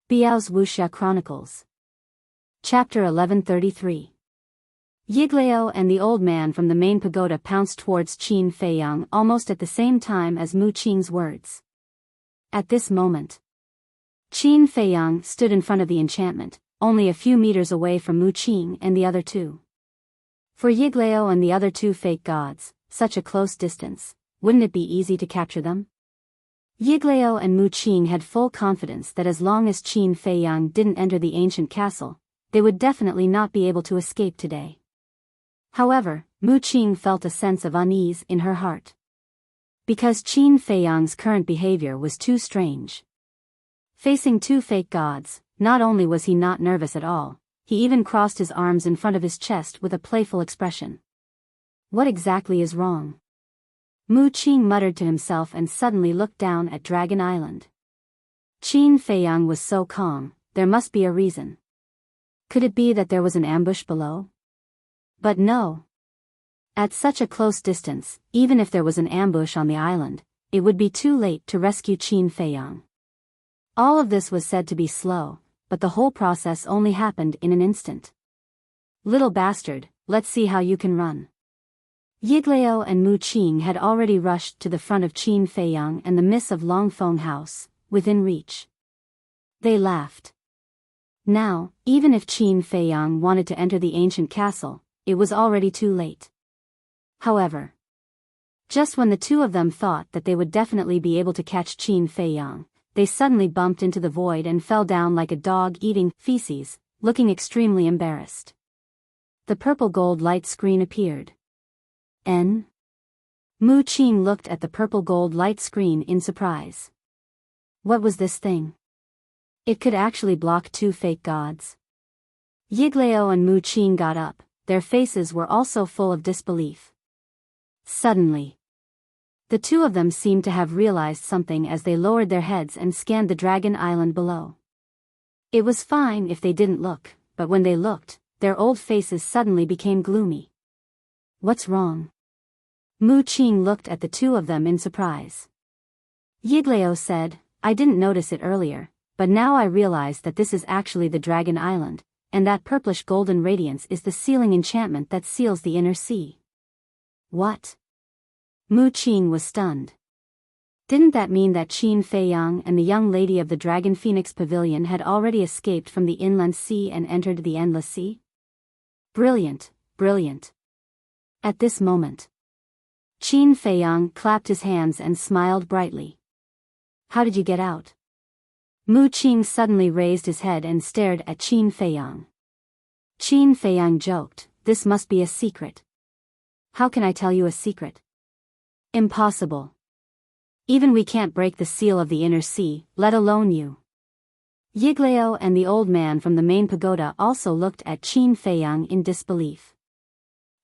Biyao's Wuxia Chronicles. Chapter 1133. Yiglao and the old man from the main pagoda pounced towards Qin Feiyang almost at the same time as Mu Qing's words. At this moment, Qin Feiyang stood in front of the enchantment, only a few meters away from Mu Qing and the other two. For Yiglao and the other two fake gods, such a close distance, wouldn't it be easy to capture them? Yiglao and Mu Qing had full confidence that as long as Qin Feiyang didn't enter the ancient castle, they would definitely not be able to escape today. However, Mu Qing felt a sense of unease in her heart. Because Qin Feiyang's current behavior was too strange. Facing two fake gods, not only was he not nervous at all, he even crossed his arms in front of his chest with a playful expression. What exactly is wrong? Mu Qing muttered to himself and suddenly looked down at Dragon Island. Qin Feiyang was so calm, there must be a reason. Could it be that there was an ambush below? But no. At such a close distance, even if there was an ambush on the island, it would be too late to rescue Qin Feiyang. All of this was said to be slow, but the whole process only happened in an instant. Little bastard, let's see how you can run. Yiglao and Mu Qing had already rushed to the front of Qin Feiyang and the miss of Longfeng House, within reach. They laughed. Now, even if Qin Feiyang wanted to enter the ancient castle, it was already too late. However, just when the two of them thought that they would definitely be able to catch Qin Feiyang, they suddenly bumped into the void and fell down like a dog eating feces, looking extremely embarrassed. The purple gold light screen appeared. Mu Qing looked at the purple gold light screen in surprise. What was this thing? It could actually block two fake gods. Yiglao and Mu Qing got up, their faces were also full of disbelief. Suddenly, the two of them seemed to have realized something as they lowered their heads and scanned the Dragon Island below. It was fine if they didn't look, but when they looked, their old faces suddenly became gloomy. What's wrong? Mu Qing looked at the two of them in surprise. Yiglao said, I didn't notice it earlier, but now I realize that this is actually the Dragon Island, and that purplish golden radiance is the sealing enchantment that seals the inner sea. What? Mu Qing was stunned. Didn't that mean that Qin Feiyang and the young lady of the Dragon Phoenix Pavilion had already escaped from the inland sea and entered the endless sea? Brilliant, brilliant. At this moment, Qin Feiyang clapped his hands and smiled brightly. How did you get out? Mu Qing suddenly raised his head and stared at Qin Feiyang. Qin Feiyang joked, this must be a secret. How can I tell you a secret? Impossible. Even we can't break the seal of the inner sea, let alone you. Yiglao and the old man from the main pagoda also looked at Qin Feiyang in disbelief.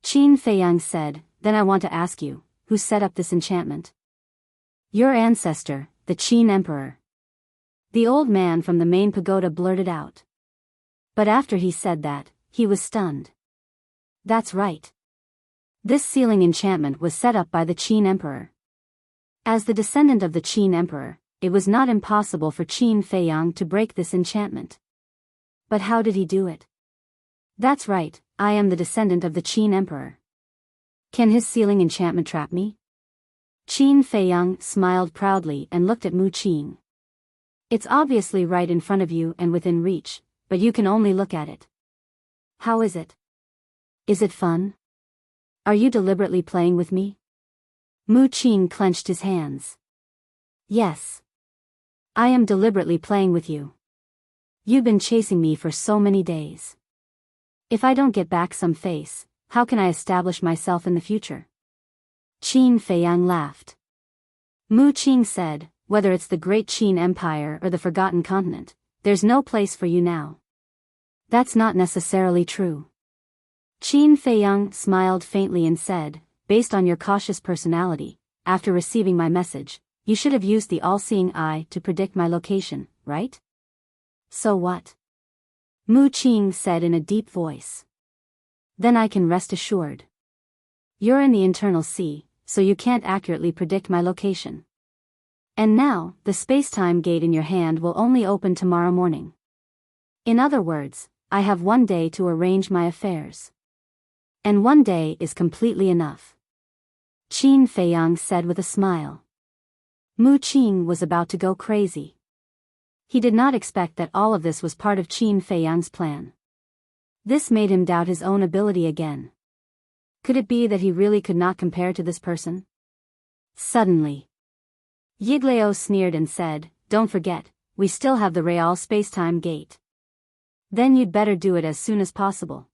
Qin Feiyang said, then I want to ask you, who set up this enchantment? Your ancestor, the Qin Emperor. The old man from the main pagoda blurted out. But after he said that, he was stunned. That's right. This sealing enchantment was set up by the Qin Emperor. As the descendant of the Qin Emperor, it was not impossible for Qin Feiyang to break this enchantment. But how did he do it? That's right, I am the descendant of the Qin Emperor. Can his sealing enchantment trap me? Qin Feiyang smiled proudly and looked at Mu Qing. It's obviously right in front of you and within reach, but you can only look at it. How is it? Is it fun? Are you deliberately playing with me? Mu Qing clenched his hands. Yes. I am deliberately playing with you. You've been chasing me for so many days. If I don't get back some face, how can I establish myself in the future? Qin Feiyang laughed. Mu Qing said, whether it's the great Qin Empire or the Forgotten Continent, there's no place for you now. That's not necessarily true. Qin Feiyang smiled faintly and said, based on your cautious personality, after receiving my message, you should have used the all-seeing eye to predict my location, right? So what? Mu Qing said in a deep voice. Then I can rest assured. You're in the internal sea, so you can't accurately predict my location. And now, the space-time gate in your hand will only open tomorrow morning. In other words, I have 1 day to arrange my affairs. And 1 day is completely enough. Qin Feiyang said with a smile. Mu Qing was about to go crazy. He did not expect that all of this was part of Qin Feiyang's plan. This made him doubt his own ability again. Could it be that he really could not compare to this person? Suddenly, Yiglao sneered and said, "Don't forget, we still have the Real Spacetime Gate. Then you'd better do it as soon as possible.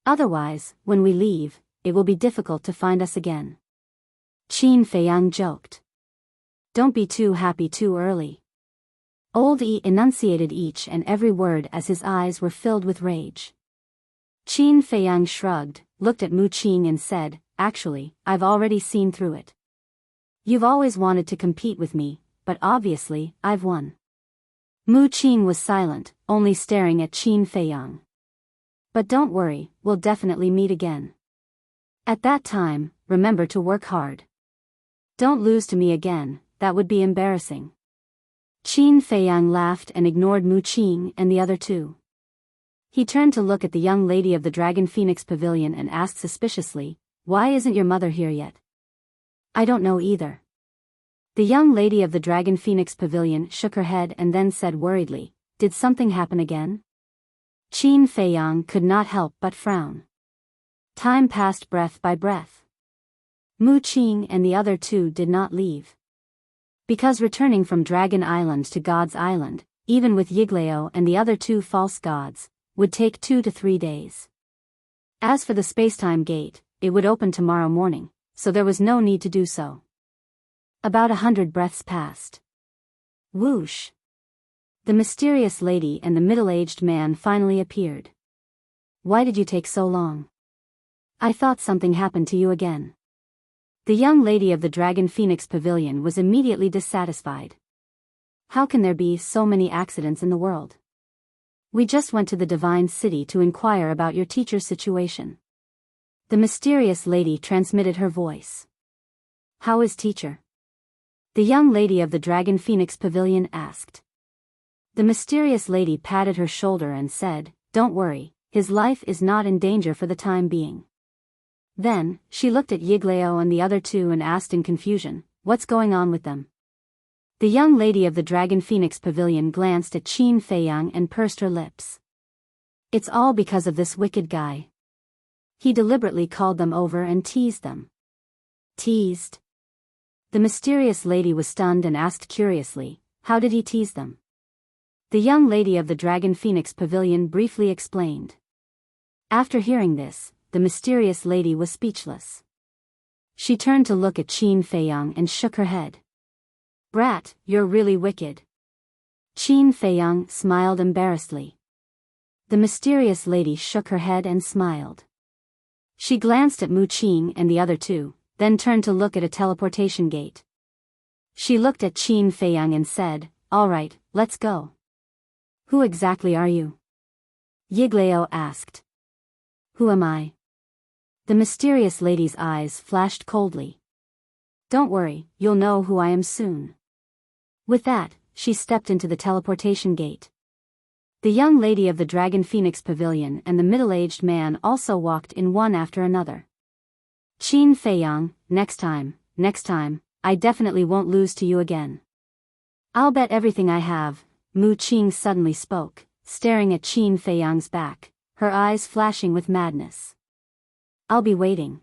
Otherwise, when we leave, it will be difficult to find us again." Qin Feiyang joked. "Don't be too happy too early." Old Yi enunciated each and every word as his eyes were filled with rage. Qin Feiyang shrugged, looked at Mu Qing and said, "Actually, I've already seen through it. You've always wanted to compete with me, but obviously, I've won." Mu Qing was silent, only staring at Qin Feiyang. "But don't worry, we'll definitely meet again. At that time, remember to work hard. Don't lose to me again, that would be embarrassing." Qin Feiyang laughed and ignored Mu Qing and the other two. He turned to look at the young lady of the Dragon Phoenix Pavilion and asked suspiciously, "Why isn't your mother here yet?" "I don't know either." The young lady of the Dragon Phoenix Pavilion shook her head and then said worriedly, "Did something happen again?" Qin Feiyang could not help but frown. Time passed breath by breath. Mu Qing and the other two did not leave. Because returning from Dragon Island to God's Island, even with Yiglao and the other two false gods, would take 2 to 3 days. As for the spacetime gate, it would open tomorrow morning, so there was no need to do so. About 100 breaths passed. Whoosh! The mysterious lady and the middle-aged man finally appeared. "Why did you take so long? I thought something happened to you again." The young lady of the Dragon Phoenix Pavilion was immediately dissatisfied. "How can there be so many accidents in the world? We just went to the Divine City to inquire about your teacher's situation." The mysterious lady transmitted her voice. "How is teacher?" the young lady of the Dragon Phoenix Pavilion asked. The mysterious lady patted her shoulder and said, "Don't worry, his life is not in danger for the time being." Then, she looked at Yiglao and the other two and asked in confusion, "What's going on with them?" The young lady of the Dragon Phoenix Pavilion glanced at Qin Feiyang and pursed her lips. "It's all because of this wicked guy. He deliberately called them over and teased them." Teased? The mysterious lady was stunned and asked curiously, "How did he tease them?" The young lady of the Dragon Phoenix Pavilion briefly explained. After hearing this, the mysterious lady was speechless. She turned to look at Qin Feiyang and shook her head. "Brat, you're really wicked." Qin Feiyang smiled embarrassedly. The mysterious lady shook her head and smiled. She glanced at Mu Qing and the other two, then turned to look at a teleportation gate. She looked at Qin Feiyang and said, "All right, let's go." "Who exactly are you?" Yiglao asked. "Who am I?" The mysterious lady's eyes flashed coldly. "Don't worry, you'll know who I am soon." With that, she stepped into the teleportation gate. The young lady of the Dragon Phoenix Pavilion and the middle-aged man also walked in one after another. "Qin Feiyang, next time, I definitely won't lose to you again." "I'll bet everything I have," Mu Qing suddenly spoke, staring at Qin Feiyang's back, her eyes flashing with madness. "I'll be waiting."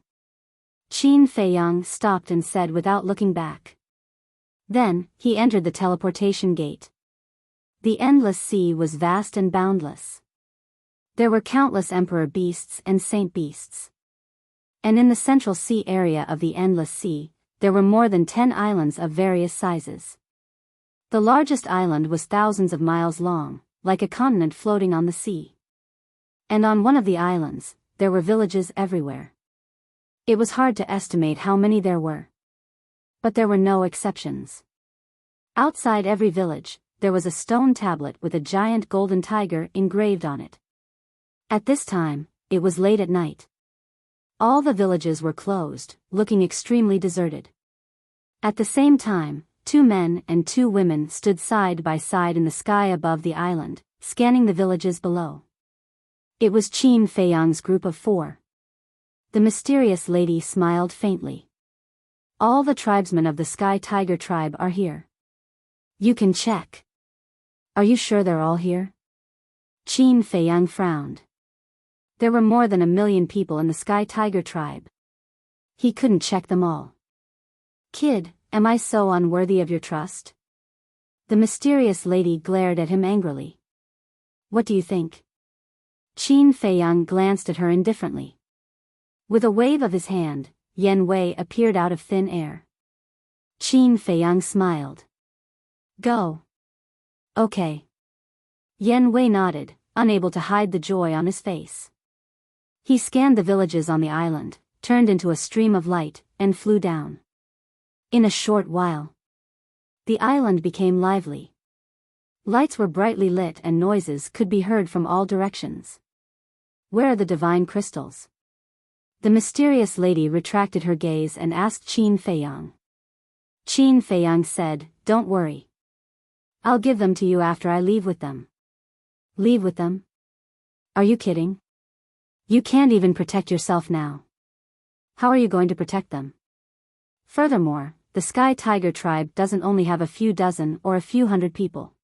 Qin Feiyang stopped and said without looking back. Then, he entered the teleportation gate. The endless sea was vast and boundless. There were countless emperor beasts and saint beasts. And in the central sea area of the endless sea, there were more than 10 islands of various sizes. The largest island was thousands of miles long, like a continent floating on the sea. And on one of the islands, there were villages everywhere. It was hard to estimate how many there were. But there were no exceptions. Outside every village, there was a stone tablet with a giant golden tiger engraved on it. At this time, it was late at night. All the villages were closed, looking extremely deserted. At the same time, 2 men and 2 women stood side by side in the sky above the island, scanning the villages below. It was Qin Feiyang's group of 4. The mysterious lady smiled faintly. All the tribesmen of the Sky Tiger tribe are here. You can check. Are you sure they're all here? Qin Feiyang frowned. There were more than 1 million people in the Sky Tiger tribe. He couldn't check them all. Kid, am I so unworthy of your trust? The mysterious lady glared at him angrily. What do you think? Qin Feiyang glanced at her indifferently. With a wave of his hand, Yan Wei appeared out of thin air. Qin Feiyang smiled. Go. Okay. Yan Wei nodded, unable to hide the joy on his face. He scanned the villages on the island, turned into a stream of light, and flew down. In a short while, the island became lively. Lights were brightly lit and noises could be heard from all directions. Where are the divine crystals? The mysterious lady retracted her gaze and asked Qin Feiyang. Qin Feiyang said, Don't worry. I'll give them to you after I leave with them. Leave with them? Are you kidding? You can't even protect yourself now. How are you going to protect them? Furthermore, the Sky Tiger tribe doesn't only have a few dozen or a few hundred people.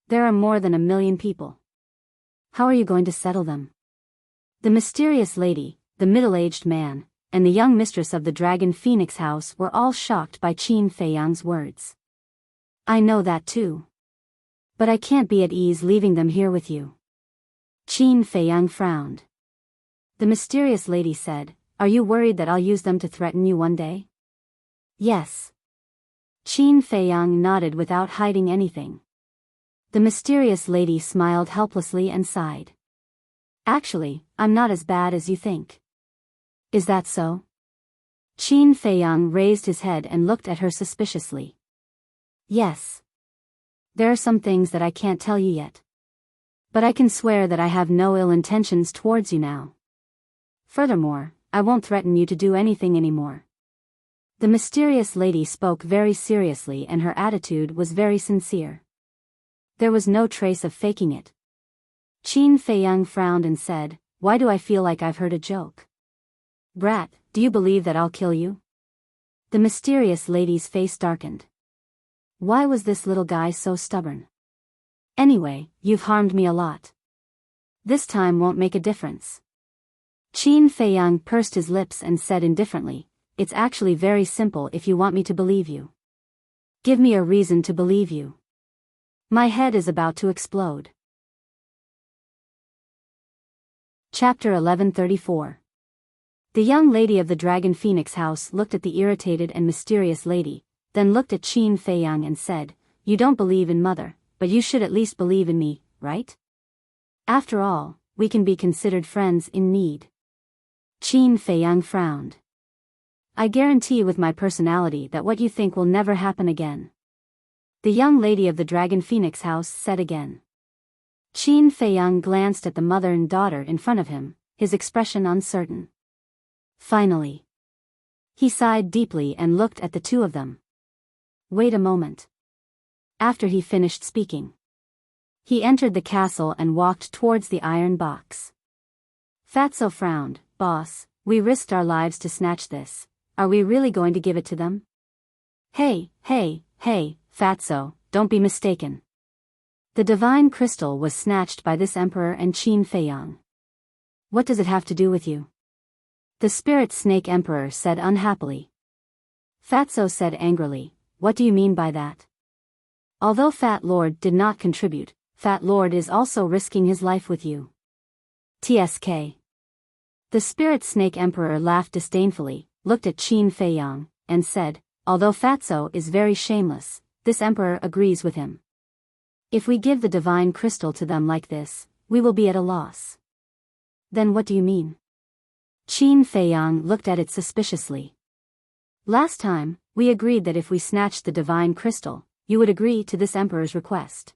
There are more than 1 million people. How are you going to settle them? The mysterious lady, the middle-aged man, and the young mistress of the Dragon Phoenix house were all shocked by Qin Feiyang's words. I know that too. But I can't be at ease leaving them here with you. Qin Feiyang frowned. The mysterious lady said, Are you worried that I'll use them to threaten you one day? Yes. Qin Feiyang nodded without hiding anything. The mysterious lady smiled helplessly and sighed. Actually, I'm not as bad as you think. Is that so? Qin Feiyang raised his head and looked at her suspiciously. Yes. There are some things that I can't tell you yet. But I can swear that I have no ill intentions towards you now. Furthermore, I won't threaten you to do anything anymore. The mysterious lady spoke very seriously and her attitude was very sincere. There was no trace of faking it. Qin Feiyang frowned and said, Why do I feel like I've heard a joke? Brat, do you believe that I'll kill you? The mysterious lady's face darkened. Why was this little guy so stubborn? Anyway, you've harmed me a lot. This time won't make a difference. Qin Feiyang pursed his lips and said indifferently, It's actually very simple if you want me to believe you. Give me a reason to believe you. My head is about to explode. Chapter 1134. The young lady of the Dragon Phoenix house looked at the irritated and mysterious lady, then looked at Qin Feiyang and said, You don't believe in mother, but you should at least believe in me, right? After all, we can be considered friends in need. Qin Feiyang frowned. I guarantee with my personality that what you think will never happen again. The young lady of the Dragon Phoenix house said again. Qin Feiyang glanced at the mother and daughter in front of him, his expression uncertain. Finally, he sighed deeply and looked at the 2 of them. Wait a moment. After he finished speaking, he entered the castle and walked towards the iron box. Fatso frowned. Boss, we risked our lives to snatch this. Are we really going to give it to them? Hey, Fatso, don't be mistaken. The divine crystal was snatched by this emperor and Qin Feiyang. What does it have to do with you? The spirit snake emperor said unhappily. Fatso said angrily, What do you mean by that? Although Fat Lord did not contribute, Fat Lord is also risking his life with you. TSK. The spirit snake emperor laughed disdainfully, looked at Qin Feiyang, and said, Although Fatso is very shameless, this emperor agrees with him. If we give the divine crystal to them like this, we will be at a loss. Then what do you mean? Qin Feiyang looked at it suspiciously. Last time, we agreed that if we snatched the divine crystal, you would agree to this emperor's request.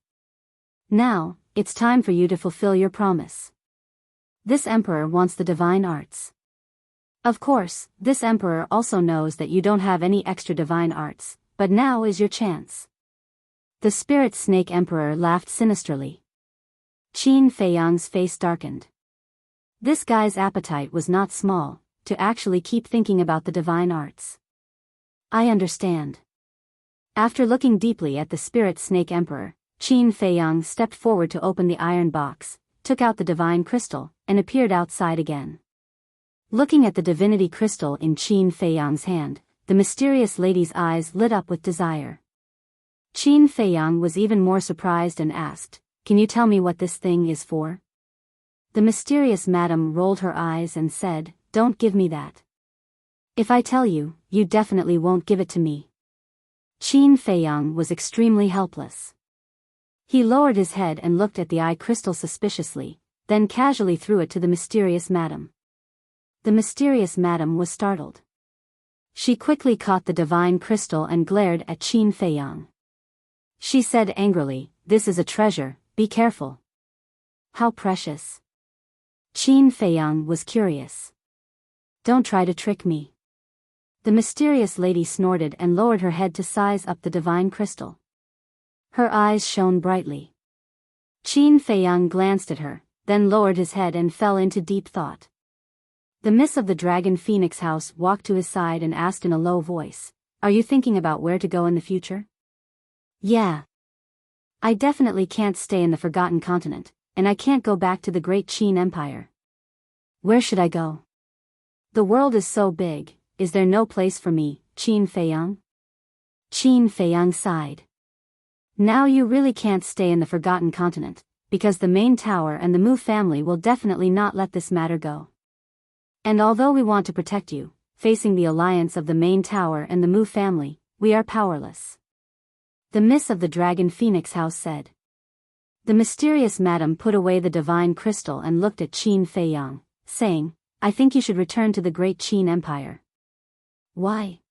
Now, it's time for you to fulfill your promise. This emperor wants the divine arts. Of course, this emperor also knows that you don't have any extra divine arts, but now is your chance." The Spirit Snake Emperor laughed sinisterly. Qin Feiyang's face darkened. This guy's appetite was not small, to actually keep thinking about the divine arts. "I understand." After looking deeply at the Spirit Snake Emperor, Qin Feiyang stepped forward to open the iron box, took out the divine crystal, and appeared outside again. Looking at the divinity crystal in Qin Feiyang's hand, the mysterious lady's eyes lit up with desire. Qin Feiyang was even more surprised and asked, "Can you tell me what this thing is for?" The mysterious madam rolled her eyes and said, "Don't give me that. If I tell you, you definitely won't give it to me." Qin Feiyang was extremely helpless. He lowered his head and looked at the eye crystal suspiciously, then casually threw it to the mysterious madam. The mysterious madam was startled. She quickly caught the divine crystal and glared at Qin Feiyang. She said angrily, "This is a treasure, be careful." "How precious." Qin Feiyang was curious. "Don't try to trick me." The mysterious lady snorted and lowered her head to size up the divine crystal. Her eyes shone brightly. Qin Feiyang glanced at her, then lowered his head and fell into deep thought. The miss of the Dragon Phoenix House walked to his side and asked in a low voice, "Are you thinking about where to go in the future?" "Yeah. I definitely can't stay in the Forgotten Continent, and I can't go back to the Great Qin Empire." "Where should I go?" "The world is so big, is there no place for me, Qin Feiyang?" Qin Feiyang sighed. "Now you really can't stay in the Forgotten Continent, because the main tower and the Mu family will definitely not let this matter go. And although we want to protect you, facing the alliance of the main tower and the Mu family, we are powerless," the miss of the Dragon Phoenix House said. The mysterious madam put away the divine crystal and looked at Qin Feiyang, saying, "I think you should return to the Great Qin Empire." "Why?"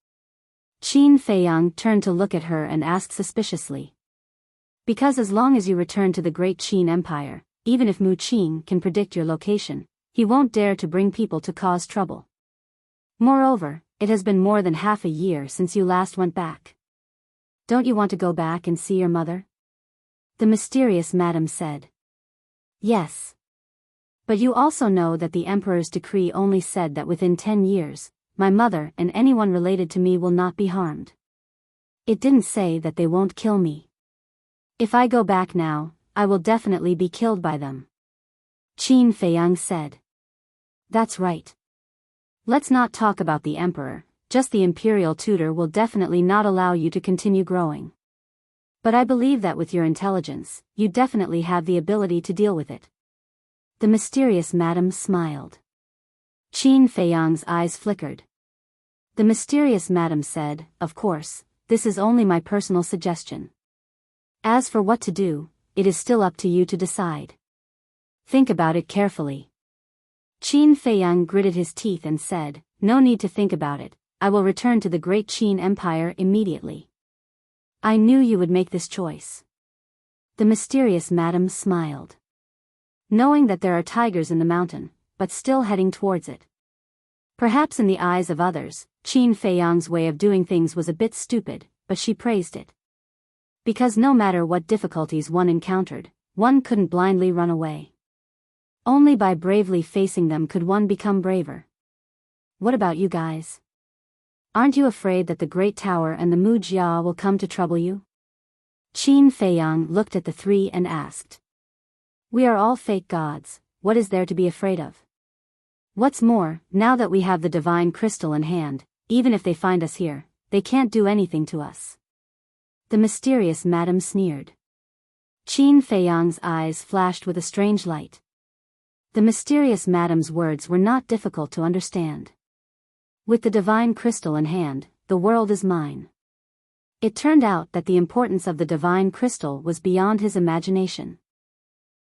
Qin Feiyang turned to look at her and asked suspiciously. "Because as long as you return to the Great Qin Empire, even if Mu Qin can predict your location, he won't dare to bring people to cause trouble. Moreover, it has been more than half a year since you last went back. Don't you want to go back and see your mother?" the mysterious madam said. "Yes. But you also know that the Emperor's decree only said that within 10 years, my mother and anyone related to me will not be harmed. It didn't say that they won't kill me. If I go back now, I will definitely be killed by them," Qin Feiyang said. "That's right. Let's not talk about the Emperor, just the Imperial Tutor will definitely not allow you to continue growing. But I believe that with your intelligence, you definitely have the ability to deal with it." The mysterious madam smiled. Qin Feiyang's eyes flickered. The mysterious madam said, "Of course, this is only my personal suggestion. As for what to do, it is still up to you to decide. Think about it carefully." Qin Feiyang gritted his teeth and said, "No need to think about it, I will return to the Great Qin Empire immediately." "I knew you would make this choice." The mysterious madam smiled. Knowing that there are tigers in the mountain, but still heading towards it. Perhaps in the eyes of others, Qin Feiyang's way of doing things was a bit stupid, but she praised it. Because no matter what difficulties one encountered, one couldn't blindly run away. Only by bravely facing them could one become braver. What about you guys? Aren't you afraid that the Great Tower and the Mu Jia will come to trouble you? Qin Feiyang looked at the three and asked. "We are all fake gods, what is there to be afraid of? What's more, now that we have the divine crystal in hand, even if they find us here, they can't do anything to us." The mysterious madam sneered. Qin Feiyang's eyes flashed with a strange light. The mysterious madam's words were not difficult to understand. With the divine crystal in hand, the world is mine. It turned out that the importance of the divine crystal was beyond his imagination.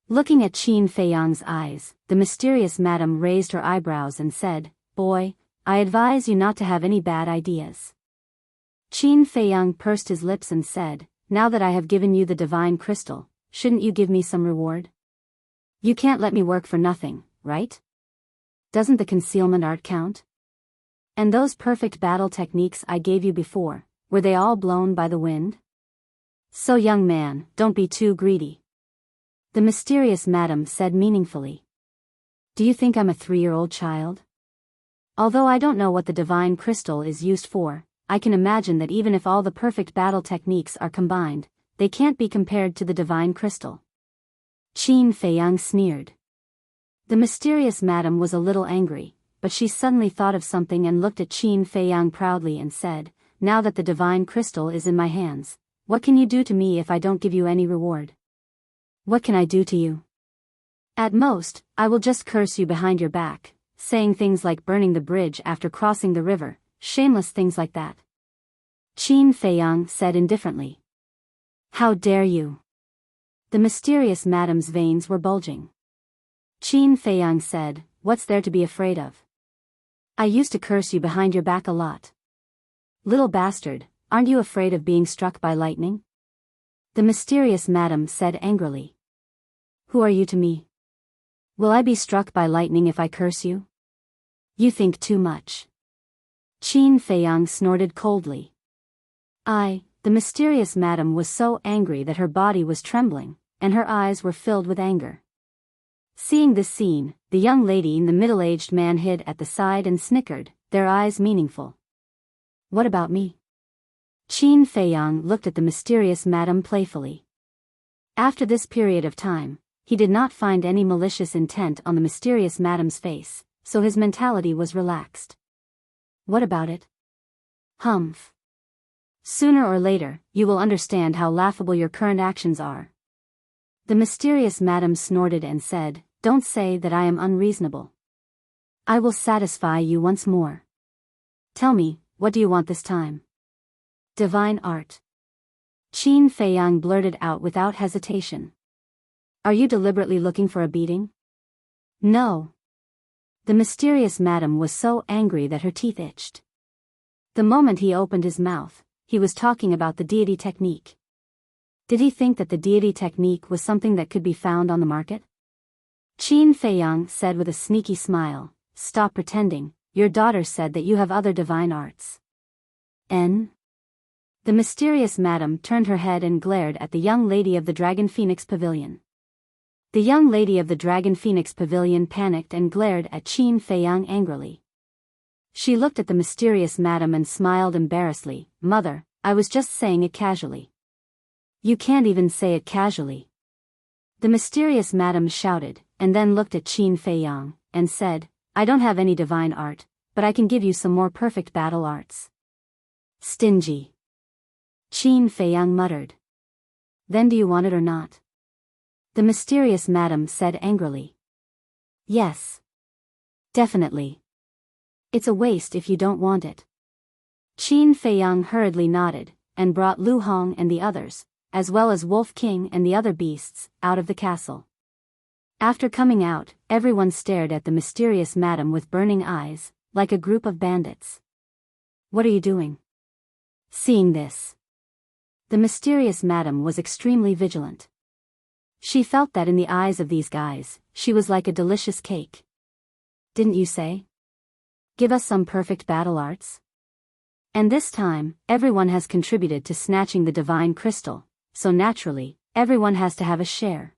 Looking at Qin Feiyang's eyes, the mysterious madam raised her eyebrows and said, "Boy, I advise you not to have any bad ideas." Qin Feiyang pursed his lips and said, "Now that I have given you the divine crystal, shouldn't you give me some reward? You can't let me work for nothing, right? Doesn't the concealment art count? And those perfect battle techniques I gave you before, Were they all blown by the wind? So young man, don't be too greedy. The mysterious madam said meaningfully. Do you think I'm a 3-year-old child? Although I don't know what the divine crystal is used for, I can imagine that even if all the perfect battle techniques are combined, they can't be compared to the divine crystal. Qin Feiyang sneered. The mysterious madam was a little angry, but she suddenly thought of something and looked at Qin Feiyang proudly and said, now that the divine crystal is in my hands, what can you do to me if I don't give you any reward? What can I do to you? At most, I will just curse you behind your back, saying things like burning the bridge after crossing the river, shameless things like that. Qin Feiyang said indifferently. How dare you? The mysterious madam's veins were bulging. Qin Feiyang said, what's there to be afraid of? I used to curse you behind your back a lot. Little bastard, aren't you afraid of being struck by lightning? The mysterious madam said angrily. Who are you to me? Will I be struck by lightning if I curse you? You think too much. Qin Feiyang snorted coldly. The mysterious madam was so angry that her body was trembling, and her eyes were filled with anger. Seeing this scene, the young lady and the middle-aged man hid at the side and snickered, their eyes meaningful. What about me? Qin Feiyang looked at the mysterious madam playfully. After this period of time, he did not find any malicious intent on the mysterious madam's face, so his mentality was relaxed. What about it? Humph. Sooner or later, you will understand how laughable your current actions are. The mysterious madam snorted and said, don't say that I am unreasonable. I will satisfy you once more. Tell me, what do you want this time? Divine art. Qin Feiyang blurted out without hesitation. Are you deliberately looking for a beating? No. The mysterious madam was so angry that her teeth itched. The moment he opened his mouth, he was talking about the deity technique. Did he think that the deity technique was something that could be found on the market? Qin Feiyang said with a sneaky smile, stop pretending, your daughter said that you have other divine arts. The mysterious madam turned her head and glared at the young lady of the Dragon Phoenix Pavilion. The young lady of the Dragon Phoenix Pavilion panicked and glared at Qin Feiyang angrily. She looked at the mysterious madam and smiled embarrassedly. Mother, I was just saying it casually. You can't even say it casually. The mysterious madam shouted, and then looked at Qin Feiyang, and said, I don't have any divine art, but I can give you some more perfect battle arts. Stingy. Qin Feiyang muttered. Then do you want it or not? The mysterious madam said angrily. Yes. Definitely. It's a waste if you don't want it. Qin Feiyang hurriedly nodded, and brought Lu Hong and the others, as well as Wolf King and the other beasts, out of the castle. After coming out, everyone stared at the mysterious madam with burning eyes, like a group of bandits. What are you doing? Seeing this, the mysterious madam was extremely vigilant. She felt that in the eyes of these guys, she was like a delicious cake. Didn't you say? Give us some perfect battle arts? And this time, everyone has contributed to snatching the divine crystal, so naturally, everyone has to have a share.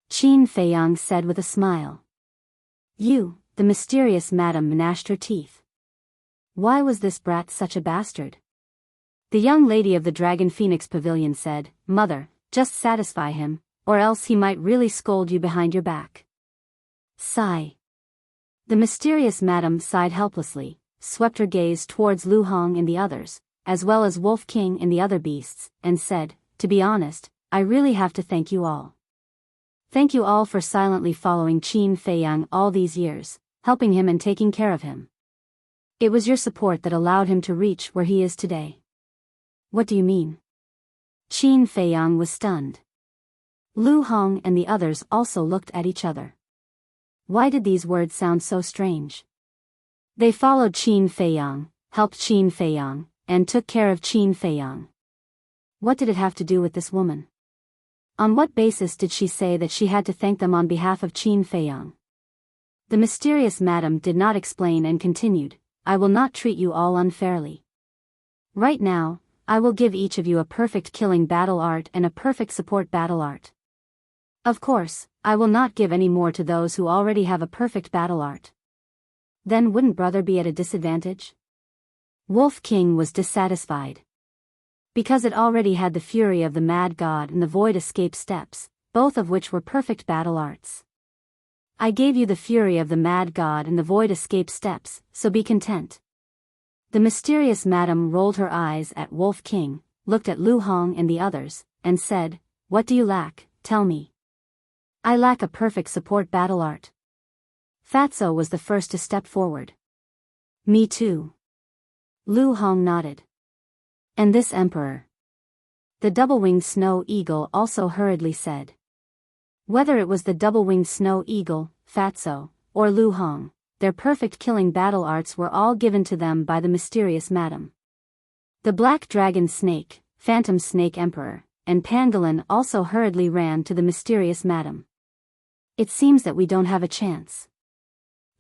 Qin Feiyang said with a smile. You, the mysterious madam gnashed her teeth. Why was this brat such a bastard? The young lady of the Dragon Phoenix Pavilion said, Mother, just satisfy him, or else he might really scold you behind your back. Sigh. The mysterious madam sighed helplessly, swept her gaze towards Lu Hong and the others, as well as Wolf King and the other beasts, and said, to be honest, I really have to thank you all. Thank you all for silently following Qin Feiyang all these years, helping him and taking care of him. It was your support that allowed him to reach where he is today. What do you mean? Qin Feiyang was stunned. Lu Hong and the others also looked at each other. Why did these words sound so strange? They followed Qin Feiyang, helped Qin Feiyang, and took care of Qin Feiyang. What did it have to do with this woman? On what basis did she say that she had to thank them on behalf of Qin Feiyang? The mysterious madam did not explain and continued, I will not treat you all unfairly. Right now, I will give each of you a perfect killing battle art and a perfect support battle art. Of course, I will not give any more to those who already have a perfect battle art. Then wouldn't brother be at a disadvantage? Wolf King was dissatisfied. Because it already had the fury of the mad god and the void escape steps, both of which were perfect battle arts. I gave you the fury of the mad god and the void escape steps, so be content. The mysterious madam rolled her eyes at Wolf King, looked at Lu Hong and the others, and said, "What do you lack, tell me." "I lack a perfect support battle art." Fatso was the first to step forward. "Me too." Lu Hong nodded. "And this emperor." The double-winged snow eagle also hurriedly said. Whether it was the double-winged snow eagle, Fatso, or Lu Hong, their perfect killing battle arts were all given to them by the mysterious madam. The black dragon snake, phantom snake emperor, and pangolin also hurriedly ran to the mysterious madam. "It seems that we don't have a chance."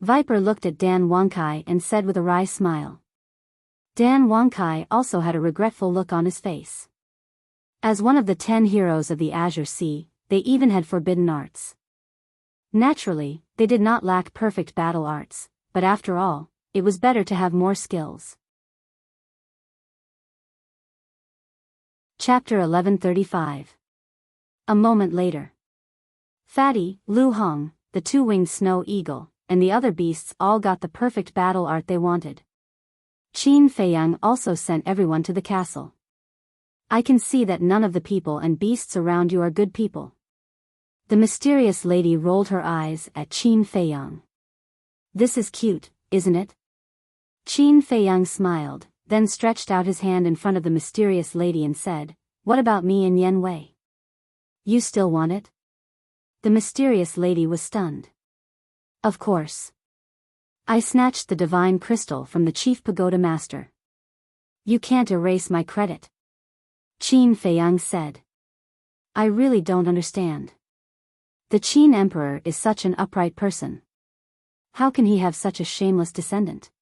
Viper looked at Dan Wangkai and said with a wry smile. Dan Wangkai also had a regretful look on his face. As one of the 10 heroes of the Azure Sea, they even had forbidden arts. Naturally, they did not lack perfect battle arts, but after all, it was better to have more skills. Chapter 1135. A moment later. Fatty, Lu Hong, the two-winged snow eagle, and the other beasts all got the perfect battle art they wanted. Qin Feiyang also sent everyone to the castle. "I can see that none of the people and beasts around you are good people." The mysterious lady rolled her eyes at Qin Feiyang. "This is cute, isn't it?" Qin Feiyang smiled, then stretched out his hand in front of the mysterious lady and said, "What about me and Yen Wei? You still want it?" The mysterious lady was stunned. "Of course. I snatched the divine crystal from the chief pagoda master. You can't erase my credit." Qin Feiyang said. "I really don't understand. The Qin Emperor is such an upright person. How can he have such a shameless descendant?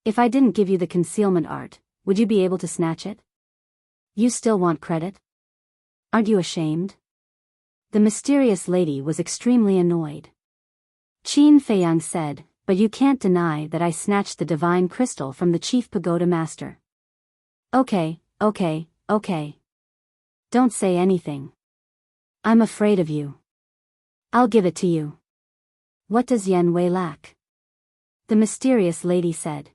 If I didn't give you the concealment art, would you be able to snatch it? You still want credit? Aren't you ashamed?" The mysterious lady was extremely annoyed. Qin Feiyang said, "But you can't deny that I snatched the divine crystal from the chief pagoda master." Okay. Don't say anything. I'm afraid of you. I'll give it to you." "What does Yen Wei lack?" the mysterious lady said.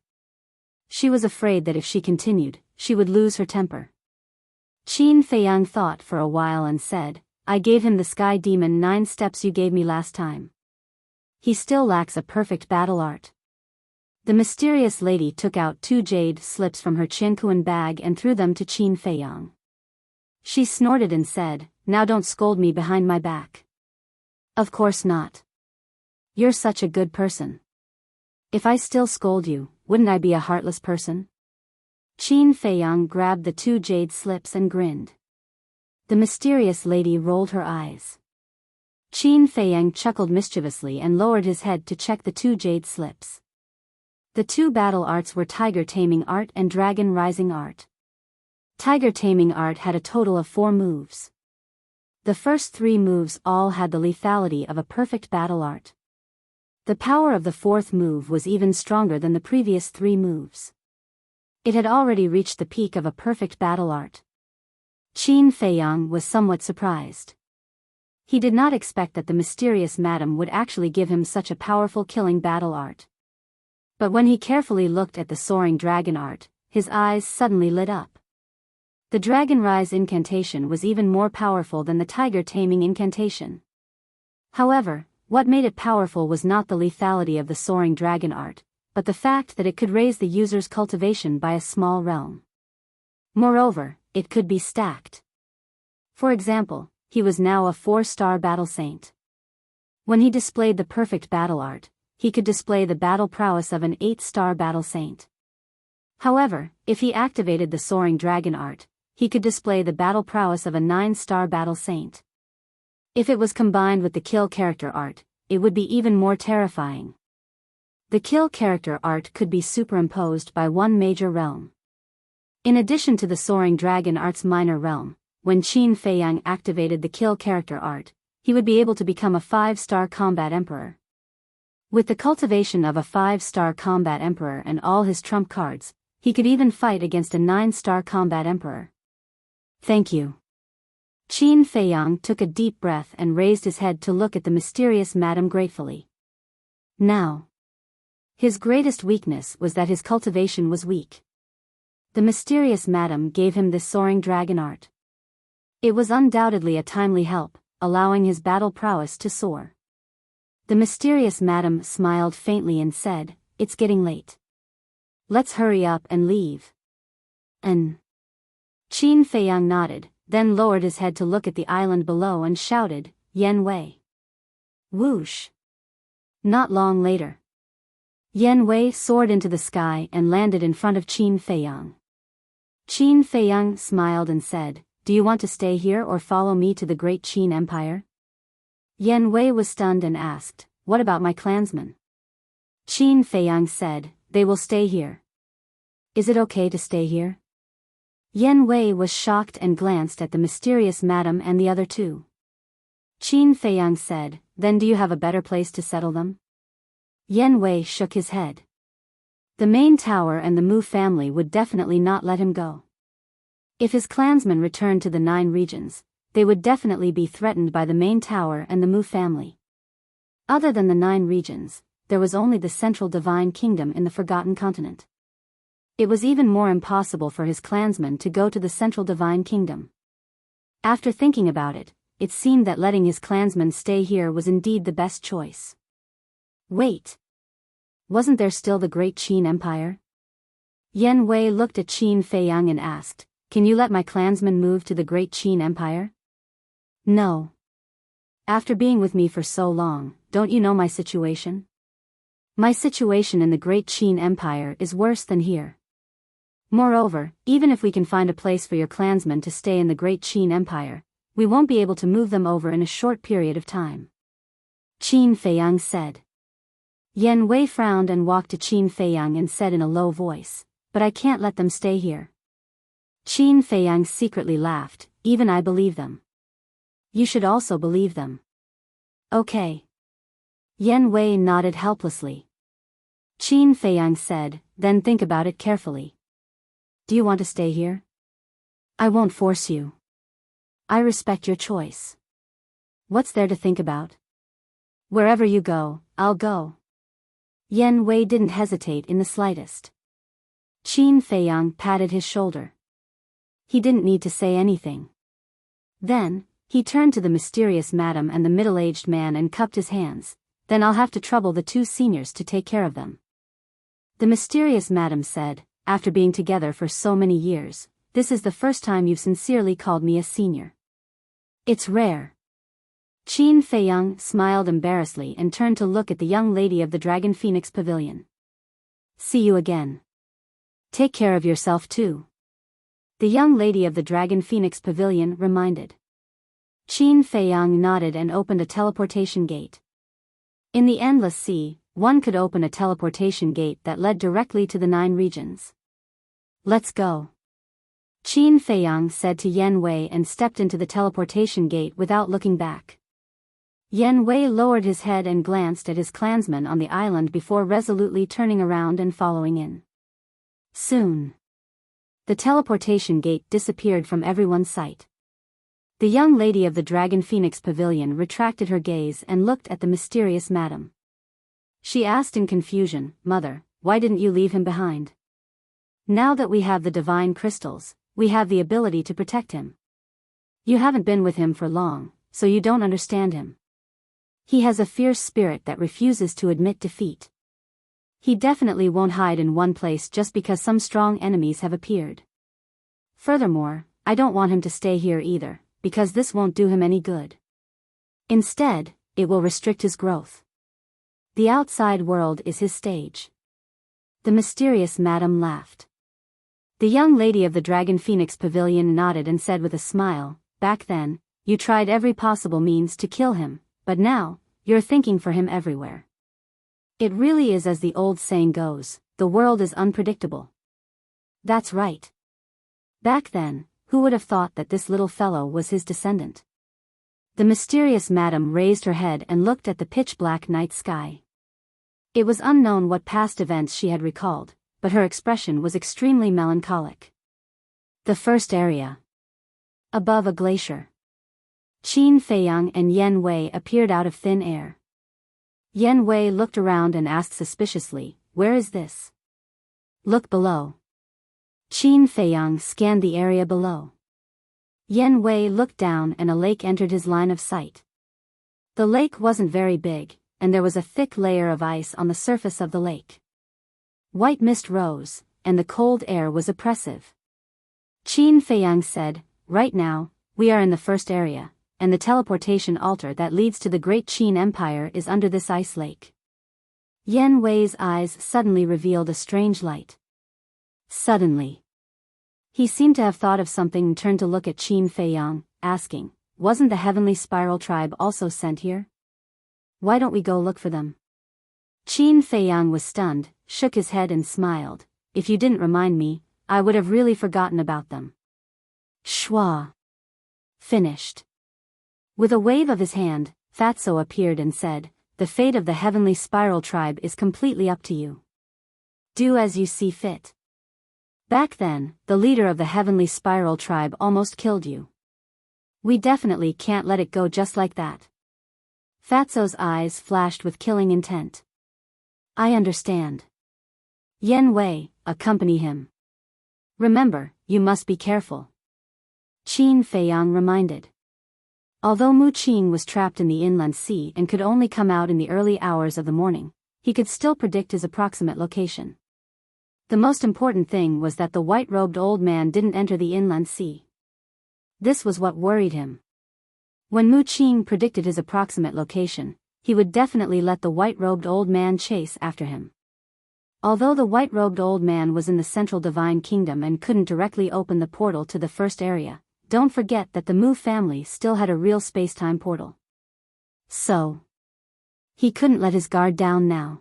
She was afraid that if she continued, she would lose her temper. Qin Feiyang thought for a while and said, "I gave him the sky demon 9 steps you gave me last time. He still lacks a perfect battle art." The mysterious lady took out 2 jade slips from her Qiankuan bag and threw them to Qin Feiyang. She snorted and said, "Now don't scold me behind my back." "Of course not. You're such a good person. If I still scold you, wouldn't I be a heartless person?" Qin Feiyang grabbed the 2 jade slips and grinned. The mysterious lady rolled her eyes. Qin Feiyang chuckled mischievously and lowered his head to check the 2 jade slips. The 2 battle arts were Tiger Taming Art and Dragon Rising Art. Tiger Taming Art had a total of 4 moves. The first 3 moves all had the lethality of a perfect battle art. The power of the 4th move was even stronger than the previous 3 moves. It had already reached the peak of a perfect battle art. Qin Feiyang was somewhat surprised. He did not expect that the mysterious madam would actually give him such a powerful killing battle art. But when he carefully looked at the soaring dragon art, his eyes suddenly lit up. The Dragon Rise incantation was even more powerful than the Tiger Taming incantation. However, what made it powerful was not the lethality of the soaring dragon art, but the fact that it could raise the user's cultivation by a small realm. Moreover, it could be stacked. For example, he was now a 4-star battle saint. When he displayed the perfect battle art, he could display the battle prowess of an 8-star battle saint. However, if he activated the soaring dragon art, he could display the battle prowess of a 9-star battle saint. If it was combined with the kill character art, it would be even more terrifying. The kill character art could be superimposed by one major realm. In addition to the soaring dragon art's minor realm, when Qin Feiyang activated the kill character art, he would be able to become a 5-star combat emperor. With the cultivation of a 5-star combat emperor and all his trump cards, he could even fight against a 9-star combat emperor. Thank you. Qin Feiyang took a deep breath and raised his head to look at the mysterious madam gratefully. Now, his greatest weakness was that his cultivation was weak. The mysterious madam gave him this soaring dragon art. It was undoubtedly a timely help, allowing his battle prowess to soar. The mysterious madam smiled faintly and said, "It's getting late. Let's hurry up and leave." Qin Feiyang nodded, then lowered his head to look at the island below and shouted, "Yan Wei." Whoosh! Not long later, Yan Wei soared into the sky and landed in front of Qin Feiyang. Qin Feiyang smiled and said, "Do you want to stay here or follow me to the great Qin Empire?" Yan Wei was stunned and asked, "What about my clansmen?" Qin Feiyang said, "They will stay here." "Is it okay to stay here?" Yan Wei was shocked and glanced at the mysterious madam and the other two. Qin Feiyang said, "Then do you have a better place to settle them?" Yan Wei shook his head. The main tower and the Mu family would definitely not let him go. If his clansmen returned to the 9 regions, they would definitely be threatened by the main tower and the Mu family. Other than the 9 regions, there was only the central divine kingdom in the Forgotten Continent. It was even more impossible for his clansmen to go to the central divine kingdom. After thinking about it, it seemed that letting his clansmen stay here was indeed the best choice. Wait! Wasn't there still the great Qin Empire? Yan Wei looked at Qin Feiyang and asked, "Can you let my clansmen move to the great Qin Empire?" "No. After being with me for so long, don't you know my situation? My situation in the great Qin Empire is worse than here. Moreover, even if we can find a place for your clansmen to stay in the great Qin Empire, we won't be able to move them over in a short period of time," Qin Feiyang said. Yan Wei frowned and walked to Qin Feiyang and said in a low voice, "But I can't let them stay here." Qin Feiyang secretly laughed, "Even I believe them. You should also believe them." "Okay." Yan Wei nodded helplessly. Qin Feiyang said, "Then think about it carefully. Do you want to stay here? I won't force you. I respect your choice. What's there to think about? Wherever you go, I'll go." Yan Wei didn't hesitate in the slightest. Qin Feiyang patted his shoulder. He didn't need to say anything. Then, he turned to the mysterious madam and the middle-aged man and cupped his hands. "Then I'll have to trouble the 2 seniors to take care of them." The mysterious madam said, "After being together for so many years, this is the first time you've sincerely called me a senior. It's rare." Qin Feiyang smiled embarrassedly and turned to look at the young lady of the Dragon Phoenix Pavilion. "See you again. Take care of yourself too," the young lady of the Dragon Phoenix Pavilion reminded. Qin Feiyang nodded and opened a teleportation gate. In the endless sea, one could open a teleportation gate that led directly to the 9 regions. "Let's go," Qin Feiyang said to Yan Wei and stepped into the teleportation gate without looking back. Yan Wei lowered his head and glanced at his clansmen on the island before resolutely turning around and following in. Soon, the teleportation gate disappeared from everyone's sight. The young lady of the Dragon Phoenix Pavilion retracted her gaze and looked at the mysterious madam. She asked in confusion, "Mother, why didn't you leave him behind? Now that we have the divine crystals, we have the ability to protect him. You haven't been with him for long, so you don't understand him. He has a fierce spirit that refuses to admit defeat. He definitely won't hide in one place just because some strong enemies have appeared. Furthermore, I don't want him to stay here either, because this won't do him any good. Instead, it will restrict his growth. The outside world is his stage." The mysterious madam laughed. The young lady of the Dragon Phoenix Pavilion nodded and said with a smile, "Back then, you tried every possible means to kill him, but now, you're thinking for him everywhere. It really is as the old saying goes, the world is unpredictable." "That's right. Back then, who would have thought that this little fellow was his descendant? The mysterious madam raised her head and looked at the pitch-black night sky. It was unknown what past events she had recalled, but her expression was extremely melancholic. The first area. Above a glacier. Qin Feiyang and Yen Wei appeared out of thin air. Yen Wei looked around and asked suspiciously, "Where is this?" "Look below." Qin Feiyang scanned the area below. Yen Wei looked down and a lake entered his line of sight. The lake wasn't very big, and there was a thick layer of ice on the surface of the lake. White mist rose, and the cold air was oppressive. Qin Feiyang said, "Right now, we are in the first area, and the teleportation altar that leads to the Great Qin Empire is under this ice lake." Yen Wei's eyes suddenly revealed a strange light. Suddenly. He seemed to have thought of something and turned to look at Qin Feiyang, asking, "Wasn't the Heavenly Spiral Tribe also sent here? Why don't we go look for them?" Qin Feiyang was stunned, shook his head and smiled. "If you didn't remind me, I would have really forgotten about them." Schwa. Finished. With a wave of his hand, Fatso appeared and said, "The fate of the Heavenly Spiral Tribe is completely up to you. Do as you see fit. Back then, the leader of the Heavenly Spiral Tribe almost killed you. We definitely can't let it go just like that." Fatso's eyes flashed with killing intent. "I understand. Yen Wei, accompany him. Remember, you must be careful," Qin Feiyang reminded. Although Mu Qing was trapped in the inland sea and could only come out in the early hours of the morning, he could still predict his approximate location. The most important thing was that the white-robed old man didn't enter the inland sea. This was what worried him. When Mu Qing predicted his approximate location, he would definitely let the white-robed old man chase after him. Although the white-robed old man was in the Central Divine Kingdom and couldn't directly open the portal to the first area, don't forget that the Mu family still had a real space-time portal. So, he couldn't let his guard down now.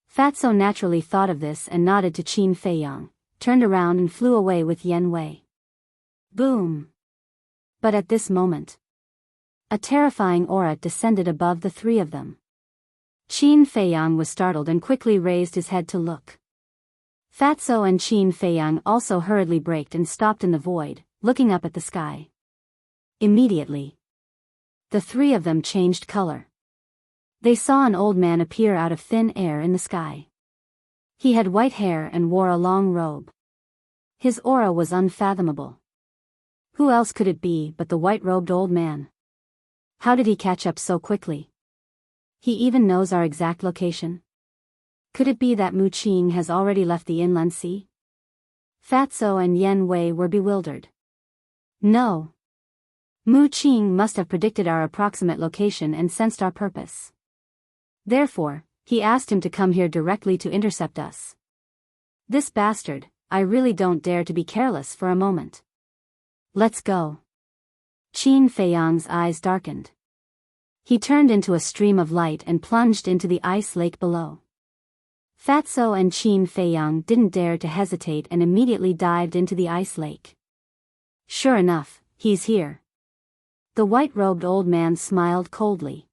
Fatso naturally thought of this and nodded to Qin Feiyang, turned around and flew away with Yen Wei. Boom! But at this moment, a terrifying aura descended above the three of them. Qin Feiyang was startled and quickly raised his head to look. Fatso and Qin Feiyang also hurriedly braked and stopped in the void, looking up at the sky. Immediately, the three of them changed color. They saw an old man appear out of thin air in the sky. He had white hair and wore a long robe. His aura was unfathomable. Who else could it be but the white-robed old man? How did he catch up so quickly? He even knows our exact location. Could it be that Mu Qing has already left the inland sea? Fatso and Yen Wei were bewildered. No. Mu Qing must have predicted our approximate location and sensed our purpose. Therefore, he asked him to come here directly to intercept us. This bastard, I really don't dare to be careless for a moment. Let's go. Qin Feiyang's eyes darkened. He turned into a stream of light and plunged into the ice lake below. Fatso and Qin Feiyang didn't dare to hesitate and immediately dived into the ice lake. Sure enough, he's here. The white-robed old man smiled coldly.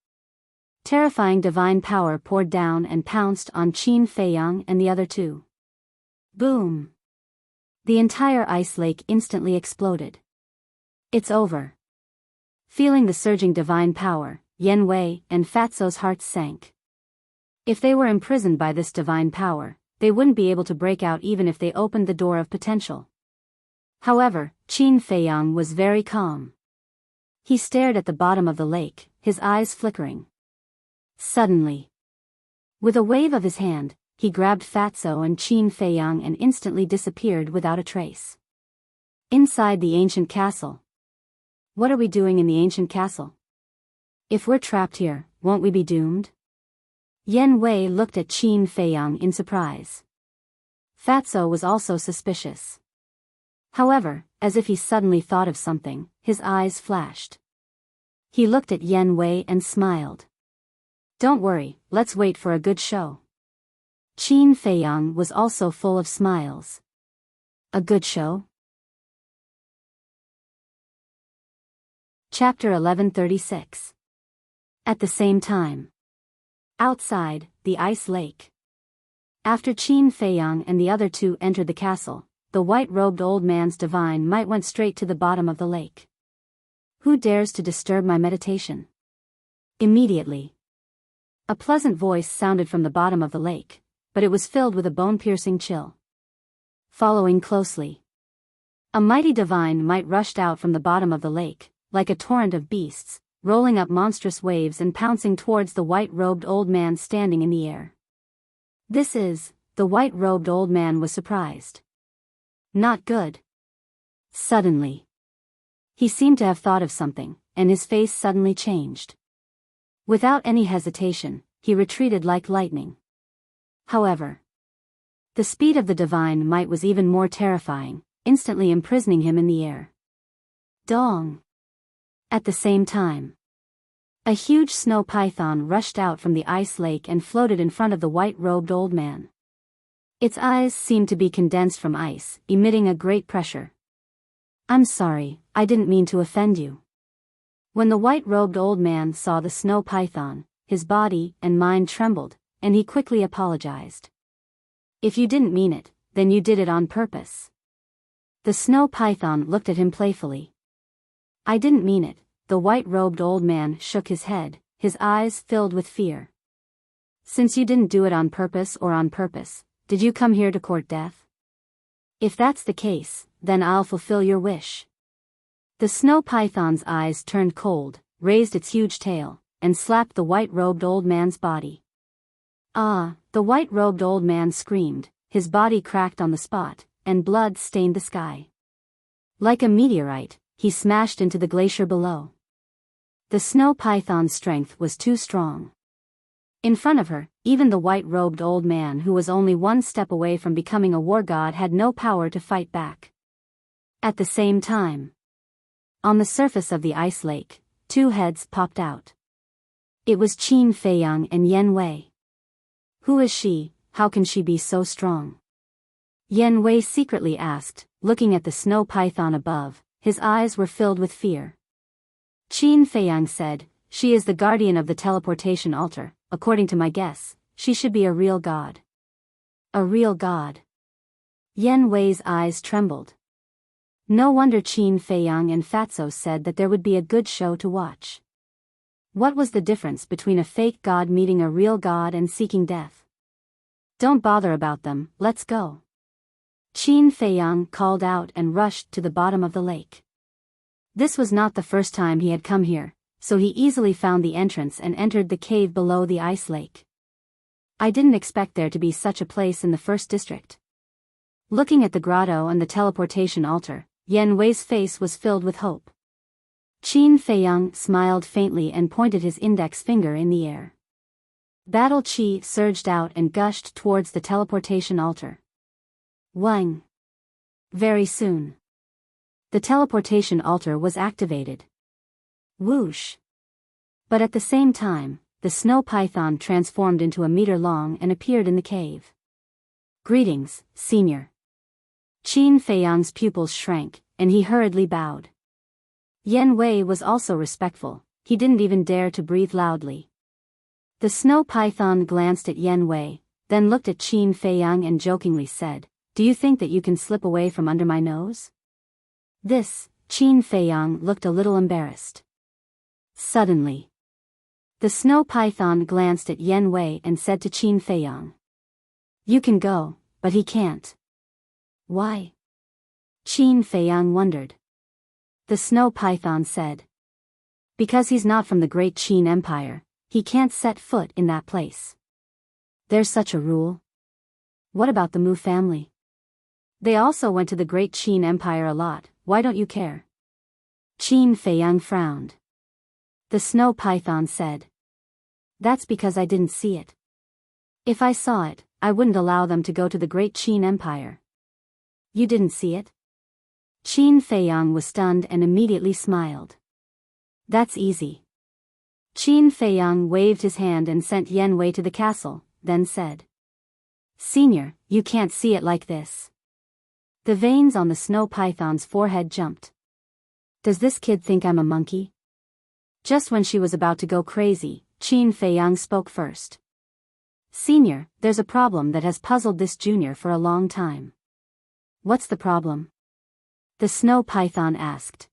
Terrifying divine power poured down and pounced on Qin Feiyang and the other two. Boom! The entire ice lake instantly exploded. It's over. Feeling the surging divine power, Yen Wei and Fatso's hearts sank. If they were imprisoned by this divine power, they wouldn't be able to break out even if they opened the door of potential. However, Qin Feiyang was very calm. He stared at the bottom of the lake, his eyes flickering. Suddenly, with a wave of his hand, he grabbed Fatso and Qin Feiyang and instantly disappeared without a trace. Inside the ancient castle. What are we doing in the ancient castle? If we're trapped here, won't we be doomed? Yen Wei looked at Qin Feiyang in surprise. Fatso was also suspicious. However, as if he suddenly thought of something, his eyes flashed. He looked at Yen Wei and smiled. Don't worry, let's wait for a good show. Qin Feiyang was also full of smiles. A good show? Chapter 1136. At the same time. Outside, the ice lake. After Qin Feiyang and the other two entered the castle, the white-robed old man's divine might went straight to the bottom of the lake. Who dares to disturb my meditation? Immediately. A pleasant voice sounded from the bottom of the lake, but it was filled with a bone-piercing chill. Following closely. A mighty divine might rushed out from the bottom of the lake, like a torrent of beasts, rolling up monstrous waves and pouncing towards the white-robed old man standing in the air. The white-robed old man was surprised. Not good. Suddenly. He seemed to have thought of something, and his face suddenly changed. Without any hesitation, he retreated like lightning. However, the speed of the divine might was even more terrifying, instantly imprisoning him in the air. Dong! At the same time, a huge snow python rushed out from the ice lake and floated in front of the white-robed old man. Its eyes seemed to be condensed from ice, emitting a great pressure. I'm sorry, I didn't mean to offend you. When the white-robed old man saw the snow python, his body and mind trembled, and he quickly apologized. If you didn't mean it, then you did it on purpose. The snow python looked at him playfully. I didn't mean it. The white-robed old man shook his head, his eyes filled with fear. Since you didn't do it on purpose, did you come here to court death? If that's the case, then I'll fulfill your wish. The snow python's eyes turned cold, raised its huge tail, and slapped the white-robed old man's body. Ah! The white-robed old man screamed, his body cracked on the spot, and blood stained the sky. Like a meteorite, he smashed into the glacier below. The snow python's strength was too strong. In front of her, even the white-robed old man who was only one step away from becoming a war god had no power to fight back. At the same time, on the surface of the ice lake, two heads popped out. It was Qin Feiyang and Yan Wei. Who is she? How can she be so strong? Yan Wei secretly asked, looking at the snow python above. His eyes were filled with fear. Qin Feiyang said, she is the guardian of the teleportation altar. According to my guess, she should be a real god. A real god. Yan Wei's eyes trembled. No wonder Qin Feiyang and Fatso said that there would be a good show to watch. What was the difference between a fake god meeting a real god and seeking death? Don't bother about them, let's go. Qin Feiyang called out and rushed to the bottom of the lake. This was not the first time he had come here, so he easily found the entrance and entered the cave below the ice lake. I didn't expect there to be such a place in the first district. Looking at the grotto and the teleportation altar, Yan Wei's face was filled with hope. Qin Feiyang smiled faintly and pointed his index finger in the air. Battle chi surged out and gushed towards the teleportation altar. Wang. Very soon. The teleportation altar was activated. Whoosh. But at the same time, the snow python transformed into a meter long and appeared in the cave. Greetings, senior. Qin Feiyang's pupils shrank, and he hurriedly bowed. Yan Wei was also respectful, he didn't even dare to breathe loudly. The snow python glanced at Yan Wei, then looked at Qin Feiyang and jokingly said, do you think that you can slip away from under my nose? Qin Feiyang looked a little embarrassed. Suddenly, the snow python glanced at Yan Wei and said to Qin Feiyang. You can go, but he can't. Why? Qin Feiyang wondered. The snow python said. Because he's not from the great Qin Empire, he can't set foot in that place. There's such a rule. What about the Mu family? They also went to the great Qin Empire a lot, why don't you care? Qin Feiyang frowned. The snow python said. That's because I didn't see it. If I saw it, I wouldn't allow them to go to the great Qin Empire. You didn't see it? Qin Feiyang was stunned and immediately smiled. That's easy. Qin Feiyang waved his hand and sent Yan Wei to the castle, then said. Senior, you can't see it like this. The veins on the snow python's forehead jumped. Does this kid think I'm a monkey? Just when she was about to go crazy, Qin Feiyang spoke first. Senior, there's a problem that has puzzled this junior for a long time. What's the problem? The snow python asked.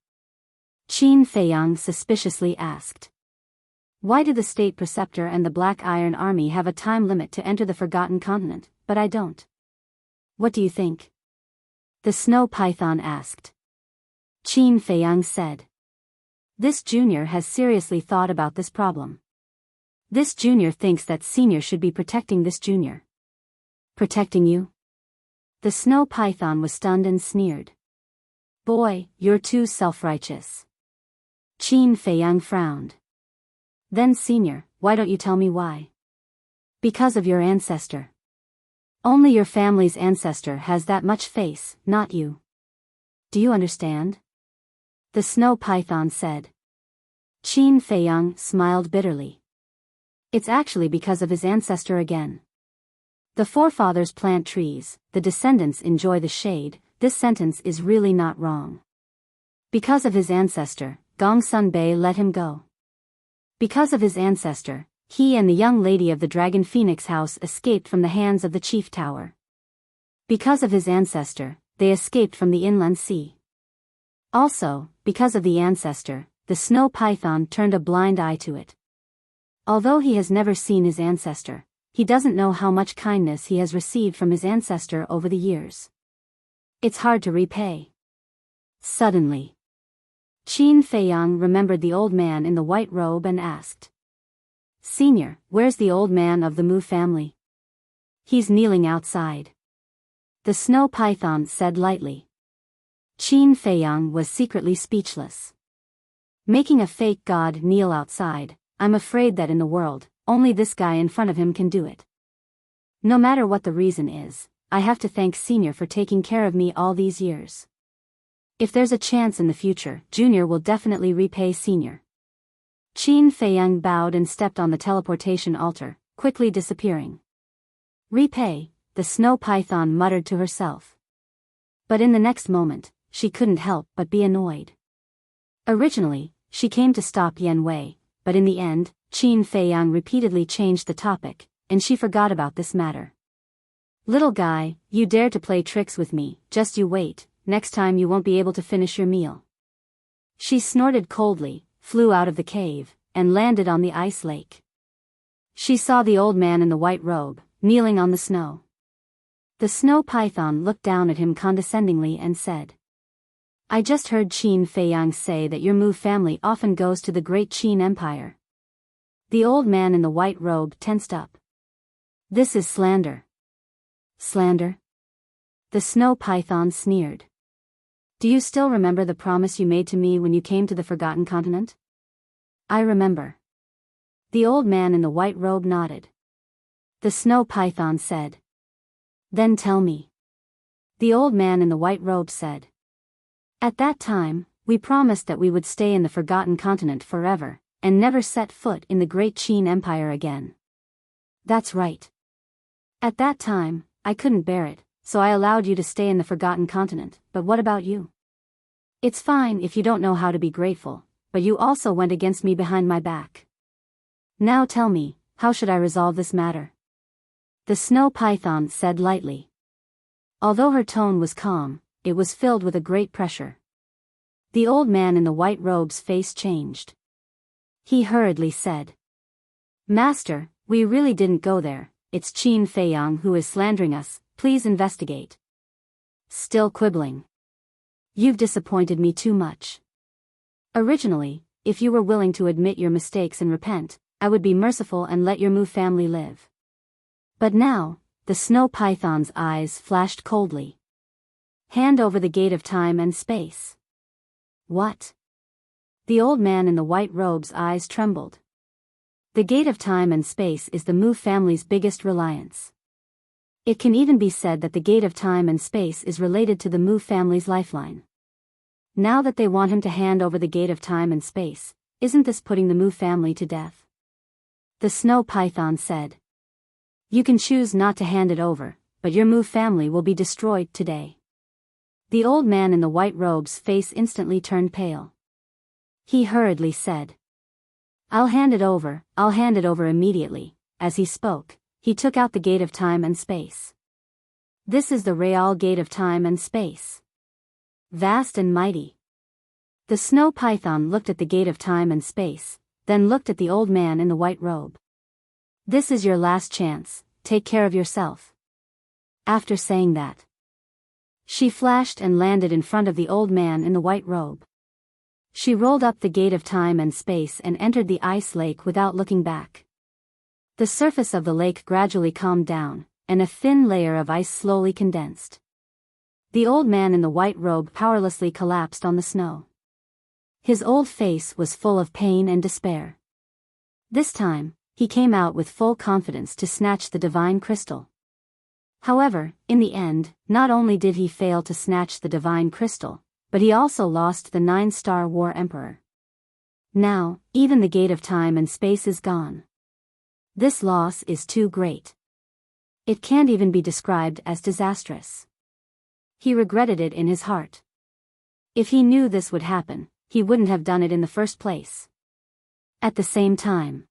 Qin Feiyang suspiciously asked. Why do the state preceptor and the Black Iron Army have a time limit to enter the Forgotten Continent, but I don't? What do you think? The snow python asked. Qin Feiyang said. This junior has seriously thought about this problem. This junior thinks that senior should be protecting this junior. Protecting you? The snow python was stunned and sneered. Boy, you're too self-righteous. Qin Feiyang frowned. Then senior, why don't you tell me why? Because of your ancestor. Only your family's ancestor has that much face, not you. Do you understand? The snow python said. Qin Feiyang smiled bitterly. It's actually because of his ancestor again. The forefathers plant trees, the descendants enjoy the shade. This sentence is really not wrong. Because of his ancestor, Gongsun Bei let him go. Because of his ancestor, he and the young lady of the Dragon Phoenix house escaped from the hands of the Chief Tower. Because of his ancestor, they escaped from the inland sea. Also, because of the ancestor, the snow python turned a blind eye to it. Although he has never seen his ancestor, he doesn't know how much kindness he has received from his ancestor over the years. It's hard to repay. Suddenly, Qin Feiyang remembered the old man in the white robe and asked. Senior, where's the old man of the Mu family? He's kneeling outside. The snow python said lightly. Qin Feiyang was secretly speechless. Making a fake god kneel outside, I'm afraid that in the world, only this guy in front of him can do it. No matter what the reason is, I have to thank Senior for taking care of me all these years. If there's a chance in the future, Junior will definitely repay Senior. Qin Feiyang bowed and stepped on the teleportation altar, quickly disappearing. Repay, the snow python muttered to herself. But in the next moment, she couldn't help but be annoyed. Originally, she came to stop Yen Wei, but in the end, Qin Feiyang repeatedly changed the topic, and she forgot about this matter. Little guy, you dare to play tricks with me, just you wait, next time you won't be able to finish your meal. She snorted coldly, flew out of the cave, and landed on the ice lake. She saw the old man in the white robe, kneeling on the snow. The snow python looked down at him condescendingly and said, I just heard Qin Feiyang say that your Mu family often goes to the great Qin Empire. The old man in the white robe tensed up. This is slander. Slander? The snow python sneered. Do you still remember the promise you made to me when you came to the Forgotten Continent? I remember. The old man in the white robe nodded. The snow python said. Then tell me. The old man in the white robe said. At that time, we promised that we would stay in the Forgotten Continent forever, and never set foot in the great Qin Empire again. That's right. At that time, I couldn't bear it, so I allowed you to stay in the Forgotten Continent, but what about you? It's fine if you don't know how to be grateful, but you also went against me behind my back. Now tell me, how should I resolve this matter? The snow python said lightly. Although her tone was calm, it was filled with a great pressure. The old man in the white robe's face changed. He hurriedly said. Master, we really didn't go there, it's Qin Feiyang who is slandering us, please investigate. Still quibbling. You've disappointed me too much. Originally, if you were willing to admit your mistakes and repent, I would be merciful and let your Mu family live. But now, the snow python's eyes flashed coldly. Hand over the gate of time and space. What? The old man in the white robe's eyes trembled. The gate of time and space is the Mu family's biggest reliance. It can even be said that the gate of time and space is related to the Mu family's lifeline. Now that they want him to hand over the gate of time and space, isn't this putting the Mu family to death? The snow python said. You can choose not to hand it over, but your Mu family will be destroyed today. The old man in the white robe's face instantly turned pale. He hurriedly said. I'll hand it over immediately." As he spoke, he took out the gate of time and space. This is the Real Gate of Time and Space. Vast and mighty. The snow python looked at the gate of time and space, then looked at the old man in the white robe. "This is your last chance, take care of yourself." After saying that, she flashed and landed in front of the old man in the white robe. She rolled up the gate of time and space and entered the ice lake without looking back. The surface of the lake gradually calmed down, and a thin layer of ice slowly condensed. The old man in the white robe powerlessly collapsed on the snow. His old face was full of pain and despair. This time, he came out with full confidence to snatch the divine crystal. However, in the end, not only did he fail to snatch the divine crystal, but he also lost the 9-star war emperor. Now, even the gate of time and space is gone. This loss is too great. It can't even be described as disastrous. He regretted it in his heart. If he knew this would happen, he wouldn't have done it in the first place. At the same time,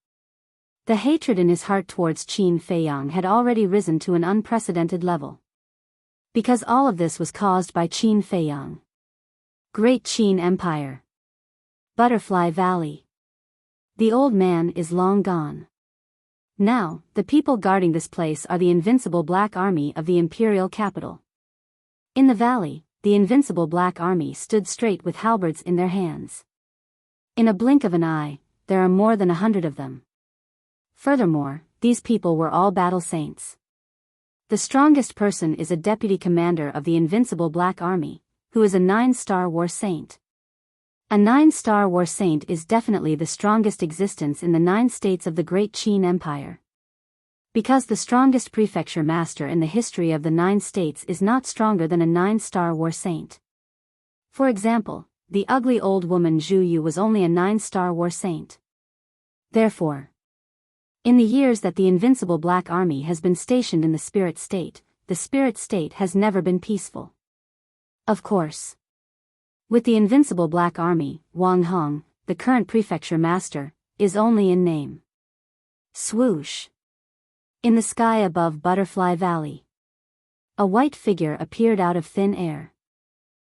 the hatred in his heart towards Qin Feiyang had already risen to an unprecedented level. Because all of this was caused by Qin Feiyang. Great Qin Empire. Butterfly Valley. The old man is long gone. Now, the people guarding this place are the invincible Black Army of the imperial capital. In the valley, the invincible Black Army stood straight with halberds in their hands. In a blink of an eye, there are more than 100 of them. Furthermore, these people were all battle saints. The strongest person is a deputy commander of the invincible Black Army, who is a 9-star war saint. A 9-star war saint is definitely the strongest existence in the 9 states of the Great Qin Empire. Because the strongest prefecture master in the history of the 9 states is not stronger than a 9-star war saint. For example, the ugly old woman Zhu Yu was only a 9-star war saint. Therefore, in the years that the invincible Black Army has been stationed in the spirit state, the spirit state has never been peaceful. Of course. With the invincible Black Army, Wang Hong, the current prefecture master, is only in name. Swoosh. In the sky above Butterfly Valley, a white figure appeared out of thin air.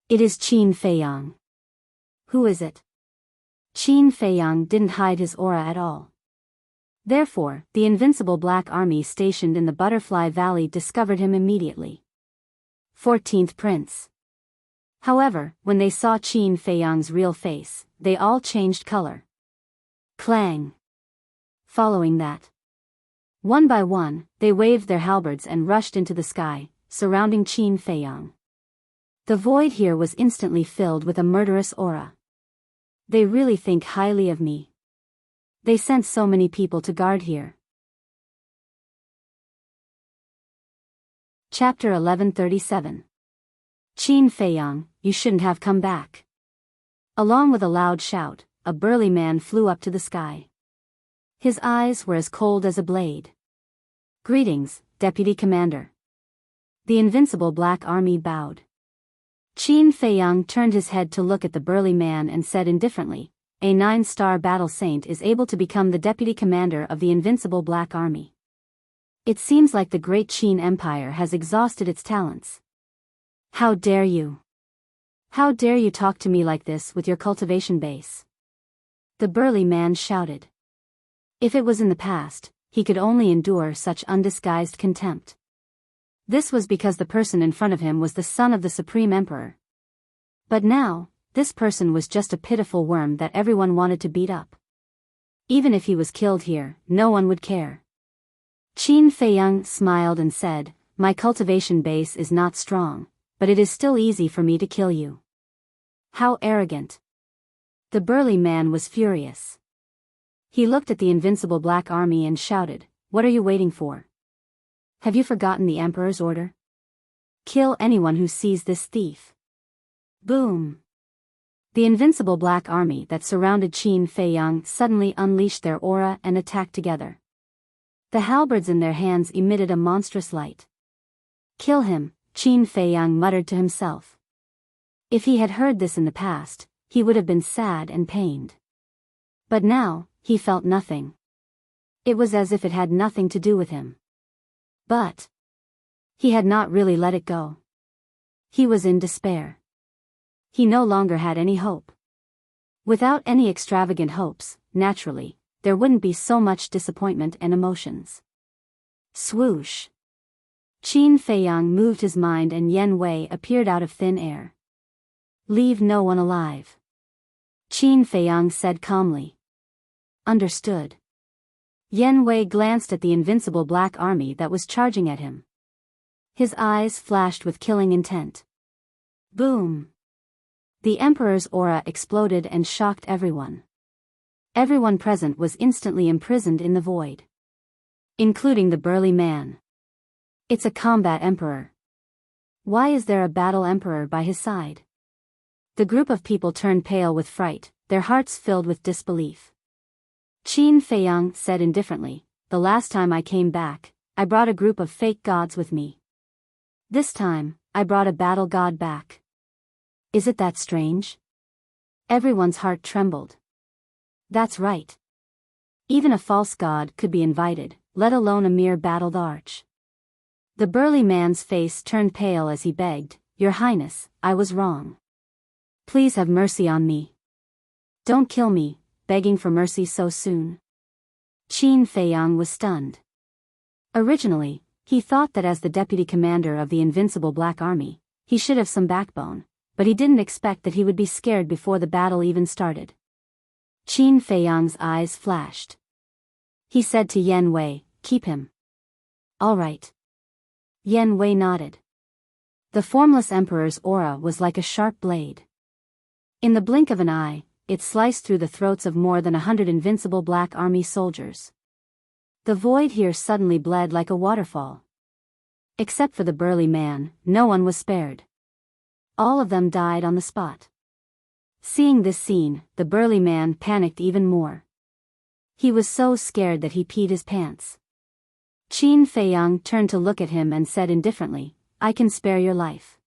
It is Qin Feiyang. Who is it? Qin Feiyang didn't hide his aura at all. Therefore, the invincible Black Army stationed in the Butterfly Valley discovered him immediately. 14th Prince. However, when they saw Qin Feiyang's real face, they all changed color. Clang. Following that, one by one, they waved their halberds and rushed into the sky, surrounding Qin Feiyang. The void here was instantly filled with a murderous aura. They really think highly of me. They sent so many people to guard here. Chapter 1137. Qin Feiyang, you shouldn't have come back. Along with a loud shout, a burly man flew up to the sky. His eyes were as cold as a blade. Greetings, Deputy Commander. The invincible Black Army bowed. Qin Feiyang turned his head to look at the burly man and said indifferently, a 9-star battle saint is able to become the deputy commander of the invincible Black Army. It seems like the great Qin Empire has exhausted its talents. How dare you? How dare you talk to me like this with your cultivation base? The burly man shouted. If it was in the past, he could only endure such undisguised contempt. This was because the person in front of him was the son of the Supreme Emperor. But now, this person was just a pitiful worm that everyone wanted to beat up. Even if he was killed here, no one would care. Qin Feiyang smiled and said, my cultivation base is not strong, but it is still easy for me to kill you. How arrogant. The burly man was furious. He looked at the invincible Black Army and shouted, what are you waiting for? Have you forgotten the Emperor's order? Kill anyone who sees this thief. Boom. The invincible Black Army that surrounded Qin Feiyang suddenly unleashed their aura and attacked together. The halberds in their hands emitted a monstrous light. Kill him, Qin Feiyang muttered to himself. If he had heard this in the past, he would have been sad and pained. But now, he felt nothing. It was as if it had nothing to do with him. But he had not really let it go. He was in despair. He no longer had any hope. Without any extravagant hopes, naturally, there wouldn't be so much disappointment and emotions. Swoosh! Qin Feiyang moved his mind and Yen Wei appeared out of thin air. Leave no one alive. Qin Feiyang said calmly. Understood. Yen Wei glanced at the invincible black army that was charging at him. His eyes flashed with killing intent. Boom! The Emperor's aura exploded and shocked everyone. Everyone present was instantly imprisoned in the void. Including the burly man. It's a combat emperor. Why is there a battle emperor by his side? The group of people turned pale with fright, their hearts filled with disbelief. Qin Feiyang said indifferently, the last time I came back, I brought a group of fake gods with me. This time, I brought a battle god back. Is it that strange? Everyone's heart trembled. That's right. Even a false god could be invited, let alone a mere battled arch. The burly man's face turned pale as he begged, Your Highness, I was wrong. Please have mercy on me. Don't kill me, begging for mercy so soon. Qin Feiyang was stunned. Originally, he thought that as the deputy commander of the invincible Black Army, he should have some backbone, but he didn't expect that he would be scared before the battle even started. Qin Feiyang's eyes flashed. He said to Yen Wei, Keep him. All right. Yen Wei nodded. The formless emperor's aura was like a sharp blade. In the blink of an eye, it sliced through the throats of more than 100 invincible Black Army soldiers. The void here suddenly bled like a waterfall. Except for the burly man, no one was spared. All of them died on the spot. Seeing this scene, the burly man panicked even more. He was so scared that he peed his pants. Qin Feiyang turned to look at him and said indifferently, I can spare your life.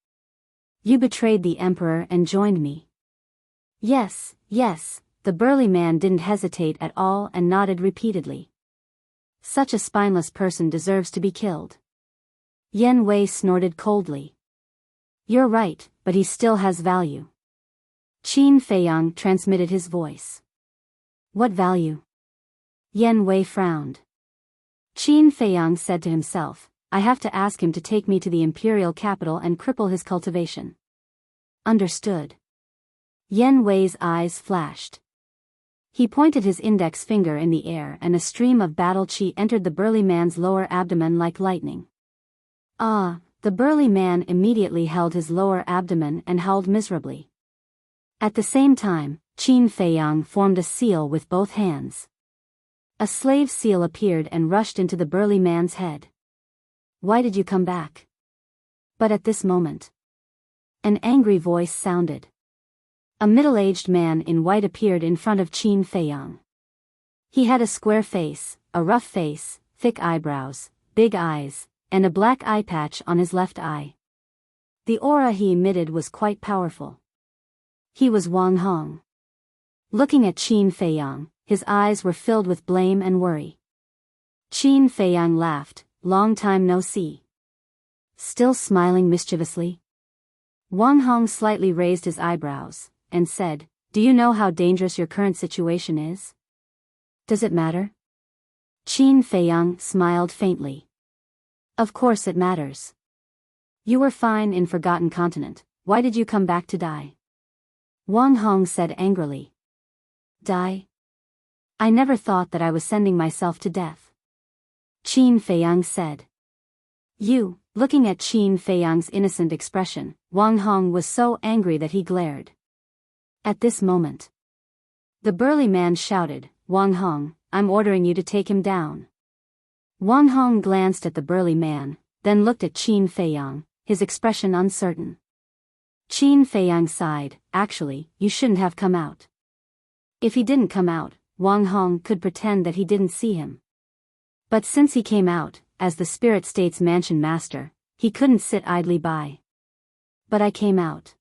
You betrayed the emperor and joined me. Yes, yes, the burly man didn't hesitate at all and nodded repeatedly. Such a spineless person deserves to be killed. Yen Wei snorted coldly. You're right, but he still has value. Qin Feiyang transmitted his voice. What value? Yen Wei frowned. Qin Feiyang said to himself, I have to ask him to take me to the imperial capital and cripple his cultivation. Understood. Yen Wei's eyes flashed. He pointed his index finger in the air and a stream of battle chi entered the burly man's lower abdomen like lightning. Ah, the burly man immediately held his lower abdomen and howled miserably. At the same time, Qin Feiyang formed a seal with both hands. A slave seal appeared and rushed into the burly man's head. Why did you come back? But at this moment, an angry voice sounded. A middle-aged man in white appeared in front of Qin Feiyang. He had a square face, a rough face, thick eyebrows, big eyes, and a black eye patch on his left eye. The aura he emitted was quite powerful. He was Wang Hong. Looking at Qin Feiyang, his eyes were filled with blame and worry. Qin Feiyang laughed, long time no see. Still smiling mischievously? Wang Hong slightly raised his eyebrows, and said, Do you know how dangerous your current situation is? Does it matter? Qin Feiyang smiled faintly. Of course it matters. You were fine in Forgotten Continent, why did you come back to die? Wang Hong said angrily. Die? I never thought that I was sending myself to death. Qin Feiyang said. You, looking at Qin Feiyang's innocent expression, Wang Hong was so angry that he glared. At this moment, the burly man shouted, Wang Hong, I'm ordering you to take him down. Wang Hong glanced at the burly man, then looked at Qin Feiyang, his expression uncertain. Qin Feiyang sighed, actually, you shouldn't have come out. If he didn't come out, Wang Hong could pretend that he didn't see him. But since he came out, as the Spirit State's mansion master, he couldn't sit idly by. But I came out.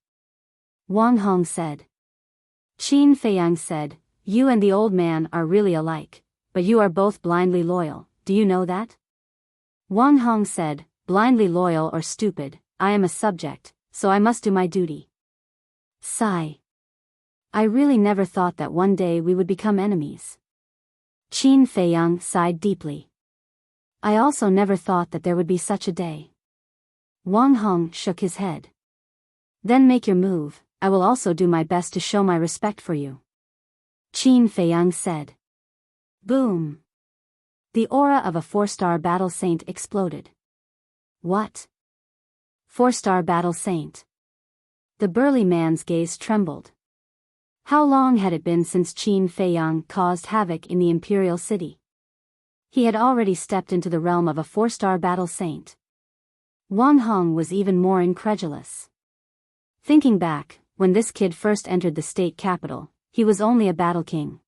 Wang Hong said. Qin Feiyang said, You and the old man are really alike, but you are both blindly loyal, do you know that? Wang Hong said, blindly loyal or stupid, I am a subject, so I must do my duty. Sigh. I really never thought that one day we would become enemies. Qin Feiyang sighed deeply. I also never thought that there would be such a day. Wang Hong shook his head. Then make your move, I will also do my best to show my respect for you. Qin Feiyang said. Boom. The aura of a 4-star battle saint exploded. What? 4-star battle saint. The burly man's gaze trembled. How long had it been since Qin Feiyang caused havoc in the imperial city? He had already stepped into the realm of a 4-star battle saint. Wang Hong was even more incredulous. Thinking back, when this kid first entered the state capital, he was only a battle king.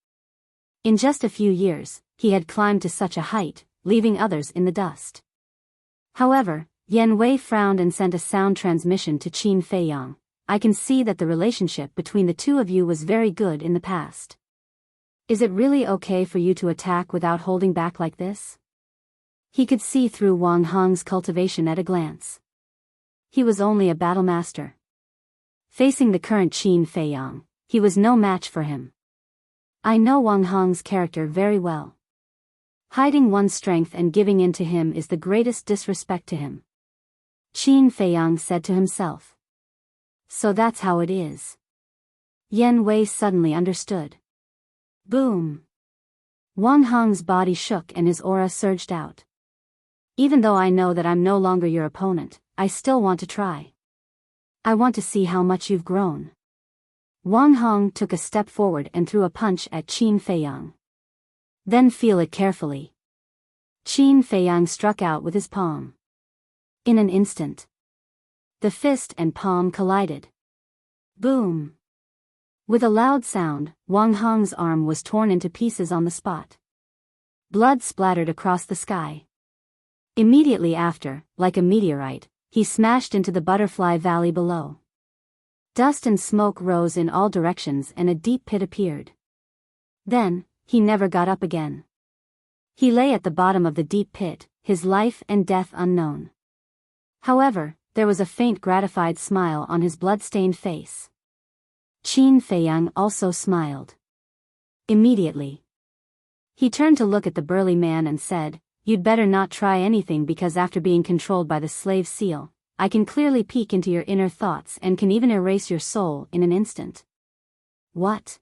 In just a few years, he had climbed to such a height, leaving others in the dust. However, Yan Wei frowned and sent a sound transmission to Qin Feiyang. I can see that the relationship between the two of you was very good in the past. Is it really okay for you to attack without holding back like this? He could see through Wang Hong's cultivation at a glance. He was only a battle master. Facing the current Qin Feiyang, he was no match for him. I know Wang Hong's character very well. Hiding one's strength and giving in to him is the greatest disrespect to him. Qin Feiyang said to himself. So that's how it is. Yan Wei suddenly understood. Boom. Wang Hong's body shook and his aura surged out. Even though I know that I'm no longer your opponent, I still want to try. I want to see how much you've grown. Wang Hong took a step forward and threw a punch at Qin Feiyang. Then feel it carefully. Qin Feiyang struck out with his palm. In an instant, the fist and palm collided. Boom. With a loud sound, Wang Hong's arm was torn into pieces on the spot. Blood splattered across the sky. Immediately after, like a meteorite, he smashed into the butterfly valley below. Dust and smoke rose in all directions and a deep pit appeared. Then, he never got up again. He lay at the bottom of the deep pit, his life and death unknown. However, there was a faint gratified smile on his blood-stained face. Qin Feiyang also smiled. Immediately, he turned to look at the burly man and said, You'd better not try anything because after being controlled by the slave seal, I can clearly peek into your inner thoughts and can even erase your soul in an instant. What?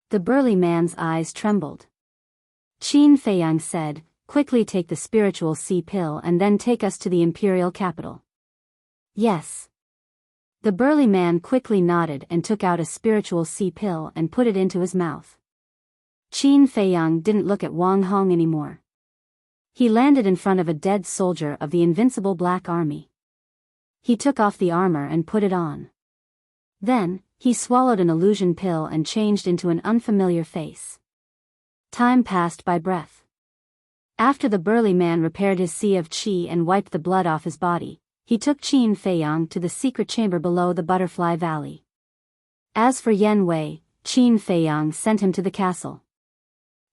The burly man's eyes trembled. Qin Feiyang said, Quickly take the spiritual sea pill and then take us to the imperial capital. Yes. The burly man quickly nodded and took out a spiritual sea pill and put it into his mouth. Qin Feiyang didn't look at Wang Hong anymore. He landed in front of a dead soldier of the invincible Black Army. He took off the armor and put it on. Then, he swallowed an illusion pill and changed into an unfamiliar face. Time passed by breath. After the burly man repaired his sea of qi and wiped the blood off his body, he took Qin Feiyang to the secret chamber below the Butterfly Valley. As for Yan Wei, Qin Feiyang sent him to the castle.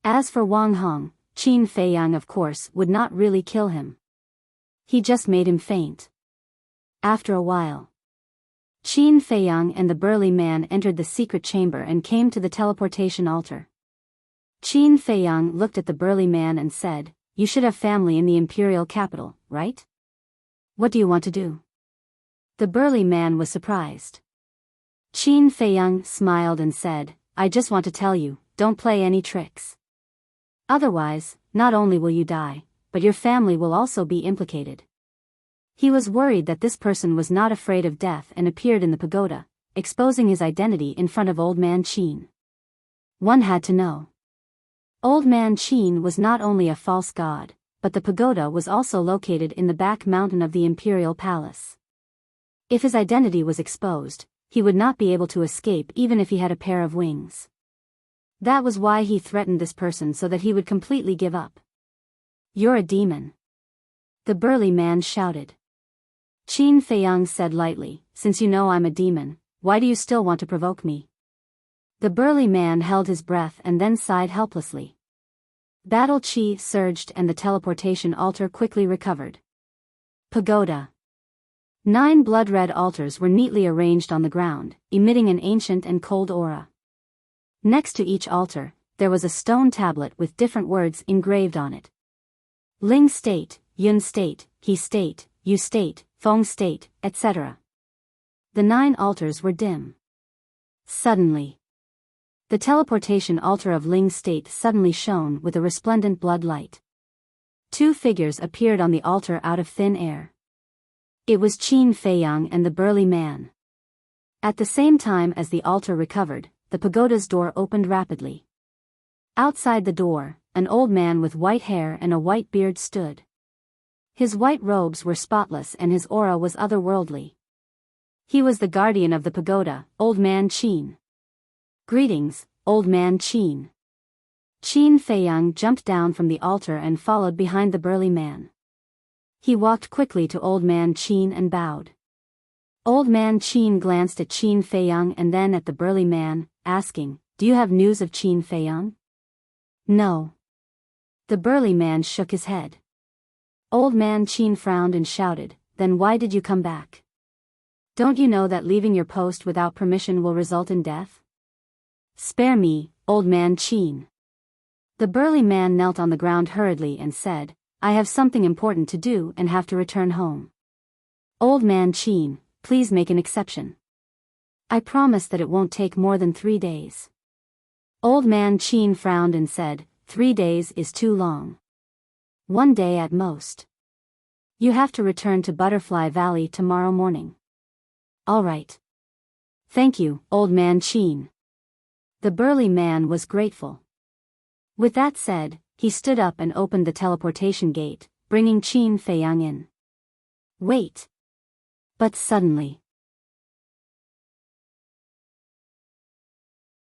As for Wang Hong, Qin Feiyang of course would not really kill him. He just made him faint. After a while, Qin Feiyang and the burly man entered the secret chamber and came to the teleportation altar. Qin Feiyang looked at the burly man and said, You should have family in the imperial capital, right? What do you want to do? The burly man was surprised. Qin Feiyang smiled and said, I just want to tell you, don't play any tricks. Otherwise, not only will you die, but your family will also be implicated. He was worried that this person was not afraid of death and appeared in the pagoda, exposing his identity in front of Old Man Qin. One had to know. Old Man Qin was not only a false god, but the pagoda was also located in the back mountain of the imperial palace. If his identity was exposed, he would not be able to escape even if he had a pair of wings. That was why he threatened this person so that he would completely give up. You're a demon. The burly man shouted. Qin Feiyang said lightly, Since you know I'm a demon, why do you still want to provoke me? The burly man held his breath and then sighed helplessly. Battle chi surged and the teleportation altar quickly recovered. Pagoda. 9 blood-red altars were neatly arranged on the ground, emitting an ancient and cold aura. Next to each altar, there was a stone tablet with different words engraved on it. Ling state, Yun state, He state, Yu state, Feng state, etc. The 9 altars were dim. Suddenly, the teleportation altar of Ling state suddenly shone with a resplendent blood light. 2 figures appeared on the altar out of thin air. It was Qin Feiyang and the burly man. At the same time as the altar recovered, the pagoda's door opened rapidly. Outside the door, an old man with white hair and a white beard stood. His white robes were spotless and his aura was otherworldly. He was the guardian of the pagoda, Old Man Qin. Greetings, Old Man Qin. Qin Feiyang jumped down from the altar and followed behind the burly man. He walked quickly to Old Man Qin and bowed. Old Man Qin glanced at Qin Feiyang and then at the burly man, asking, "Do you have news of Qin Feiyang?" "No." The burly man shook his head. Old Man Qin frowned and shouted, "Then why did you come back? Don't you know that leaving your post without permission will result in death?" "Spare me, Old Man Qin." The burly man knelt on the ground hurriedly and said, "I have something important to do and have to return home." "Old Man Qin, please make an exception. I promise that it won't take more than 3 days." Old Man Qin frowned and said, 3 days is too long. 1 day at most. You have to return to Butterfly Valley tomorrow morning. All right. Thank you, Old Man Qin. The burly man was grateful. With that said, he stood up and opened the teleportation gate, bringing Qin Feiyang in. Wait. But suddenly.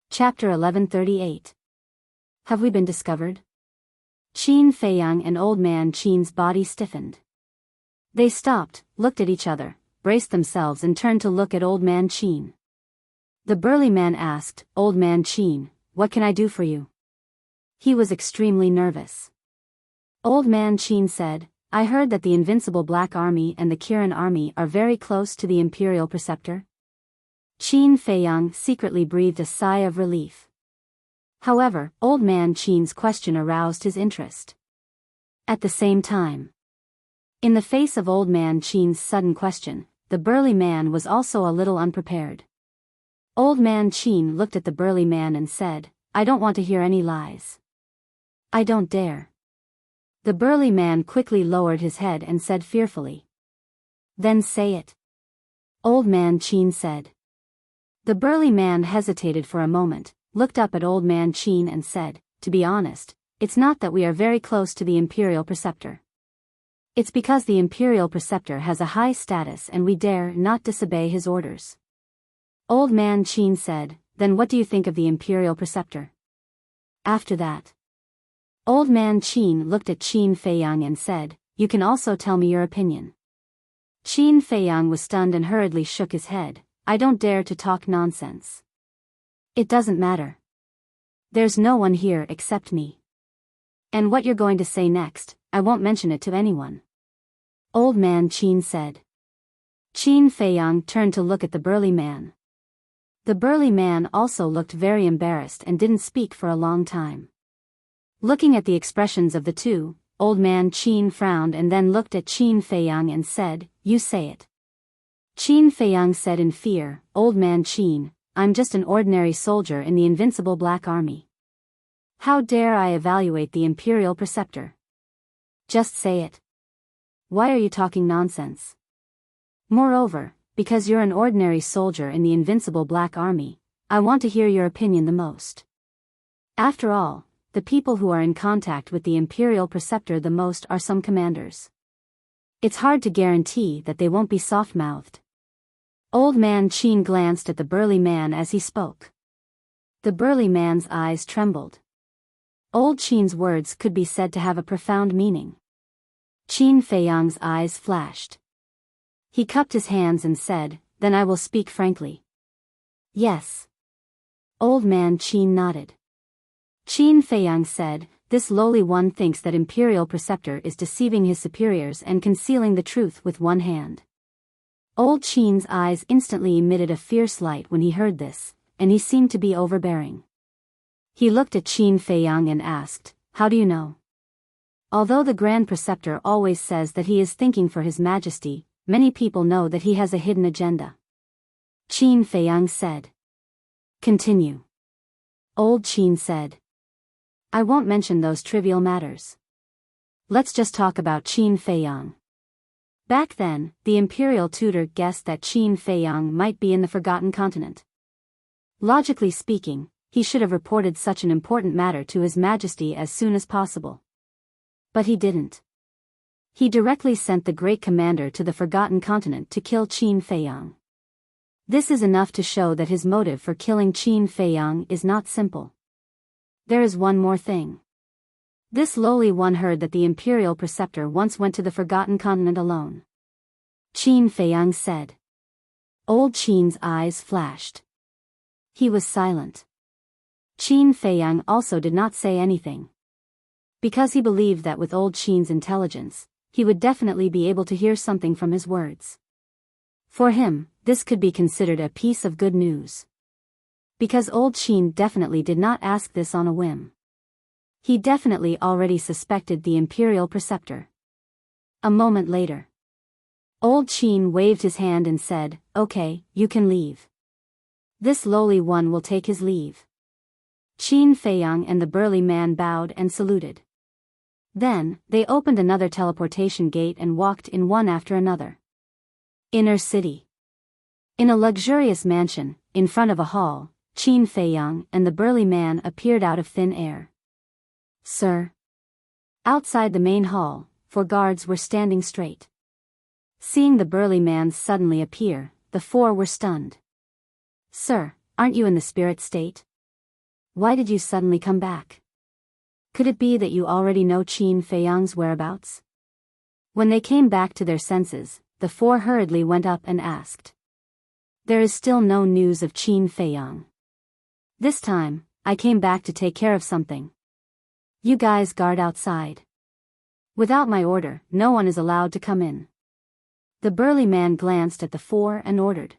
Chapter 1138. Have we been discovered? Qin Feiyang and Old Man Qin's body stiffened. They stopped, looked at each other, braced themselves and turned to look at Old Man Qin. The burly man asked, "Old Man Qin, what can I do for you?" He was extremely nervous. Old Man Qin said, "I heard that the Invincible Black Army and the Kirin Army are very close to the Imperial Preceptor." Qin Feiyang secretly breathed a sigh of relief. However, Old Man Qin's question aroused his interest. At the same time, in the face of Old Man Qin's sudden question, the burly man was also a little unprepared. Old Man Qin looked at the burly man and said, "I don't want to hear any lies." "I don't dare." The burly man quickly lowered his head and said fearfully. "Then say it." Old Man Qin said. The burly man hesitated for a moment, looked up at Old Man Qin and said, "To be honest, it's not that we are very close to the Imperial Preceptor. It's because the Imperial Preceptor has a high status and we dare not disobey his orders." Old Man Qin said, "Then what do you think of the Imperial Preceptor?" After that, Old Man Qin looked at Qin Feiyang and said, "You can also tell me your opinion." Qin Feiyang was stunned and hurriedly shook his head, "I don't dare to talk nonsense. It doesn't matter. There's no one here except me. And what you're going to say next, I won't mention it to anyone." Old Man Qin said. Qin Feiyang turned to look at the burly man. The burly man also looked very embarrassed and didn't speak for a long time. Looking at the expressions of the two, Old Man Qin frowned and then looked at Qin Feiyang and said, "You say it." Qin Feiyang said in fear, "Old Man Qin, I'm just an ordinary soldier in the Invincible Black Army. How dare I evaluate the Imperial Preceptor? Just say it. Why are you talking nonsense? Moreover, because you're an ordinary soldier in the Invincible Black Army, I want to hear your opinion the most. After all, the people who are in contact with the Imperial Preceptor the most are some commanders. It's hard to guarantee that they won't be soft-mouthed." Old Man Qin glanced at the burly man as he spoke. The burly man's eyes trembled. Old Qin's words could be said to have a profound meaning. Qin Feiyang's eyes flashed. He cupped his hands and said, "Then I will speak frankly." "Yes." Old man Qin nodded. Qin Feiyang said, "This lowly one thinks that Imperial Preceptor is deceiving his superiors and concealing the truth with one hand." Old Qin's eyes instantly emitted a fierce light when he heard this, and he seemed to be overbearing. He looked at Qin Feiyang and asked, "How do you know?" Although the Grand Preceptor always says that he is thinking for His Majesty, many people know that he has a hidden agenda. Qin Feiyang said. "Continue." Old Qin said. "I won't mention those trivial matters. Let's just talk about Qin Feiyang." Back then, the imperial tutor guessed that Qin Feiyang might be in the Forgotten Continent. Logically speaking, he should have reported such an important matter to His Majesty as soon as possible. But he didn't. He directly sent the great commander to the Forgotten Continent to kill Qin Feiyang. This is enough to show that his motive for killing Qin Feiyang is not simple. There is one more thing. This lowly one heard that the Imperial Preceptor once went to the Forgotten Continent alone. Qin Feiyang said. Old Qin's eyes flashed. He was silent. Qin Feiyang also did not say anything. Because he believed that with Old Qin's intelligence, he would definitely be able to hear something from his words. For him, this could be considered a piece of good news. Because Old Qin definitely did not ask this on a whim. He definitely already suspected the Imperial Preceptor. A moment later, Old Qin waved his hand and said, "Okay, you can leave." This lowly one will take his leave. Qin Feiyang and the burly man bowed and saluted. Then, they opened another teleportation gate and walked in one after another. Inner City. In a luxurious mansion, in front of a hall, Qin Feiyang and the burly man appeared out of thin air. "Sir." Outside the main hall, 4 guards were standing straight. Seeing the burly man suddenly appear, the 4 were stunned. "Sir, aren't you in the spirit state? Why did you suddenly come back? Could it be that you already know Qin Feiyang's whereabouts?" When they came back to their senses, the 4 hurriedly went up and asked. "There is still no news of Qin Feiyang. This time, I came back to take care of something. You guys guard outside. Without my order, no one is allowed to come in." The burly man glanced at the 4 and ordered.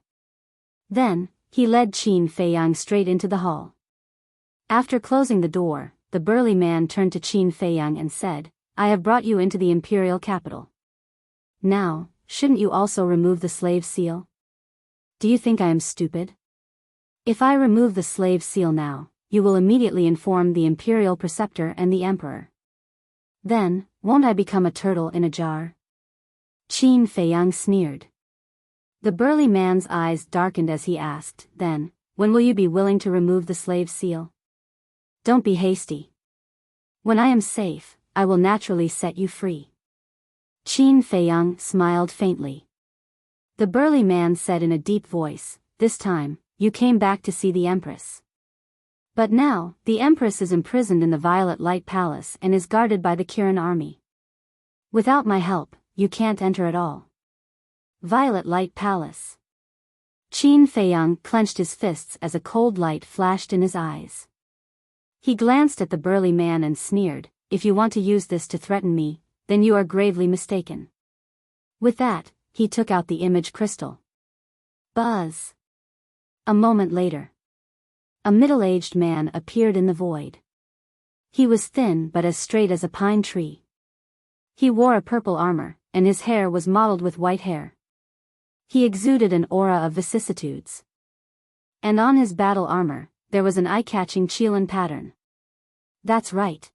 Then, he led Qin Feiyang straight into the hall. After closing the door, the burly man turned to Qin Feiyang and said, "I have brought you into the imperial capital. Now, shouldn't you also remove the slave seal? Do you think I am stupid? If I remove the slave seal now, you will immediately inform the Imperial Preceptor and the Emperor. Then, won't I become a turtle in a jar?" Qin Feiyang sneered. The burly man's eyes darkened as he asked, "Then, when will you be willing to remove the slave seal? Don't be hasty. When I am safe, I will naturally set you free." Qin Feiyang smiled faintly. The burly man said in a deep voice, "This time, you came back to see the Empress. But now, the Empress is imprisoned in the Violet Light Palace and is guarded by the Kirin army. Without my help, you can't enter at all." Violet Light Palace. Qin Feiyang clenched his fists as a cold light flashed in his eyes. He glanced at the burly man and sneered, "If you want to use this to threaten me, then you are gravely mistaken." With that, he took out the image crystal. Buzz. A moment later, a middle-aged man appeared in the void. He was thin but as straight as a pine tree. He wore a purple armor, and his hair was mottled with white hair. He exuded an aura of vicissitudes. And on his battle armor, there was an eye-catching Qilin pattern. That's right.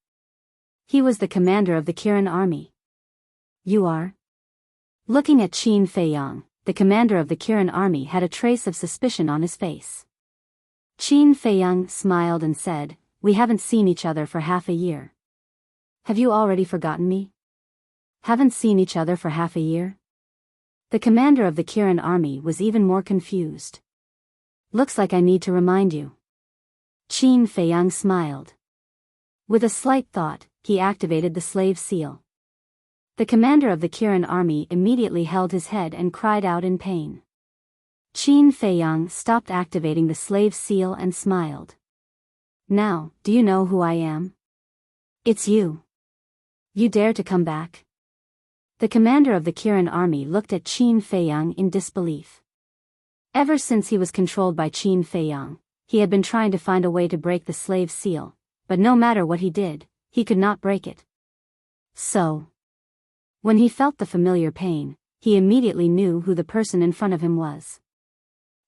He was the commander of the Kirin army. "You are?" Looking at Qin Feiyang, the commander of the Kirin army had a trace of suspicion on his face. Qin Feiyang smiled and said, "We haven't seen each other for half a year. Have you already forgotten me? Haven't seen each other for half a year?" The commander of the Kirin army was even more confused. "Looks like I need to remind you." Qin Feiyang smiled. With a slight thought, he activated the slave seal. The commander of the Kirin army immediately held his head and cried out in pain. Qin Feiyang stopped activating the slave seal and smiled. Now, do you know who I am? It's you. You dare to come back? The commander of the Kirin army looked at Qin Feiyang in disbelief. Ever since he was controlled by Qin Feiyang, he had been trying to find a way to break the slave's seal, but no matter what he did, he could not break it. So, when he felt the familiar pain, he immediately knew who the person in front of him was.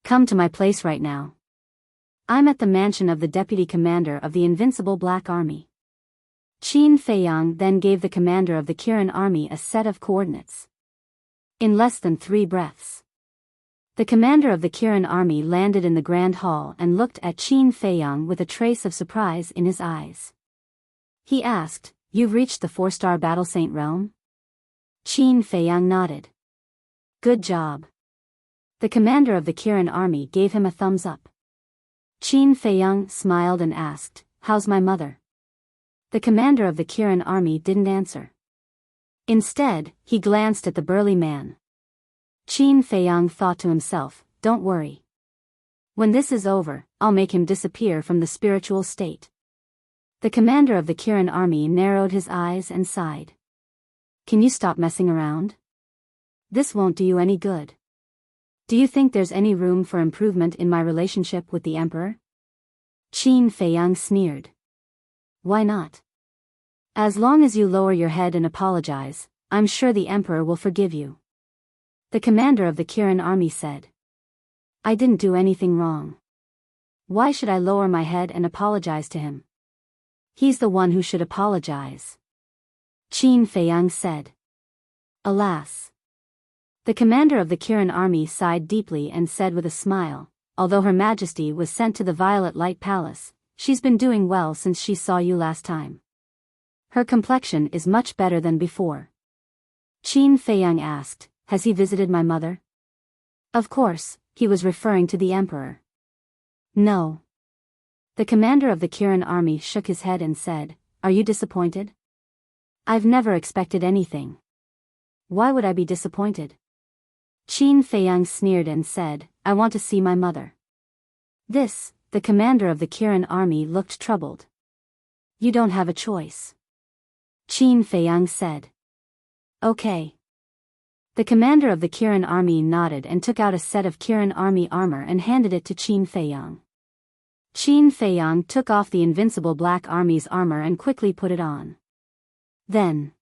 Come to my place right now. I'm at the mansion of the deputy commander of the invincible Black Army. Qin Feiyang then gave the commander of the Kirin army a set of coordinates. In less than 3 breaths, the commander of the Kirin army landed in the grand hall and looked at Qin Feiyang with a trace of surprise in his eyes. He asked, "You've reached the 4-star Battle Saint realm?" Qin Feiyang nodded. Good job. The commander of the Kirin army gave him a thumbs up. Qin Feiyang smiled and asked, "How's my mother?" The commander of the Kirin army didn't answer. Instead, he glanced at the burly man. Qin Feiyang thought to himself, "Don't worry. When this is over, I'll make him disappear from the spiritual state." The commander of the Kirin army narrowed his eyes and sighed. Can you stop messing around? This won't do you any good. Do you think there's any room for improvement in my relationship with the emperor? Qin Feiyang sneered. Why not? As long as you lower your head and apologize, I'm sure the emperor will forgive you. The commander of the Kirin army said. I didn't do anything wrong. Why should I lower my head and apologize to him? He's the one who should apologize. Qin Feiyang said. Alas. The commander of the Kirin army sighed deeply and said with a smile, although Her Majesty was sent to the Violet Light Palace, she's been doing well since she saw you last time. Her complexion is much better than before. Qin Feiyang asked, has he visited my mother? Of course, he was referring to the emperor. No. The commander of the Kirin army shook his head and said, are you disappointed? I've never expected anything. Why would I be disappointed? Qin Feiyang sneered and said, I want to see my mother. This, the commander of the Kirin army looked troubled. You don't have a choice. Qin Feiyang said. Okay. The commander of the Kirin army nodded and took out a set of Kirin army armor and handed it to Qin Feiyang. Qin Feiyang took off the invincible Black Army's armor and quickly put it on. Then,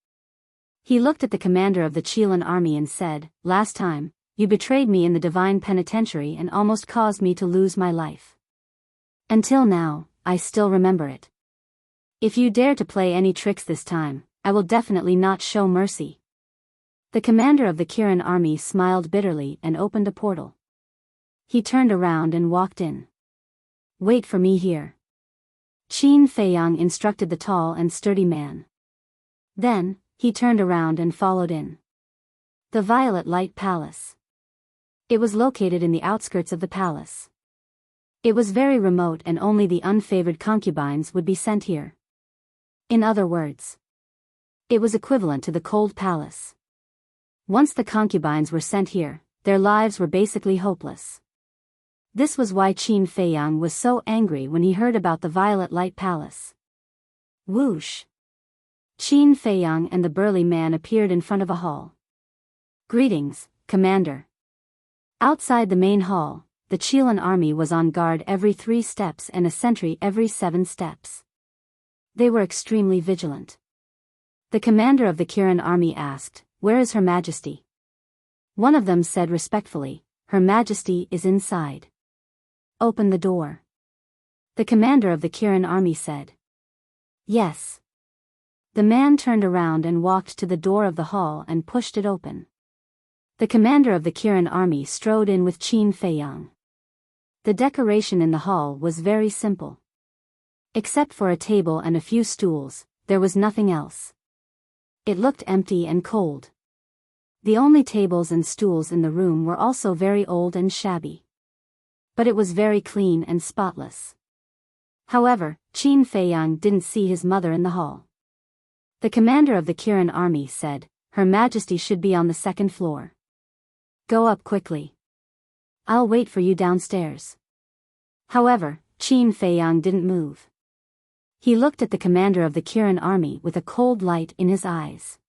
he looked at the commander of the Qilin army and said, last time, you betrayed me in the divine penitentiary and almost caused me to lose my life. Until now, I still remember it. If you dare to play any tricks this time, I will definitely not show mercy. The commander of the Kirin army smiled bitterly and opened a portal. He turned around and walked in. Wait for me here. Qin Feiyang instructed the tall and sturdy man. Then, he turned around and followed in. The Violet Light Palace. It was located in the outskirts of the palace. It was very remote and only the unfavored concubines would be sent here. In other words, it was equivalent to the cold palace. Once the concubines were sent here, their lives were basically hopeless. This was why Qin Feiyang was so angry when he heard about the Violet Light Palace. Whoosh! Qin Feiyang and the burly man appeared in front of a hall. Greetings, Commander. Outside the main hall, the Qilin army was on guard every 3 steps and a sentry every 7 steps. They were extremely vigilant. The commander of the Kirin army asked, where is Her Majesty? One of them said respectfully, Her Majesty is inside. Open the door. The commander of the Kirin army said. Yes. The man turned around and walked to the door of the hall and pushed it open. The commander of the Kirin army strode in with Qin Feiyang. The decoration in the hall was very simple. Except for a table and a few stools, there was nothing else. It looked empty and cold. The only tables and stools in the room were also very old and shabby. But it was very clean and spotless. However, Qin Feiyang didn't see his mother in the hall. The commander of the Kirin army said, Her Majesty should be on the 2nd floor. Go up quickly. I'll wait for you downstairs. However, Qin Feiyang didn't move. He looked at the commander of the Kirin army with a cold light in his eyes.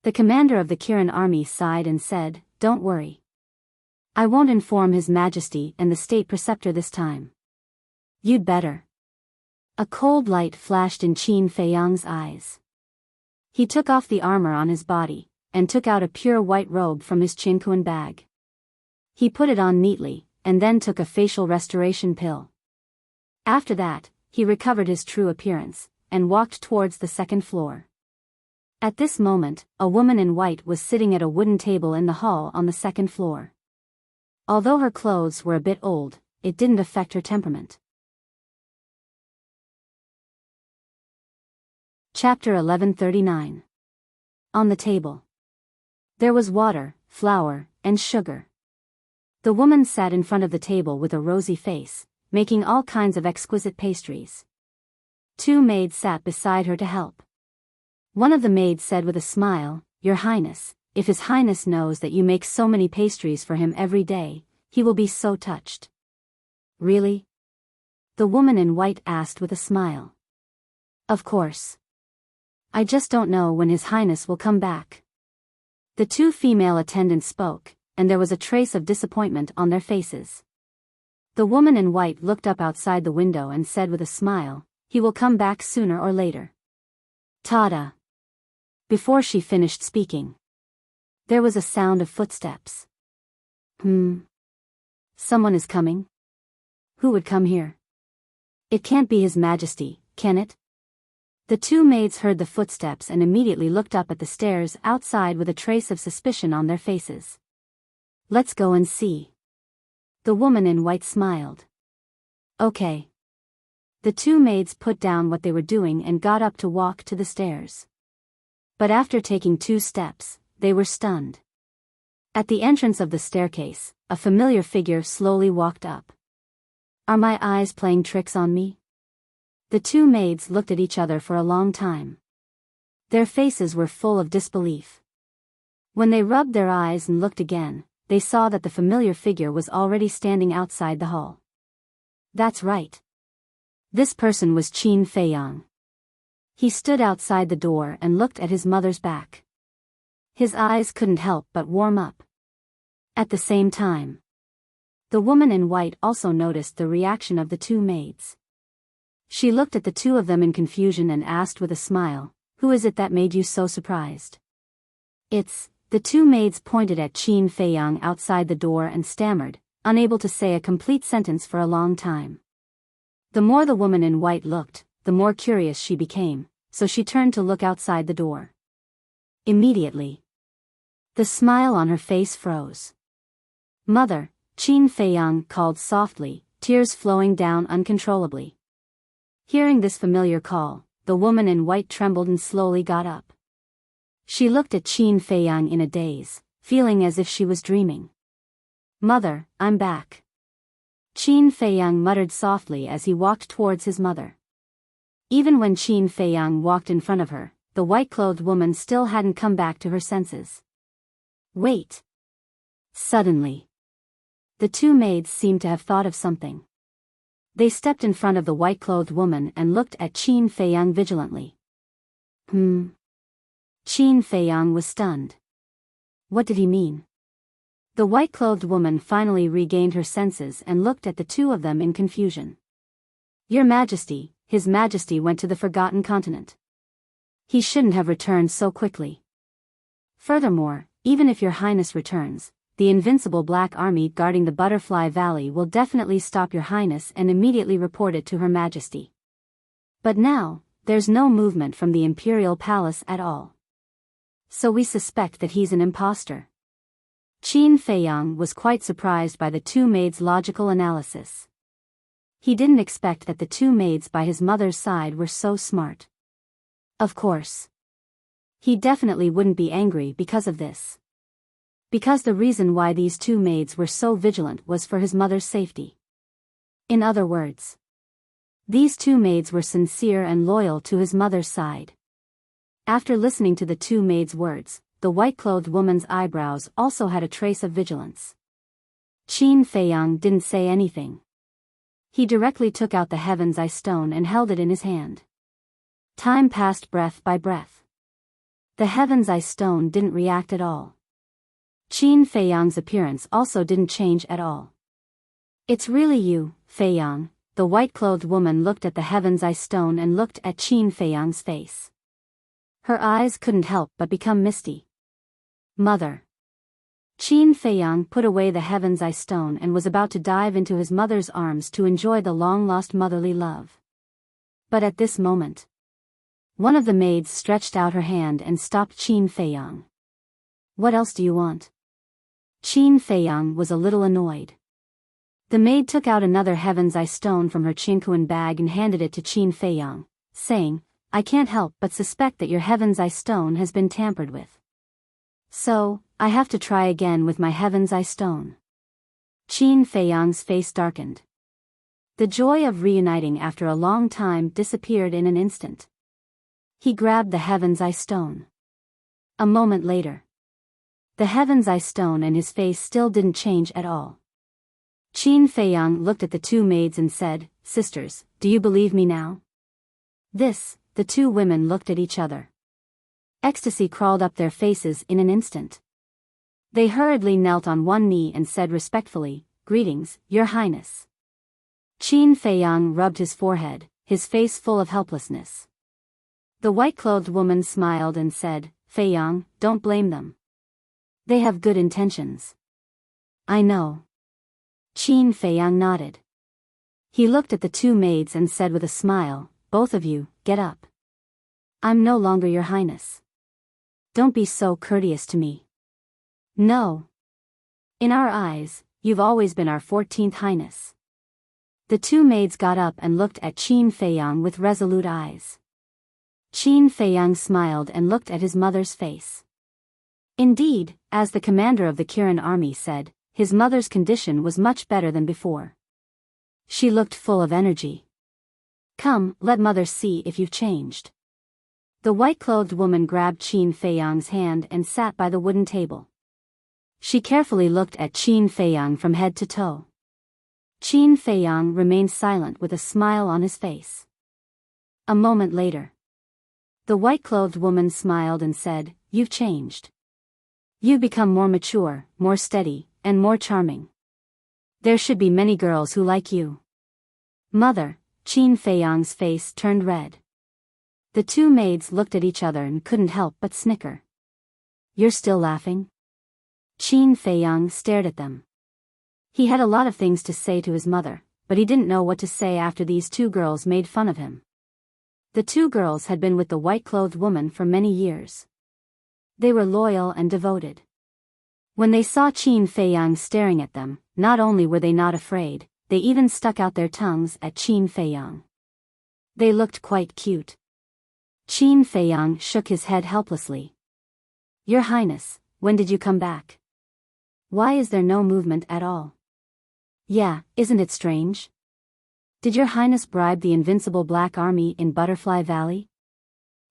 The commander of the Kirin army sighed and said, "Don't worry. I won't inform His Majesty and the state preceptor this time." "You'd better." A cold light flashed in Qin Feiyang's eyes. He took off the armor on his body, and took out a pure white robe from his chinkuan bag. He put it on neatly, and then took a facial restoration pill. After that, he recovered his true appearance, and walked towards the second floor. At this moment, a woman in white was sitting at a wooden table in the hall on the second floor. Although her clothes were a bit old, it didn't affect her temperament. Chapter 1139. On the table. There was water, flour, and sugar. The woman sat in front of the table with a rosy face, making all kinds of exquisite pastries. 2 maids sat beside her to help. One of the maids said with a smile, "Your Highness, if His Highness knows that you make so many pastries for him every day, he will be so touched." "Really?" the woman in white asked with a smile. "Of course. I just don't know when His Highness will come back." The 2 female attendants spoke, and there was a trace of disappointment on their faces. The woman in white looked up outside the window and said with a smile, "He will come back sooner or later." "Tada!" Before she finished speaking, there was a sound of footsteps. Someone is coming? Who would come here? It can't be His Majesty, can it? The 2 maids heard the footsteps and immediately looked up at the stairs outside with a trace of suspicion on their faces. "Let's go and see." The woman in white smiled. "Okay." The 2 maids put down what they were doing and got up to walk to the stairs. But after taking 2 steps, they were stunned. At the entrance of the staircase, a familiar figure slowly walked up. "Are my eyes playing tricks on me?" The 2 maids looked at each other for a long time. Their faces were full of disbelief. When they rubbed their eyes and looked again, they saw that the familiar figure was already standing outside the hall. That's right. This person was Qin Feiyang. He stood outside the door and looked at his mother's back. His eyes couldn't help but warm up. At the same time, the woman in white also noticed the reaction of the 2 maids. She looked at the 2 of them in confusion and asked with a smile, "Who is it that made you so surprised?" "It's..." The 2 maids pointed at Qin Feiyang outside the door and stammered, unable to say a complete sentence for a long time. The more the woman in white looked, the more curious she became, so she turned to look outside the door. Immediately, the smile on her face froze. "Mother," Qin Feiyang called softly, tears flowing down uncontrollably. Hearing this familiar call, the woman in white trembled and slowly got up. She looked at Qin Feiyang in a daze, feeling as if she was dreaming. "Mother, I'm back." Qin Feiyang muttered softly as he walked towards his mother. Even when Qin Feiyang walked in front of her, the white-clothed woman still hadn't come back to her senses. "Wait." Suddenly, the 2 maids seemed to have thought of something. They stepped in front of the white-clothed woman and looked at Qin Feiyang vigilantly. Qin Feiyang was stunned. What did he mean? The white-clothed woman finally regained her senses and looked at the 2 of them in confusion. "Your Majesty, His Majesty went to the Forgotten Continent. He shouldn't have returned so quickly. Furthermore, even if Your Highness returns, the invincible Black Army guarding the Butterfly Valley will definitely stop Your Highness and immediately report it to Her Majesty. But now, there's no movement from the Imperial Palace at all. So we suspect that he's an imposter." Qin Feiyang was quite surprised by the 2 maids' logical analysis. He didn't expect that the 2 maids by his mother's side were so smart. Of course, he definitely wouldn't be angry because of this. Because the reason why these 2 maids were so vigilant was for his mother's safety. In other words, these 2 maids were sincere and loyal to his mother's side. After listening to the 2 maids' words, the white-clothed woman's eyebrows also had a trace of vigilance. Qin Feiyang didn't say anything. He directly took out the Heaven's Eye stone and held it in his hand. Time passed breath by breath. The Heaven's Eye stone didn't react at all. Qin Feiyang's appearance also didn't change at all. It's really you, Feiyang. The white-clothed woman looked at the Heaven's Eye stone and looked at Qin Feiyang's face. Her eyes couldn't help but become misty. Mother. Qin Feiyang put away the Heaven's Eye stone and was about to dive into his mother's arms to enjoy the long-lost motherly love. But at this moment, one of the maids stretched out her hand and stopped Qin Feiyang. What else do you want? Qin Feiyang was a little annoyed. The maid took out another Heaven's Eye stone from her Qinquan bag and handed it to Qin Feiyang, saying, I can't help but suspect that your Heaven's Eye stone has been tampered with. So, I have to try again with my Heaven's Eye stone. Qin Feiyang's face darkened. The joy of reuniting after a long time disappeared in an instant. He grabbed the Heaven's Eye stone. A moment later, the Heaven's Eye stone and his face still didn't change at all. Qin Feiyang looked at the two maids and said, Sisters, do you believe me now? The two women looked at each other. Ecstasy crawled up their faces in an instant. They hurriedly knelt on one knee and said respectfully, Greetings, Your Highness. Qin Feiyang rubbed his forehead, his face full of helplessness. The white-clothed woman smiled and said, Feiyang, don't blame them. They have good intentions. I know. Qin Feiyang nodded. He looked at the two maids and said with a smile, Both of you, get up. I'm no longer Your Highness. Don't be so courteous to me. No. In our eyes, you've always been our 14th Highness. The two maids got up and looked at Qin Feiyang with resolute eyes. Qin Feiyang smiled and looked at his mother's face. Indeed, as the commander of the Kirin army said, his mother's condition was much better than before. She looked full of energy. Come, let mother see if you've changed. The white-clothed woman grabbed Qin Feiyang's hand and sat by the wooden table. She carefully looked at Qin Feiyang from head to toe. Qin Feiyang remained silent with a smile on his face. A moment later, the white-clothed woman smiled and said, You've changed. You've become more mature, more steady, and more charming. There should be many girls who like you. Mother, Qin Feiyang's face turned red. The two maids looked at each other and couldn't help but snicker. You're still laughing? Qin Feiyang stared at them. He had a lot of things to say to his mother, but he didn't know what to say after these two girls made fun of him. The two girls had been with the white-clothed woman for many years. They were loyal and devoted. When they saw Qin Feiyang staring at them, not only were they not afraid, they even stuck out their tongues at Qin Feiyang. They looked quite cute. Qin Feiyang shook his head helplessly. Your Highness, when did you come back? Why is there no movement at all? Yeah, isn't it strange? Did your Highness bribe the invincible Black Army in Butterfly Valley?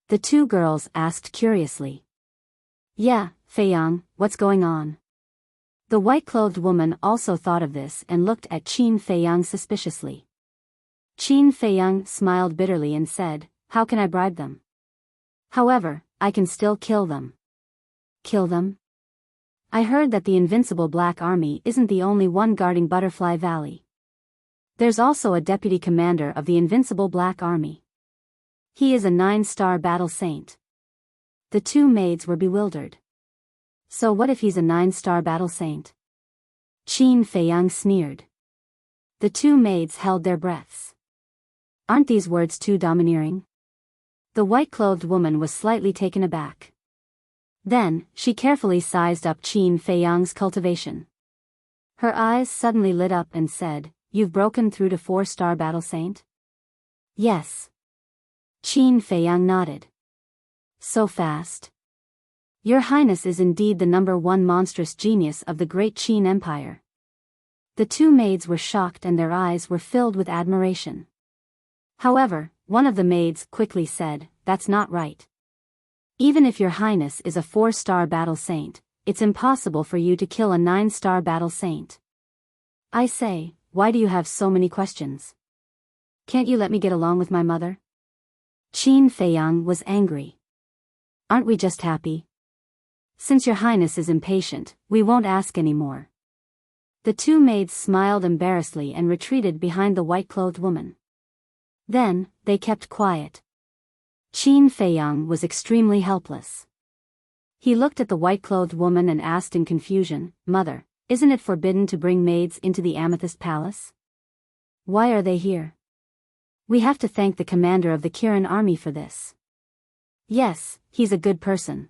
The two girls asked curiously. Yeah, Feiyang, what's going on? The white-clothed woman also thought of this and looked at Qin Feiyang suspiciously. Qin Feiyang smiled bitterly and said, How can I bribe them? However, I can still kill them. Kill them? I heard that the invincible Black Army isn't the only one guarding Butterfly Valley. There's also a deputy commander of the invincible Black Army. He is a 9-star battle saint. The two maids were bewildered. So what if he's a 9-star battle saint? Qin Feiyang sneered. The two maids held their breaths. Aren't these words too domineering? The white-clothed woman was slightly taken aback. Then, she carefully sized up Qin Feiyang's cultivation. Her eyes suddenly lit up and said, You've broken through to 4-star battle saint? Yes. Qin Feiyang nodded. So fast. Your Highness is indeed the #1 monstrous genius of the great Qin Empire. The two maids were shocked and their eyes were filled with admiration. However, one of the maids quickly said, That's not right. Even if your Highness is a 4-star battle saint, it's impossible for you to kill a 9-star battle saint. I say, why do you have so many questions? Can't you let me get along with my mother? Qin Feiyang was angry. Aren't we just happy? Since your highness is impatient, we won't ask any more. The two maids smiled embarrassedly and retreated behind the white-clothed woman. Then, they kept quiet. Qin Feiyang was extremely helpless. He looked at the white-clothed woman and asked in confusion, Mother, isn't it forbidden to bring maids into the Amethyst Palace? Why are they here? We have to thank the commander of the Kirin army for this. Yes, he's a good person.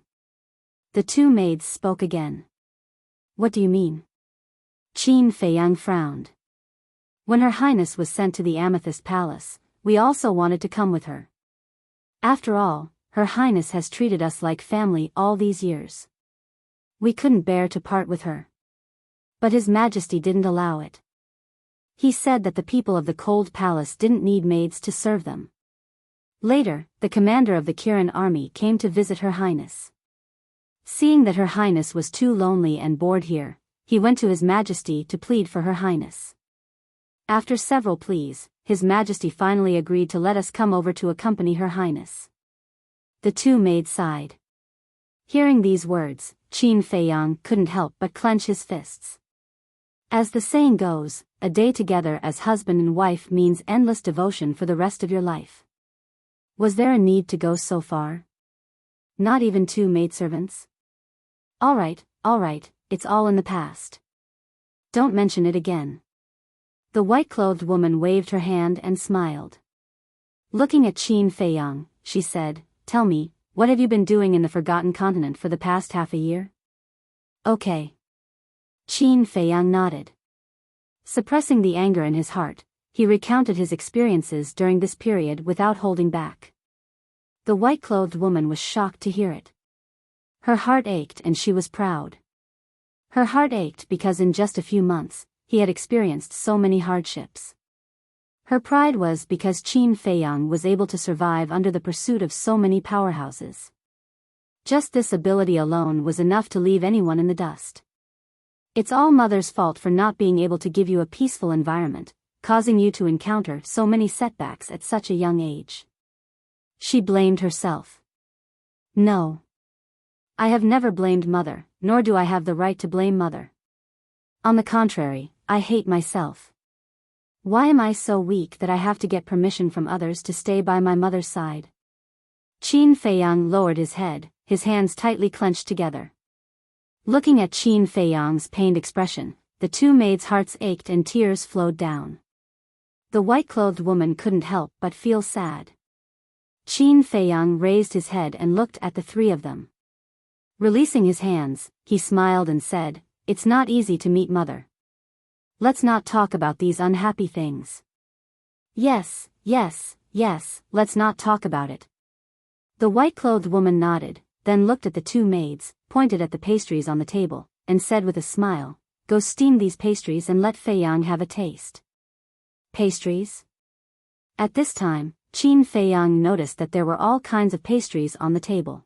The two maids spoke again. What do you mean? Qin Feiyang frowned. When Her Highness was sent to the Amethyst Palace, we also wanted to come with her. After all, Her Highness has treated us like family all these years. We couldn't bear to part with her. But His Majesty didn't allow it. He said that the people of the Cold Palace didn't need maids to serve them. Later, the commander of the Kirin army came to visit Her Highness. Seeing that Her Highness was too lonely and bored here, he went to His Majesty to plead for Her Highness. After several pleas, His Majesty finally agreed to let us come over to accompany Her Highness. The two maids sighed. Hearing these words, Qin Feiyang couldn't help but clench his fists. As the saying goes, a day together as husband and wife means endless devotion for the rest of your life. Was there a need to go so far? Not even two maidservants? All right, it's all in the past. Don't mention it again. The white-clothed woman waved her hand and smiled. Looking at Qin Feiyang, she said, Tell me, what have you been doing in the Forgotten Continent for the past half a year? Okay. Qin Feiyang nodded. Suppressing the anger in his heart, he recounted his experiences during this period without holding back. The white-clothed woman was shocked to hear it. Her heart ached and she was proud. Her heart ached because in just a few months, he had experienced so many hardships. Her pride was because Qin Feiyang was able to survive under the pursuit of so many powerhouses. Just this ability alone was enough to leave anyone in the dust. It's all Mother's fault for not being able to give you a peaceful environment, causing you to encounter so many setbacks at such a young age. She blamed herself. No. I have never blamed Mother, nor do I have the right to blame Mother. On the contrary, I hate myself. Why am I so weak that I have to get permission from others to stay by my mother's side? Qin Feiyang lowered his head, his hands tightly clenched together. Looking at Qin Feiyang's pained expression, the two maids' hearts ached and tears flowed down. The white-clothed woman couldn't help but feel sad. Qin Feiyang raised his head and looked at the three of them. Releasing his hands, he smiled and said, It's not easy to meet Mother. Let's not talk about these unhappy things. Yes, let's not talk about it. The white-clothed woman nodded, then looked at the two maids, pointed at the pastries on the table, and said with a smile, Go steam these pastries and let Feiyang have a taste. Pastries? At this time, Qin Feiyang noticed that there were all kinds of pastries on the table.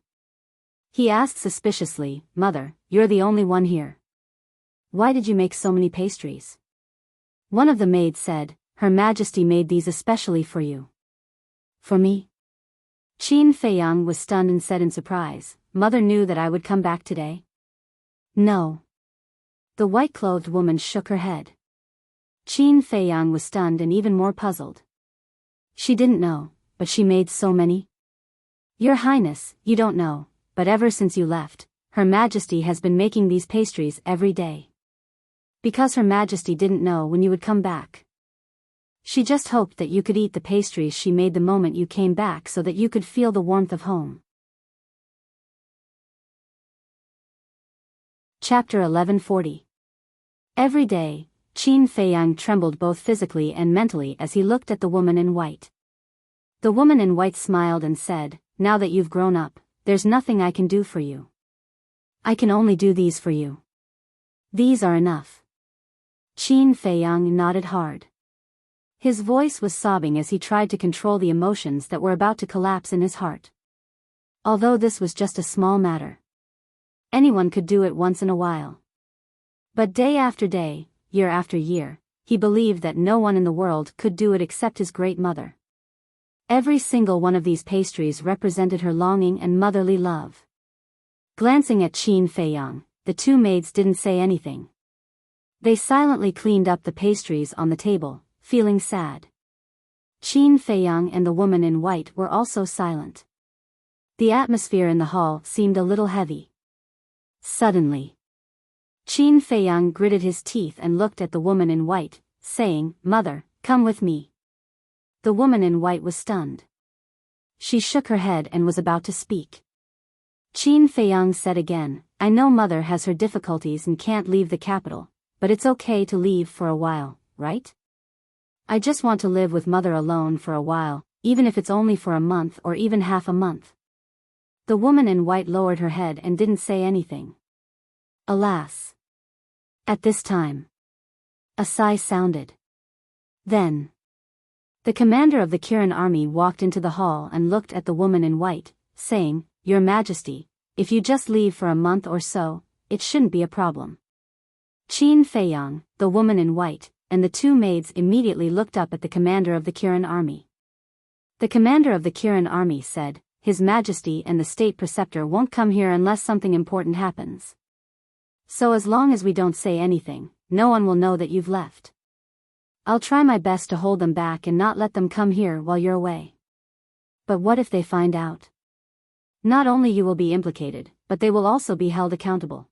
He asked suspiciously, Mother, you're the only one here. Why did you make so many pastries? One of the maids said, Her Majesty made these especially for you. For me? Qin Feiyang was stunned and said in surprise, Mother knew that I would come back today? No. The white-clothed woman shook her head. Qin Feiyang was stunned and even more puzzled. She didn't know, but she made so many? Your Highness, you don't know, but ever since you left, Her Majesty has been making these pastries every day. Because Her Majesty didn't know when you would come back. She just hoped that you could eat the pastries she made the moment you came back so that you could feel the warmth of home. Chapter 1140. Every day, Qin Feiyang trembled both physically and mentally as he looked at the woman in white. The woman in white smiled and said, Now that you've grown up, there's nothing I can do for you. I can only do these for you. These are enough. Qin Feiyang nodded hard. His voice was sobbing as he tried to control the emotions that were about to collapse in his heart. Although this was just a small matter. Anyone could do it once in a while. But day after day, year after year, he believed that no one in the world could do it except his great mother. Every single one of these pastries represented her longing and motherly love. Glancing at Qin Feiyang, the two maids didn't say anything. They silently cleaned up the pastries on the table, feeling sad. Qin Feiyang and the woman in white were also silent. The atmosphere in the hall seemed a little heavy. Suddenly, Qin Feiyang gritted his teeth and looked at the woman in white, saying, "Mother, come with me." The woman in white was stunned. She shook her head and was about to speak. Qin Feiyang said again, "I know Mother has her difficulties and can't leave the capital, but it's okay to leave for a while, right? I just want to live with Mother alone for a while, even if it's only for a month or even half a month." The woman in white lowered her head and didn't say anything. Alas! At this time, a sigh sounded. Then, the commander of the Kirin army walked into the hall and looked at the woman in white, saying, "Your Majesty, if you just leave for a month or so, it shouldn't be a problem." Qin Feiyang, the woman in white, and the two maids immediately looked up at the commander of the Kirin army. The commander of the Kirin army said, "His Majesty and the state preceptor won't come here unless something important happens. So as long as we don't say anything, no one will know that you've left. I'll try my best to hold them back and not let them come here while you're away. But what if they find out? Not only you will be implicated, but they will also be held accountable."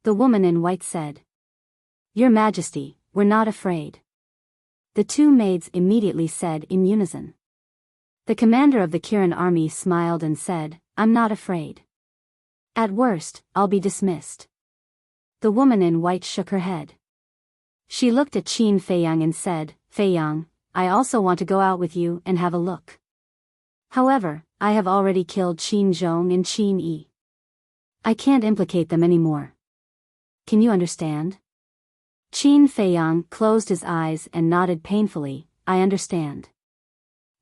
The woman in white said, "Your Majesty, we're not afraid." The two maids immediately said in unison. The commander of the Kirin army smiled and said, "I'm not afraid. At worst, I'll be dismissed." The woman in white shook her head. She looked at Qin Feiyang and said, "Feiyang, I also want to go out with you and have a look. However, I have already killed Qin Zhong and Qin Yi. I can't implicate them anymore. Can you understand?" Qin Feiyang closed his eyes and nodded painfully, "I understand."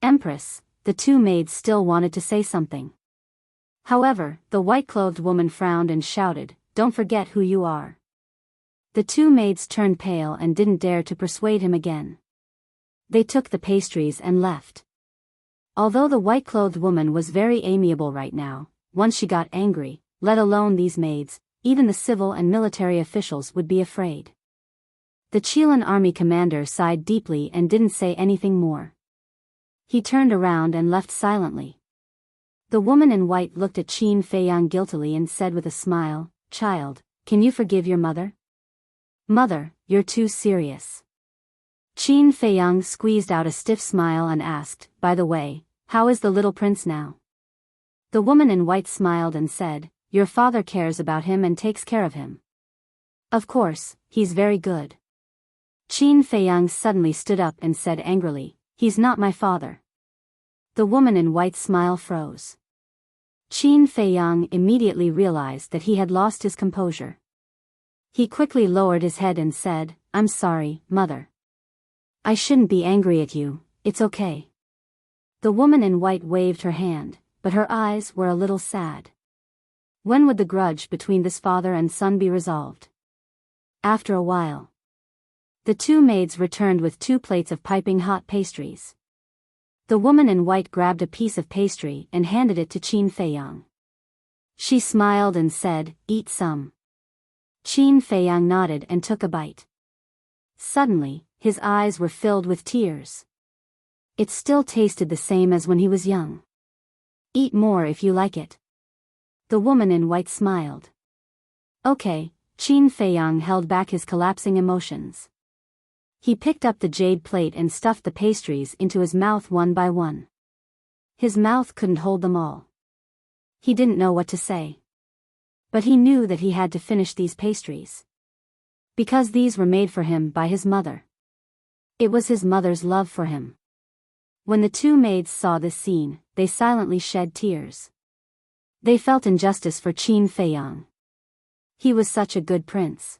Empress, the two maids still wanted to say something. However, the white-clothed woman frowned and shouted, "Don't forget who you are." The two maids turned pale and didn't dare to persuade him again. They took the pastries and left. Although the white-clothed woman was very amiable right now, once she got angry, let alone these maids, even the civil and military officials would be afraid. The Qilin army commander sighed deeply and didn't say anything more. He turned around and left silently. The woman in white looked at Qin Feiyang guiltily and said with a smile, "Child, can you forgive your mother?" "Mother, you're too serious." Qin Feiyang squeezed out a stiff smile and asked, "By the way, how is the little prince now?" The woman in white smiled and said, "Your father cares about him and takes care of him. Of course, he's very good." Qin Feiyang suddenly stood up and said angrily, "He's not my father." The woman in white smile froze. Qin Feiyang immediately realized that he had lost his composure. He quickly lowered his head and said, "I'm sorry, mother. I shouldn't be angry at you, it's okay." The woman in white waved her hand, but her eyes were a little sad. When would the grudge between this father and son be resolved? After a while, the two maids returned with 2 plates of piping hot pastries. The woman in white grabbed a piece of pastry and handed it to Qin Feiyang. She smiled and said, "Eat some." Qin Feiyang nodded and took a bite. Suddenly, his eyes were filled with tears. It still tasted the same as when he was young. "Eat more if you like it." The woman in white smiled. "Okay." Qin Feiyang held back his collapsing emotions. He picked up the jade plate and stuffed the pastries into his mouth one by one. His mouth couldn't hold them all. He didn't know what to say. But he knew that he had to finish these pastries. Because these were made for him by his mother. It was his mother's love for him. When the two maids saw this scene, they silently shed tears. They felt injustice for Qin Feiyang. He was such a good prince.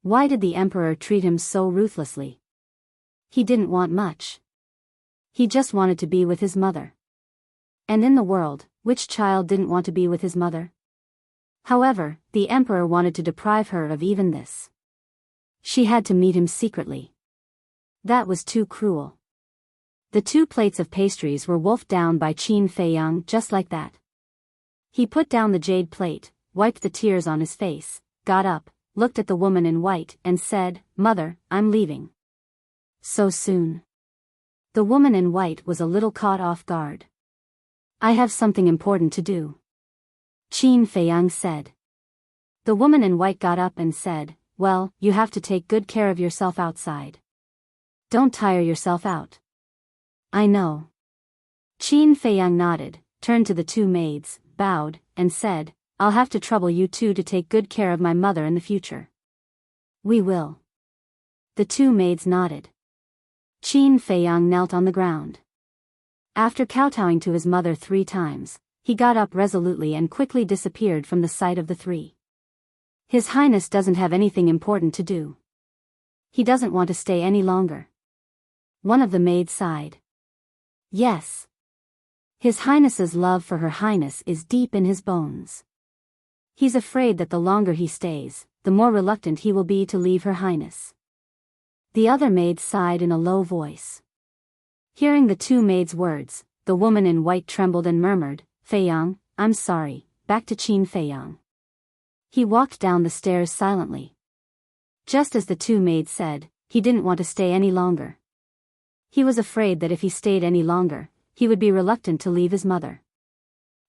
Why did the emperor treat him so ruthlessly? He didn't want much. He just wanted to be with his mother. And in the world, which child didn't want to be with his mother? However, the emperor wanted to deprive her of even this. She had to meet him secretly. That was too cruel. The 2 plates of pastries were wolfed down by Qin Feiyang just like that. He put down the jade plate, wiped the tears on his face, got up, looked at the woman in white and said, "Mother, I'm leaving." So soon. The woman in white was a little caught off guard. "I have something important to do," Qin Feiyang said. The woman in white got up and said, "Well, you have to take good care of yourself outside. Don't tire yourself out." "I know." Qin Feiyang nodded, turned to the 2 maids, bowed, and said, "I'll have to trouble you 2 to take good care of my mother in the future." "We will." The 2 maids nodded. Qin Feiyang knelt on the ground. After kowtowing to his mother 3 times, he got up resolutely and quickly disappeared from the sight of the 3. His Highness doesn't have anything important to do. He doesn't want to stay any longer. One of the maids sighed. Yes. His Highness's love for Her Highness is deep in his bones. He's afraid that the longer he stays, the more reluctant he will be to leave Her Highness. The other maid sighed in a low voice. Hearing the 2 maids' words, the woman in white trembled and murmured, "Feiyang, I'm sorry," back to Qin Feiyang. He walked down the stairs silently. Just as the 2 maids said, he didn't want to stay any longer. He was afraid that if he stayed any longer, he would be reluctant to leave his mother.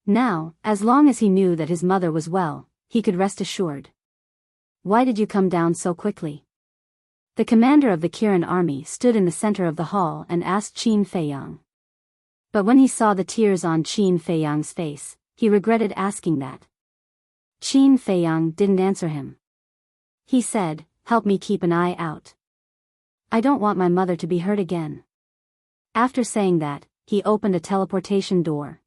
Now, as long as he knew that his mother was well, he could rest assured. "Why did you come down so quickly?" The commander of the Kirin army stood in the center of the hall and asked Qin Feiyang. But when he saw the tears on Qin Feiyang's face, he regretted asking that. Qin Feiyang didn't answer him. He said, "Help me keep an eye out. I don't want my mother to be hurt again." After saying that, he opened a teleportation door.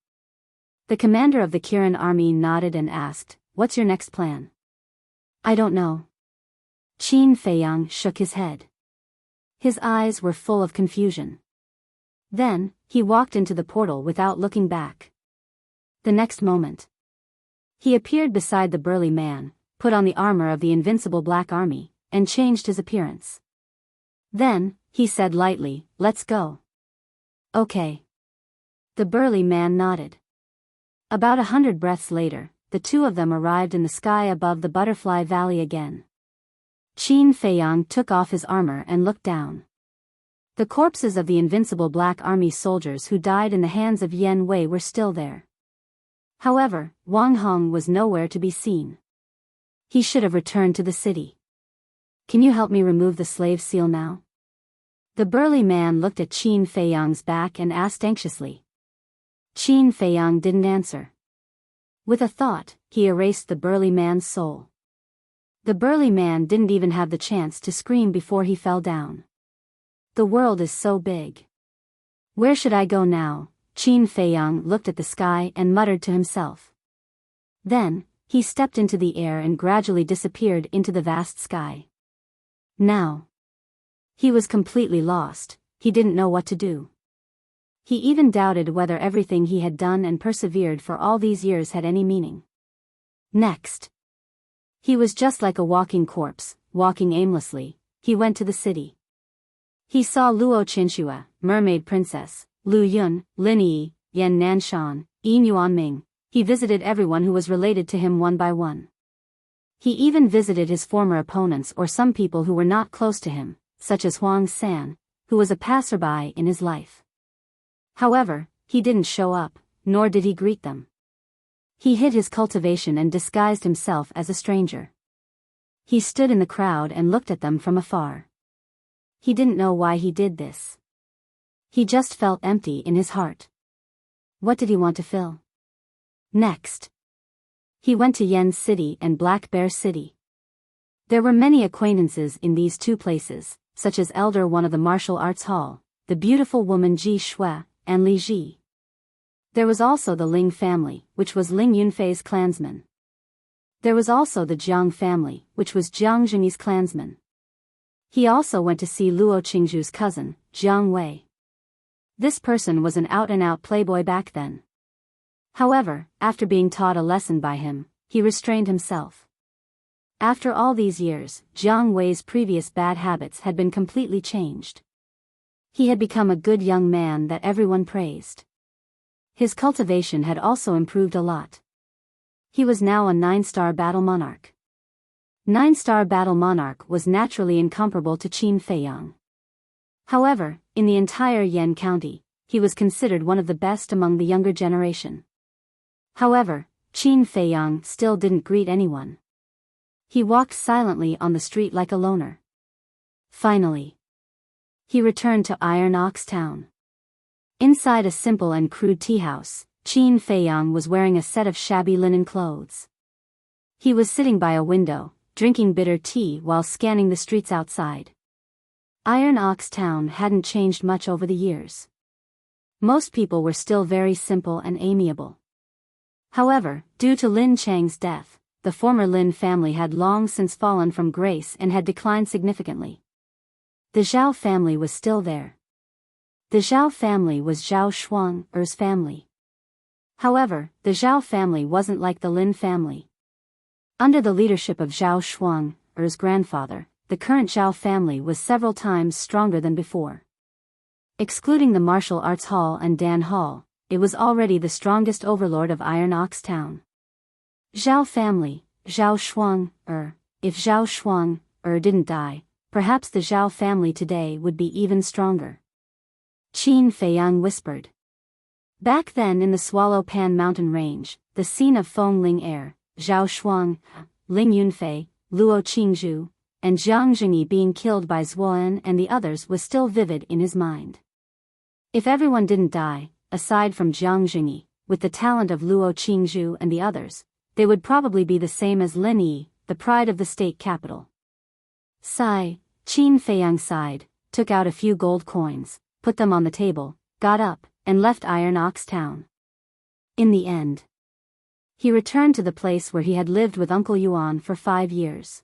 The commander of the Kirin army nodded and asked, "What's your next plan?" "I don't know." Qin Feiyang shook his head. His eyes were full of confusion. Then, he walked into the portal without looking back. The next moment, he appeared beside the burly man, put on the armor of the invincible Black Army, and changed his appearance. Then, he said lightly, "Let's go." "Okay." The burly man nodded. About 100 breaths later, the 2 of them arrived in the sky above the Butterfly Valley again. Qin Feiyang took off his armor and looked down. The corpses of the invincible Black Army soldiers who died in the hands of Yan Wei were still there. However, Wang Hong was nowhere to be seen. He should have returned to the city. "Can you help me remove the slave seal now?" The burly man looked at Qin Feiyang's back and asked anxiously. Qin Feiyang didn't answer. With a thought, he erased the burly man's soul. The burly man didn't even have the chance to scream before he fell down. The world is so big. Where should I go now? Qin Feiyang looked at the sky and muttered to himself. Then, he stepped into the air and gradually disappeared into the vast sky. Now, he was completely lost. He didn't know what to do. He even doubted whether everything he had done and persevered for all these years had any meaning. Next, he was just like a walking corpse, walking aimlessly. He went to the city. He saw Luo Qinxue, Mermaid Princess, Lu Yun, Lin Yi, Yan Nanshan, Yin Yuanming. He visited everyone who was related to him one by one. He even visited his former opponents or some people who were not close to him, such as Huang San, who was a passerby in his life. However, he didn't show up, nor did he greet them. He hid his cultivation and disguised himself as a stranger. He stood in the crowd and looked at them from afar. He didn't know why he did this. He just felt empty in his heart. What did he want to fill? Next, he went to Yen City and Black Bear City. There were many acquaintances in these 2 places, such as Elder One of the Martial Arts Hall, the beautiful woman Ji Shui, and Li Ji. There was also the Ling family, which was Ling Yunfei's clansman. There was also the Jiang family, which was Jiang Zhengyi's clansman. He also went to see Luo Qingzhu's cousin, Jiang Wei. This person was an out-and-out playboy back then. However, after being taught a lesson by him, he restrained himself. After all these years, Jiang Wei's previous bad habits had been completely changed. He had become a good young man that everyone praised. His cultivation had also improved a lot. He was now a 9-star battle monarch. 9-star battle monarch was naturally incomparable to Qin Feiyang. However, in the entire Yan County, he was considered one of the best among the younger generation. However, Qin Feiyang still didn't greet anyone. He walked silently on the street like a loner. Finally, he returned to Iron Ox Town. Inside a simple and crude tea house, Qin Feiyang was wearing a set of shabby linen clothes. He was sitting by a window, drinking bitter tea while scanning the streets outside. Iron Ox Town hadn't changed much over the years. Most people were still very simple and amiable. However, due to Lin Chang's death, the former Lin family had long since fallen from grace and had declined significantly. The Zhao family was still there. The Zhao family was Zhao Shuang's family. However, the Zhao family wasn't like the Lin family. Under the leadership of Zhao Shuang's grandfather, the current Zhao family was several times stronger than before. Excluding the martial arts hall and Dan Hall, it was already the strongest overlord of Iron Ox Town. Zhao family, Zhao Shuang. If Zhao Shuang didn't die, perhaps the Zhao family today would be even stronger. Qin Feiyang whispered. Back then in the Swallow Pan mountain range, the scene of Feng Ling Air, Zhao Shuang, Ling Yunfei, Luo Qingzhu, and Jiang Jingyi being killed by Zuoan and the others was still vivid in his mind. If everyone didn't die, aside from Jiang Jingyi, with the talent of Luo Qingzhu and the others, they would probably be the same as Lin Yi, the pride of the state capital. Sigh, Qin Feiyang sighed, took out a few gold coins, put them on the table, got up, and left Iron Ox Town. In the end, he returned to the place where he had lived with Uncle Yuan for 5 years.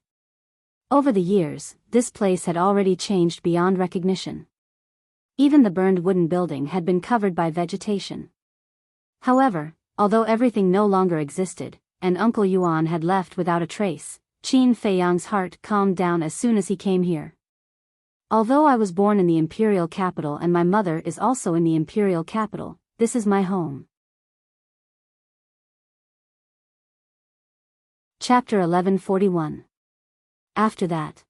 Over the years, this place had already changed beyond recognition. Even the burned wooden building had been covered by vegetation. However, although everything no longer existed, and Uncle Yuan had left without a trace, Qin Feiyang's heart calmed down as soon as he came here. Although I was born in the imperial capital and my mother is also in the imperial capital, this is my home. Chapter 1141. After that,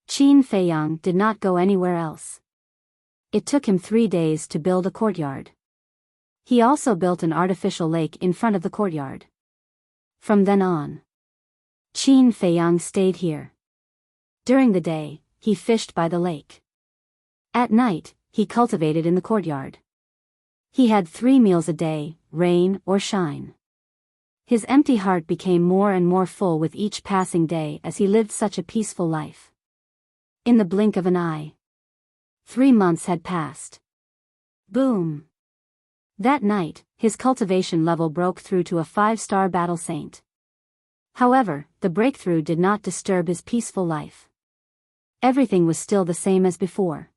Qin Feiyang did not go anywhere else. It took him 3 days to build a courtyard. He also built an artificial lake in front of the courtyard. From then on, Qin Feiyang stayed here. During the day, he fished by the lake. At night, he cultivated in the courtyard. He had 3 meals a day, rain or shine. His empty heart became more and more full with each passing day as he lived such a peaceful life. In the blink of an eye, 3 months had passed. Boom! That night, his cultivation level broke through to a 5-star battle saint. However, the breakthrough did not disturb his peaceful life. Everything was still the same as before.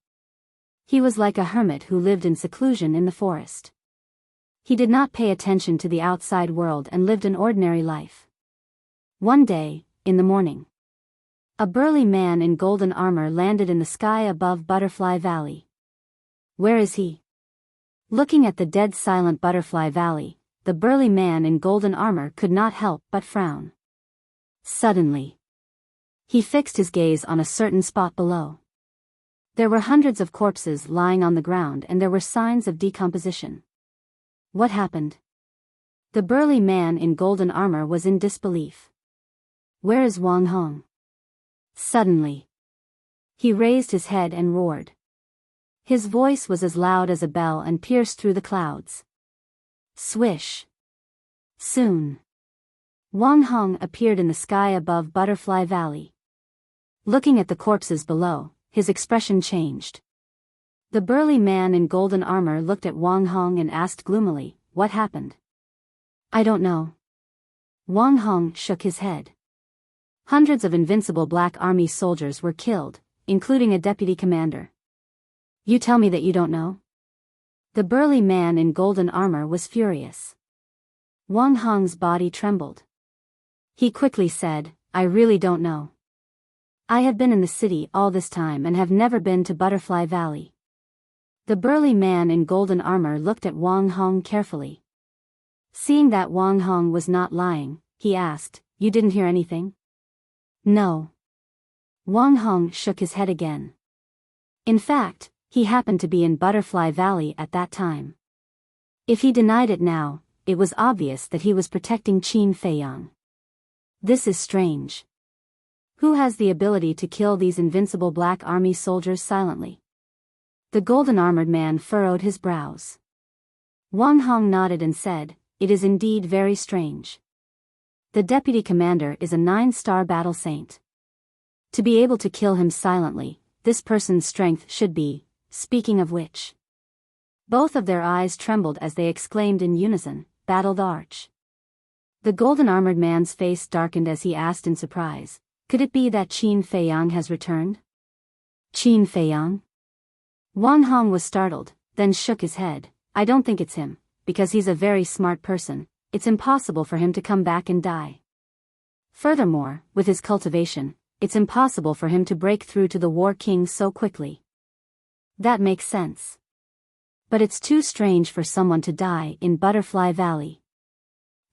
He was like a hermit who lived in seclusion in the forest. He did not pay attention to the outside world and lived an ordinary life. One day, in the morning, a burly man in golden armor landed in the sky above Butterfly Valley. Where is he? Looking at the dead silent Butterfly Valley, the burly man in golden armor could not help but frown. Suddenly, he fixed his gaze on a certain spot below. There were hundreds of corpses lying on the ground and there were signs of decomposition. What happened? The burly man in golden armor was in disbelief. Where is Wang Hong? Suddenly, he raised his head and roared. His voice was as loud as a bell and pierced through the clouds. Swish! Soon, Wang Hong appeared in the sky above Butterfly Valley. Looking at the corpses below, his expression changed. The burly man in golden armor looked at Wang Hong and asked gloomily, "What happened?" "I don't know." Wang Hong shook his head. Hundreds of invincible Black Army soldiers were killed, including a deputy commander. "You tell me that you don't know?" The burly man in golden armor was furious. Wang Hong's body trembled. He quickly said, I really don't know. I have been in the city all this time and have never been to Butterfly Valley. The burly man in golden armor looked at Wang Hong carefully. Seeing that Wang Hong was not lying, he asked, "You didn't hear anything?" "No." Wang Hong shook his head again. In fact, he happened to be in Butterfly Valley at that time. If he denied it now, it was obvious that he was protecting Qin Feiyang. This is strange. Who has the ability to kill these invincible Black Army soldiers silently? The golden-armored man furrowed his brows. Wang Hong nodded and said, "It is indeed very strange. The deputy commander is a 9-star battle saint. To be able to kill him silently, this person's strength should be, speaking of which." Both of their eyes trembled as they exclaimed in unison, "Battled Arch." The golden-armored man's face darkened as he asked in surprise, "Could it be that Qin Feiyang has returned?" "Qin Feiyang?" Wang Hong was startled, then shook his head. "I don't think it's him, because he's a very smart person. It's impossible for him to come back and die. Furthermore, with his cultivation, it's impossible for him to break through to the War King so quickly." "That makes sense. But it's too strange for someone to die in Butterfly Valley.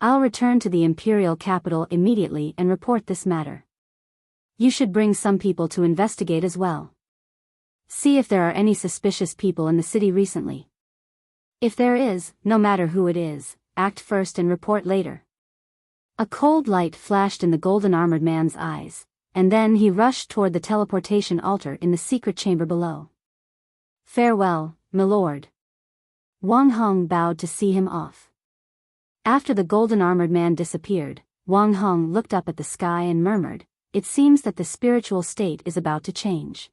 I'll return to the imperial capital immediately and report this matter. You should bring some people to investigate as well. See if there are any suspicious people in the city recently. If there is, no matter who it is, act first and report later." A cold light flashed in the golden-armored man's eyes, and then he rushed toward the teleportation altar in the secret chamber below. "Farewell, milord." Wang Hong bowed to see him off. After the golden-armored man disappeared, Wang Hong looked up at the sky and murmured, "It seems that the spiritual state is about to change."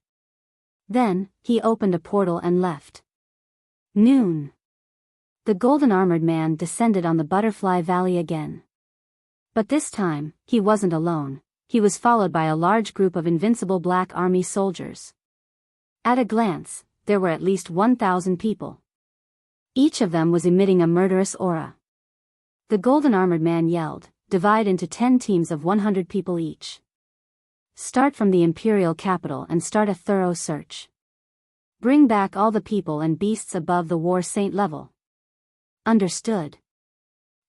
Then, he opened a portal and left. Noon. The golden-armored man descended on the Butterfly Valley again. But this time, he wasn't alone. He was followed by a large group of invincible Black Army soldiers. At a glance, there were at least 1,000 people. Each of them was emitting a murderous aura. The golden-armored man yelled, "Divide into 10 teams of 100 people each. Start from the imperial capital and start a thorough search. Bring back all the people and beasts above the War Saint level." "Understood."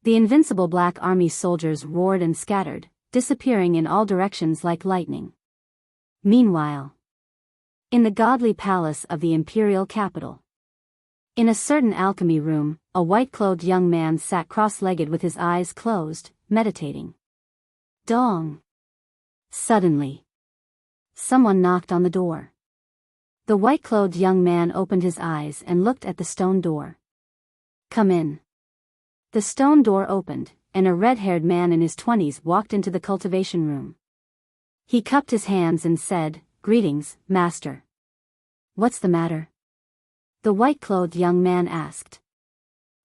The invincible Black Army soldiers roared and scattered, disappearing in all directions like lightning. Meanwhile, in the godly palace of the imperial capital, in a certain alchemy room, a white-clothed young man sat cross-legged with his eyes closed, meditating. Dong! Suddenly, someone knocked on the door. The white-clothed young man opened his eyes and looked at the stone door. "Come in." The stone door opened, and a red-haired man in his 20s walked into the cultivation room. He cupped his hands and said, "Greetings, master." "What's the matter?" the white-clothed young man asked.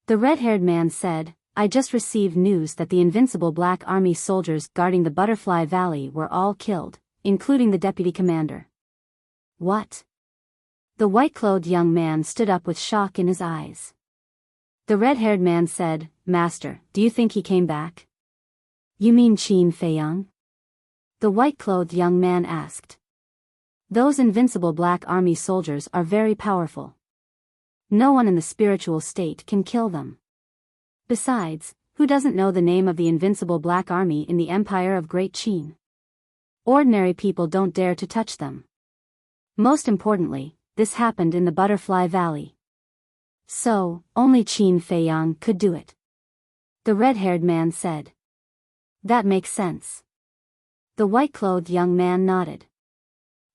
The red-haired man said, "I just received news that the invincible Black Army soldiers guarding the Butterfly Valley were all killed, including the deputy commander." "What?" The white-clothed young man stood up with shock in his eyes. The red-haired man said, "Master, do you think he came back?" "You mean Qin Feiyang?" the white-clothed young man asked. "Those invincible Black Army soldiers are very powerful. No one in the spiritual state can kill them. Besides, who doesn't know the name of the invincible Black Army in the Empire of Great Qin? Ordinary people don't dare to touch them. Most importantly, this happened in the Butterfly Valley. So, only Qin Feiyang could do it." The red-haired man said. "That makes sense." The white-clothed young man nodded.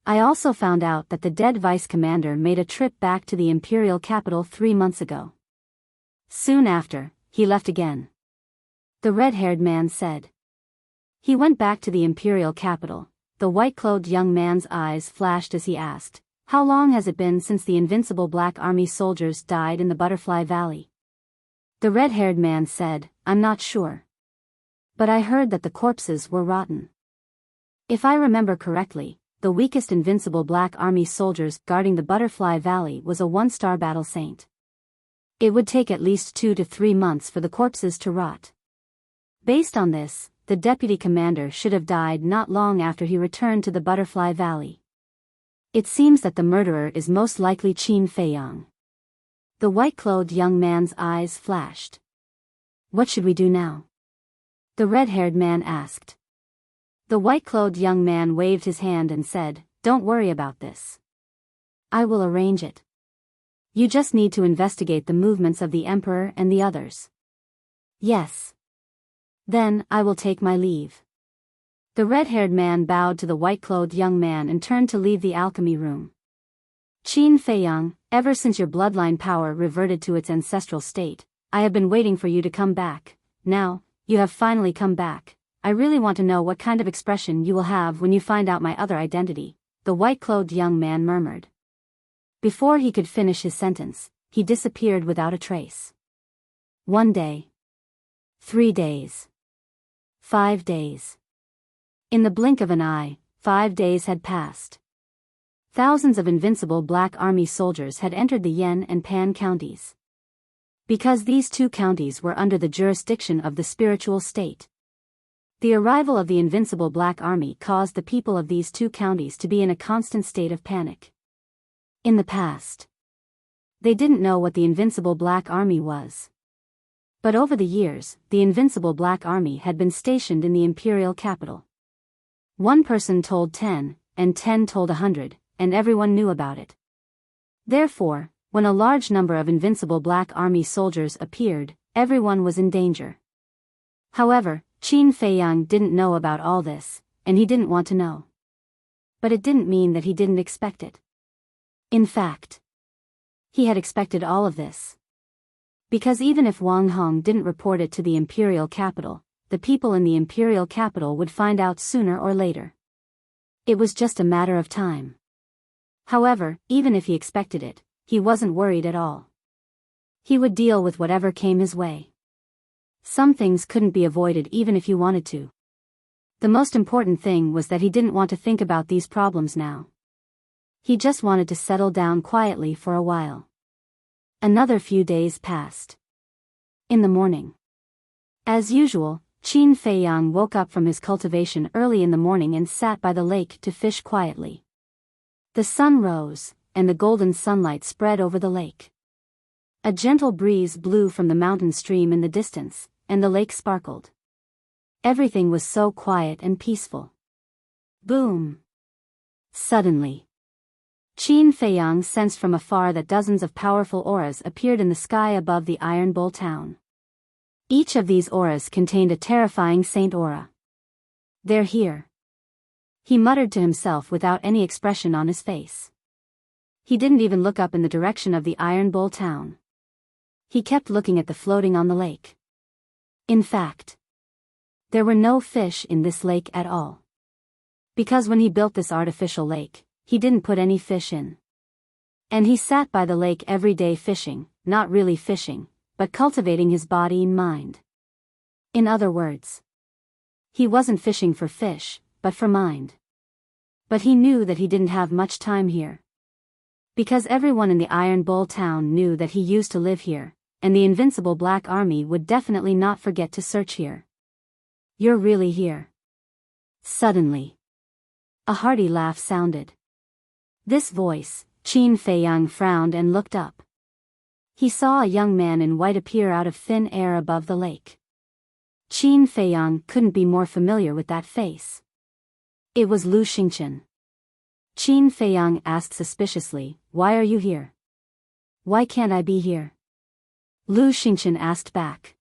"I also found out that the dead vice commander made a trip back to the imperial capital 3 months ago. Soon after, he left again." The red-haired man said. "He went back to the imperial capital." The white-clothed young man's eyes flashed as he asked, "How long has it been since the invincible Black Army soldiers died in the Butterfly Valley?" The red-haired man said, "I'm not sure. But I heard that the corpses were rotten. If I remember correctly, the weakest invincible Black Army soldiers guarding the Butterfly Valley was a 1-star battle saint. It would take at least 2 to 3 months for the corpses to rot. Based on this, the deputy commander should have died not long after he returned to the Butterfly Valley. It seems that the murderer is most likely Qin Feiyang. The white-clothed young man's eyes flashed. What should we do now? The red-haired man asked. The white-clothed young man waved his hand and said, "Don't worry about this. I will arrange it. You just need to investigate the movements of the emperor and the others." "Yes. Then, I will take my leave." The red-haired man bowed to the white-clothed young man and turned to leave the alchemy room. "Qin Feiyang, ever since your bloodline power reverted to its ancestral state, I have been waiting for you to come back. Now, you have finally come back. I really want to know what kind of expression you will have when you find out my other identity," the white-clothed young man murmured. Before he could finish his sentence, he disappeared without a trace. 1 day. 3 days. 5 days. In the blink of an eye, 5 days had passed. Thousands of invincible Black Army soldiers had entered the Yen and Pan counties. Because these two counties were under the jurisdiction of the spiritual state. The arrival of the invincible Black Army caused the people of these two counties to be in a constant state of panic. In the past, they didn't know what the invincible Black Army was. But over the years, the invincible Black Army had been stationed in the imperial capital. One person told 10, and 10 told 100, and everyone knew about it. Therefore, when a large number of invincible Black Army soldiers appeared, everyone was in danger. However, Qin Feiyang didn't know about all this, and he didn't want to know. But it didn't mean that he didn't expect it. In fact, he had expected all of this. Because even if Wang Hong didn't report it to the imperial capital, the people in the imperial capital would find out sooner or later. It was just a matter of time. However, even if he expected it, he wasn't worried at all. He would deal with whatever came his way. Some things couldn't be avoided even if you wanted to. The most important thing was that he didn't want to think about these problems now. He just wanted to settle down quietly for a while. Another few days passed. In the morning, as usual, Qin Feiyang woke up from his cultivation early in the morning and sat by the lake to fish quietly. The sun rose, and the golden sunlight spread over the lake. A gentle breeze blew from the mountain stream in the distance, and the lake sparkled. Everything was so quiet and peaceful. Boom! Suddenly, Qin Feiyang sensed from afar that dozens of powerful auras appeared in the sky above the Iron Bowl town. Each of these auras contained a terrifying saint aura. "They're here," he muttered to himself without any expression on his face. He didn't even look up in the direction of the Iron Bowl town. He kept looking at the floating on the lake. In fact, there were no fish in this lake at all. Because when he built this artificial lake, he didn't put any fish in. And he sat by the lake every day fishing, not really fishing, but cultivating his body and mind. In other words, he wasn't fishing for fish, but for mind. But he knew that he didn't have much time here. Because everyone in the Iron Bowl town knew that he used to live here, and the invincible Black Army would definitely not forget to search here. "You're really here." Suddenly, a hearty laugh sounded. This voice, Qin Feiyang frowned and looked up. He saw a young man in white appear out of thin air above the lake. Qin Feiyang couldn't be more familiar with that face. It was Lu Xingqian. Qin Feiyang asked suspiciously, "Why are you here? Why can't I be here?" Lu Xingqian asked back.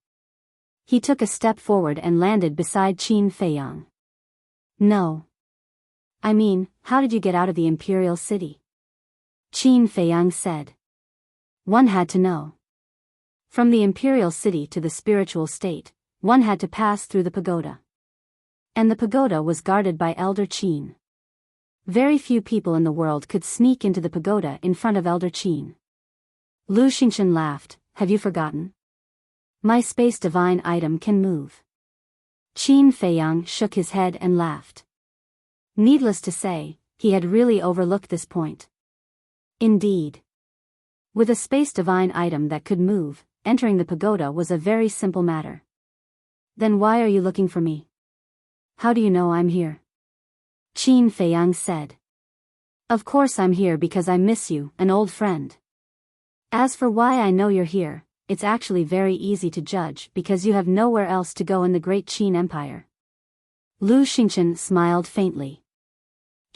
He took a step forward and landed beside Qin Feiyang. "No. I mean, how did you get out of the imperial city?" Qin Feiyang said. "One had to know. From the imperial city to the spiritual state, one had to pass through the pagoda. And the pagoda was guarded by Elder Qin. Very few people in the world could sneak into the pagoda in front of Elder Qin." Lu Xingqian laughed. "Have you forgotten? My space divine item can move." Qin Feiyang shook his head and laughed. Needless to say, he had really overlooked this point. Indeed. With a space divine item that could move, entering the pagoda was a very simple matter. "Then why are you looking for me?" How do you know I'm here? Qin Feiyang said. Of course I'm here because I miss you, an old friend. As for why I know you're here, it's actually very easy to judge because you have nowhere else to go in the great Qin Empire. Lu Xingchen smiled faintly.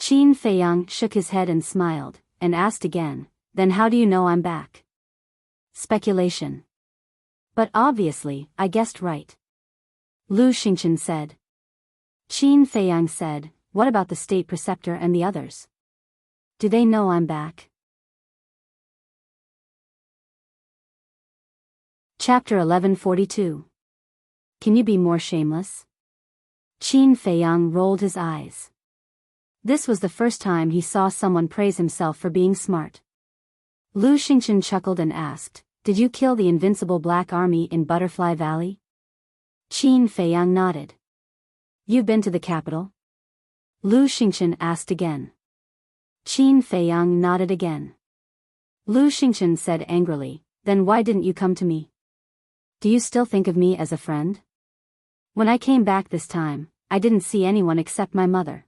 Qin Feiyang shook his head and smiled, and asked again, then how do you know I'm back? Speculation. But obviously, I guessed right. Lu Xingchen said. Qin Feiyang said, what about the state preceptor and the others? Do they know I'm back? Chapter 1142. Can you be more shameless? Qin Feiyang rolled his eyes. This was the first time he saw someone praise himself for being smart. Lu Xingchen chuckled and asked, did you kill the invincible Black Army in Butterfly Valley? Qin Feiyang nodded. You've been to the capital? Lu Xingchen asked again. Qin Feiyang nodded again. Lu Xingchen said angrily, then why didn't you come to me? Do you still think of me as a friend? When I came back this time, I didn't see anyone except my mother.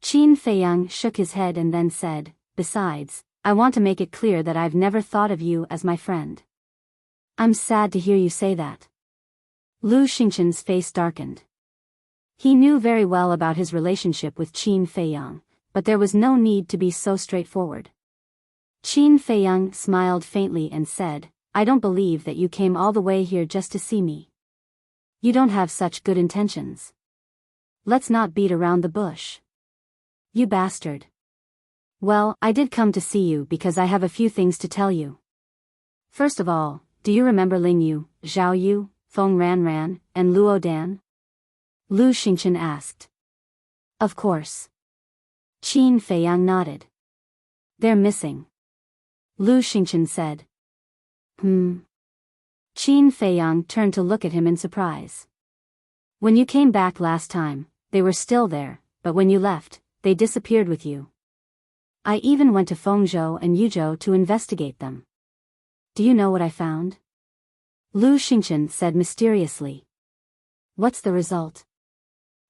Qin Feiyang shook his head and then said, besides, I want to make it clear that I've never thought of you as my friend. I'm sad to hear you say that. Lu Xingchen's face darkened. He knew very well about his relationship with Qin Feiyang, but there was no need to be so straightforward. Qin Feiyang smiled faintly and said, I don't believe that you came all the way here just to see me. You don't have such good intentions. Let's not beat around the bush. You bastard. Well, I did come to see you because I have a few things to tell you. First of all, do you remember Ling Yu, Zhao Yu, Feng Ranran, and Luo Dan? Lu Xingchen asked. Of course. Qin Feiyang nodded. They're missing. Lu Xingchen said. Qin Feiyang turned to look at him in surprise. When you came back last time, they were still there, but when you left, they disappeared with you. I even went to Fengzhou and Yuzhou to investigate them. Do you know what I found? Lu Xingchen said mysteriously. What's the result?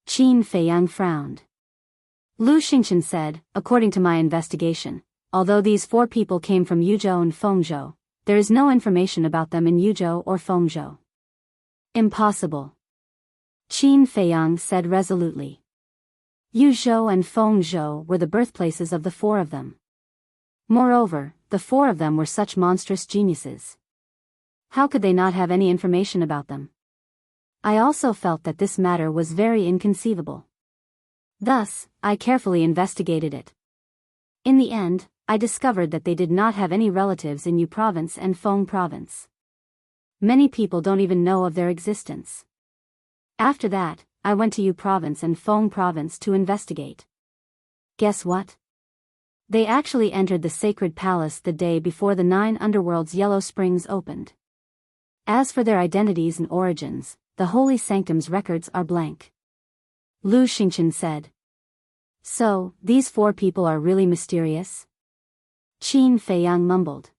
Qin Feiyang frowned. Lu Xingchen said, according to my investigation, although these 4 people came from Yuzhou and Fengzhou, there is no information about them in Yuzhou or Fengzhou. Impossible. Qin Feiyang said resolutely. Yuzhou and Fengzhou were the birthplaces of the 4 of them. Moreover, the 4 of them were such monstrous geniuses. How could they not have any information about them? I also felt that this matter was very inconceivable. Thus, I carefully investigated it. In the end, I discovered that they did not have any relatives in Yu Province and Feng Province. Many people don't even know of their existence. After that, I went to Yu Province and Feng Province to investigate. Guess what? They actually entered the sacred palace the day before the 9 underworlds Yellow Springs opened. As for their identities and origins, the Holy Sanctum's records are blank. Lu Xingchen said. So, these 4 people are really mysterious? Qin Feiyang mumbled.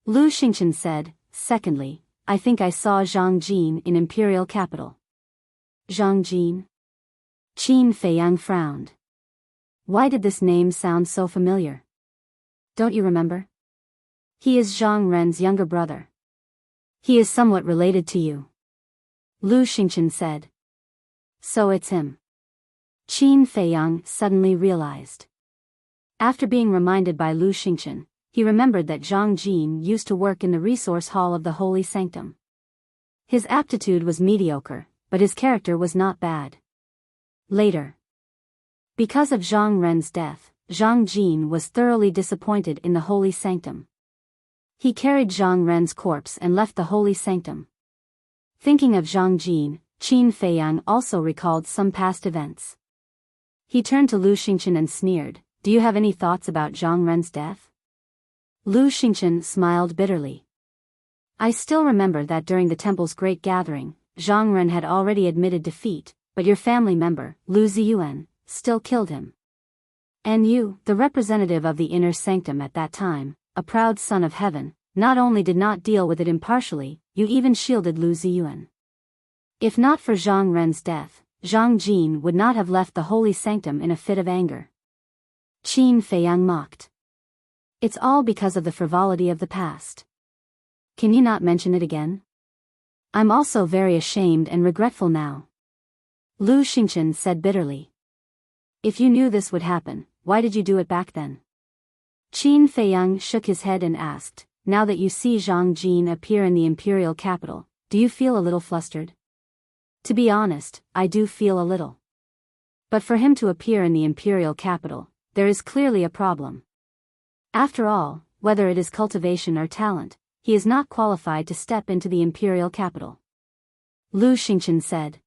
Lu Xingchen said, secondly, I think I saw Zhang Jin in Imperial Capital. Zhang Jin? Qin Feiyang frowned. Why did this name sound so familiar? Don't you remember? He is Zhang Ren's younger brother. He is somewhat related to you. Lu Xingchen said. So it's him. Qin Feiyang suddenly realized. After being reminded by Lu Xingchen, he remembered that Zhang Jin used to work in the resource hall of the Holy Sanctum. His aptitude was mediocre, but his character was not bad. Later. Because of Zhang Ren's death, Zhang Jin was thoroughly disappointed in the Holy Sanctum. He carried Zhang Ren's corpse and left the Holy Sanctum. Thinking of Zhang Jin, Qin Feiyang also recalled some past events. He turned to Lu Xingchen and sneered, do you have any thoughts about Zhang Ren's death? Lu Xingchen smiled bitterly. I still remember that during the temple's great gathering, Zhang Ren had already admitted defeat, but your family member, Lu Ziyuan, still killed him. And you, the representative of the inner sanctum at that time, a proud son of heaven, not only did not deal with it impartially, you even shielded Lu Ziyuan. If not for Zhang Ren's death, Zhang Jin would not have left the holy sanctum in a fit of anger. Qin Feiyang mocked. It's all because of the frivolity of the past. Can you not mention it again? I'm also very ashamed and regretful now. Lu Xingchen said bitterly. If you knew this would happen, why did you do it back then? Qin Feiyang shook his head and asked, now that you see Zhang Jin appear in the imperial capital, do you feel a little flustered? To be honest, I do feel a little. But for him to appear in the imperial capital, there is clearly a problem. After all, whether it is cultivation or talent, he is not qualified to step into the imperial capital. Lu Xingchen said.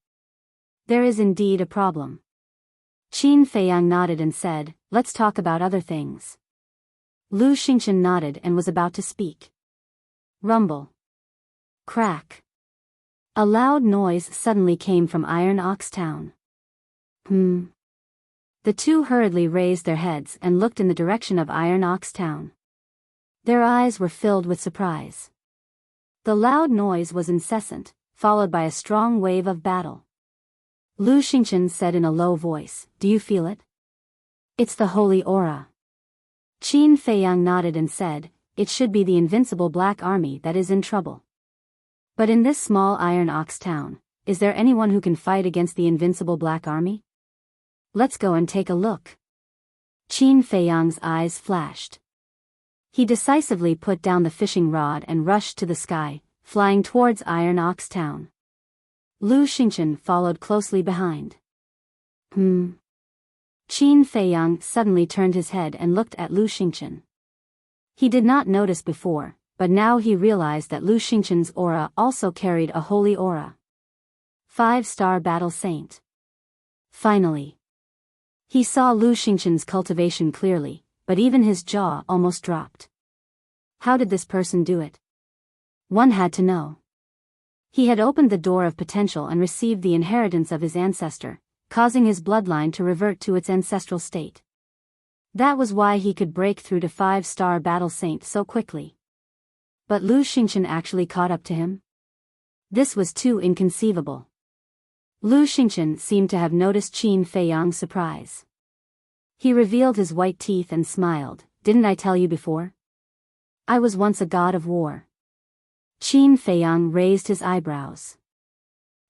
There is indeed a problem. Qin Feiyang nodded and said, let's talk about other things. Lu Xingchen nodded and was about to speak. Rumble. Crack. A loud noise suddenly came from Iron Ox Town. The two hurriedly raised their heads and looked in the direction of Iron Ox Town. Their eyes were filled with surprise. The loud noise was incessant, followed by a strong wave of battle. Lu Xingchen said in a low voice, do you feel it? It's the holy aura. Qin Feiyang nodded and said, it should be the invincible Black Army that is in trouble. But in this small Iron Ox Town, is there anyone who can fight against the invincible Black Army? Let's go and take a look. Qin Feiyang's eyes flashed. He decisively put down the fishing rod and rushed to the sky, flying towards Iron Ox Town. Lu Xingchen followed closely behind. Qin Feiyang suddenly turned his head and looked at Lu Xingchen. He did not notice before, but now he realized that Lu Xingchen's aura also carried a holy aura. 5-star battle saint. Finally. He saw Lu Xingchen's cultivation clearly, but even his jaw almost dropped. How did this person do it? One had to know. He had opened the door of potential and received the inheritance of his ancestor, causing his bloodline to revert to its ancestral state. That was why he could break through to 5-star battle saint so quickly. But Lu Xingchen actually caught up to him? This was too inconceivable. Lu Xingchen seemed to have noticed Qin Feiyang's surprise. He revealed his white teeth and smiled, didn't I tell you before? I was once a god of war. Qin Feiyang raised his eyebrows.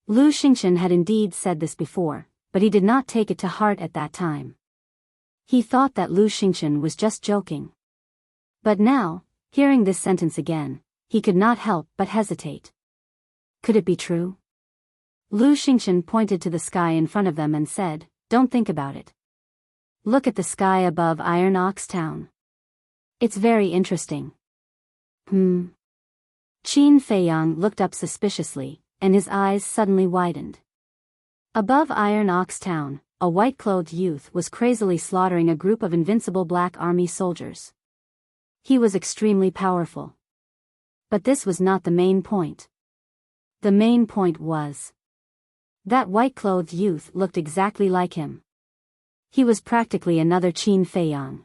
Lu Xingchen had indeed said this before, but he did not take it to heart at that time. He thought that Lu Xingchen was just joking. But now, hearing this sentence again, he could not help but hesitate. Could it be true? Lu Xingchen pointed to the sky in front of them and said, don't think about it. Look at the sky above Iron Ox Town. It's very interesting. Qin Feiyang looked up suspiciously, and his eyes suddenly widened. Above Iron Ox Town, a white-clothed youth was crazily slaughtering a group of invincible Black Army soldiers. He was extremely powerful. But this was not the main point. The main point was that white-clothed youth looked exactly like him. He was practically another Qin Feiyang.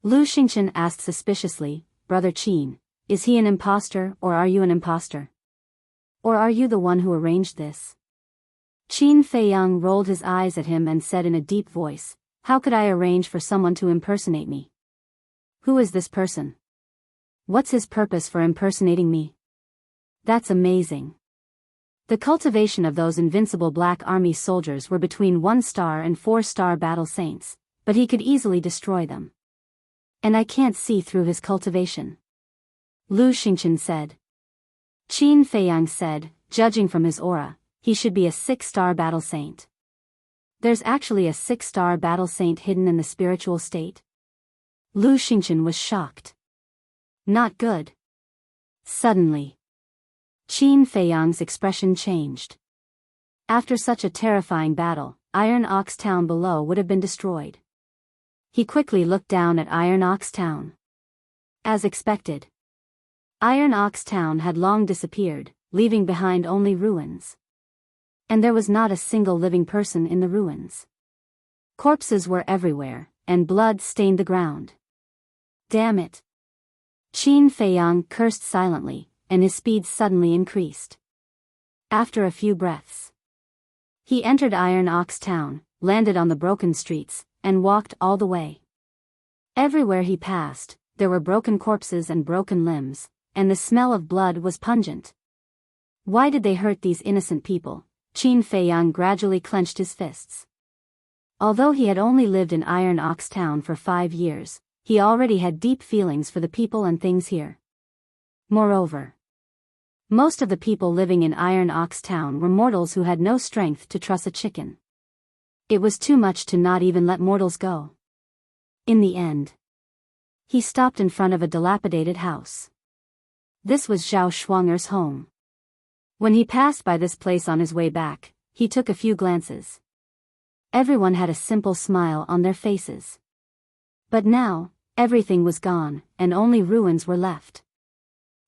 Lu Xingchen asked suspiciously, Brother Qin, is he an impostor or are you an impostor? Or are you the one who arranged this? Qin Feiyang rolled his eyes at him and said in a deep voice, how could I arrange for someone to impersonate me? Who is this person? What's his purpose for impersonating me? That's amazing. The cultivation of those invincible Black Army soldiers were between 1-star and 4-star battle saints, but he could easily destroy them. And I can't see through his cultivation. Lu Xingchen said. Qin Feiyang said, judging from his aura, he should be a 6-star battle saint. There's actually a 6-star battle saint hidden in the spiritual state? Lu Xingchen was shocked. Not good. Suddenly, Qin Feiyang's expression changed. After such a terrifying battle, Iron Ox Town below would have been destroyed. He quickly looked down at Iron Ox Town. As expected, Iron Ox Town had long disappeared, leaving behind only ruins. And there was not a single living person in the ruins. Corpses were everywhere, and blood stained the ground. Damn it! Qin Feiyang cursed silently, and his speed suddenly increased. After a few breaths, He entered Iron Ox Town, landed on the broken streets, and walked all the way. Everywhere he passed, there were broken corpses and broken limbs, and the smell of blood was pungent. Why did they hurt these innocent people? Qin Feiyang gradually clenched his fists. Although he had only lived in Iron Ox Town for 5 years, he already had deep feelings for the people and things here. Moreover, most of the people living in Iron Ox Town were mortals who had no strength to truss a chicken. It was too much to not even let mortals go. In the end, he stopped in front of a dilapidated house. This was Zhao Shuanger's home. When he passed by this place on his way back, he took a few glances. Everyone had a simple smile on their faces. But now, everything was gone, and only ruins were left.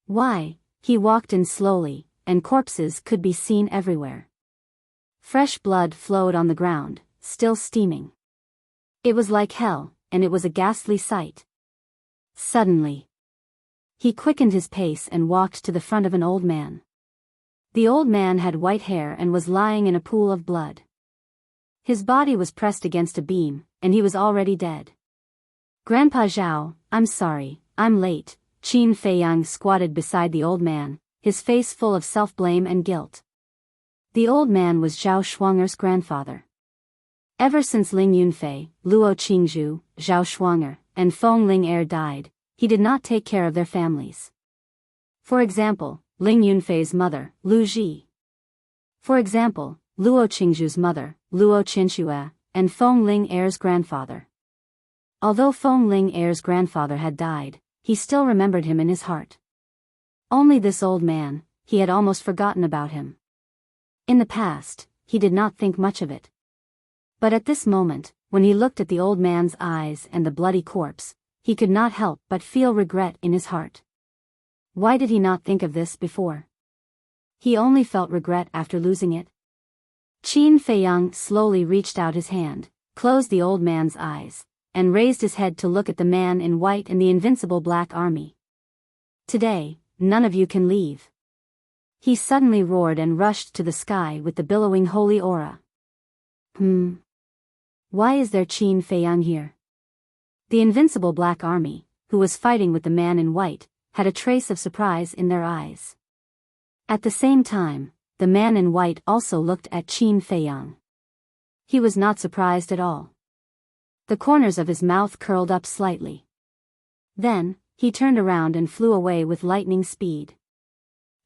Why? He walked in slowly, and corpses could be seen everywhere. Fresh blood flowed on the ground, still steaming. It was like hell, and it was a ghastly sight. Suddenly, he quickened his pace and walked to the front of an old man. The old man had white hair and was lying in a pool of blood. His body was pressed against a beam, and he was already dead. "Grandpa Zhao, I'm sorry, I'm late." Qin Feiyang squatted beside the old man, his face full of self-blame and guilt. The old man was Zhao Shuanger's grandfather. Ever since Ling Yunfei, Luo Qingzhu, Zhao Shuanger, and Feng Ling died, he did not take care of their families. For example, Ling Yunfei's mother, Lu Ji. For example, Luo Qingzhu's mother, Luo Qinxue, and Feng Ling grandfather. Although Feng Ling grandfather had died, he still remembered him in his heart. Only this old man, he had almost forgotten about him. In the past, he did not think much of it. But at this moment, when he looked at the old man's eyes and the bloody corpse, he could not help but feel regret in his heart. Why did he not think of this before? He only felt regret after losing it. Qin Feiyang slowly reached out his hand, closed the old man's eyes, and raised his head to look at the man in white and the invincible black army. "Today, none of you can leave." He suddenly roared and rushed to the sky with the billowing holy aura. Why is there Qin Feiyang here? The invincible black army, who was fighting with the man in white, had a trace of surprise in their eyes. At the same time, the man in white also looked at Qin Feiyang. He was not surprised at all. The corners of his mouth curled up slightly. Then, he turned around and flew away with lightning speed.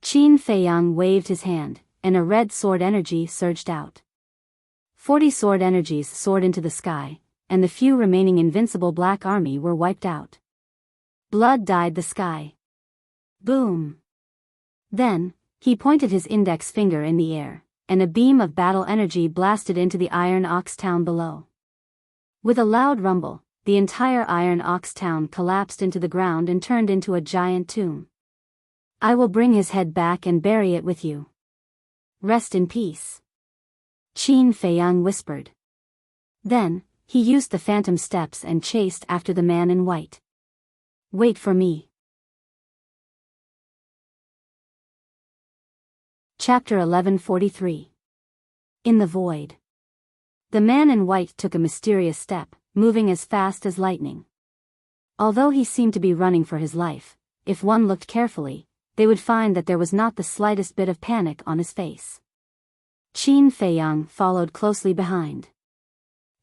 Qin Feiyang waved his hand, and a red sword energy surged out. 40 sword energies soared into the sky, and the few remaining invincible black army were wiped out. Blood dyed the sky. Boom! Then, he pointed his index finger in the air, and a beam of battle energy blasted into the Iron Ox Town below. With a loud rumble, the entire Iron Ox Town collapsed into the ground and turned into a giant tomb. "I will bring his head back and bury it with you. Rest in peace," Qin Feiyang whispered. Then, he used the phantom steps and chased after the man in white. "Wait for me." Chapter 1143. In the Void. The man in white took a mysterious step, moving as fast as lightning. Although he seemed to be running for his life, if one looked carefully, they would find that there was not the slightest bit of panic on his face. Qin Feiyang followed closely behind.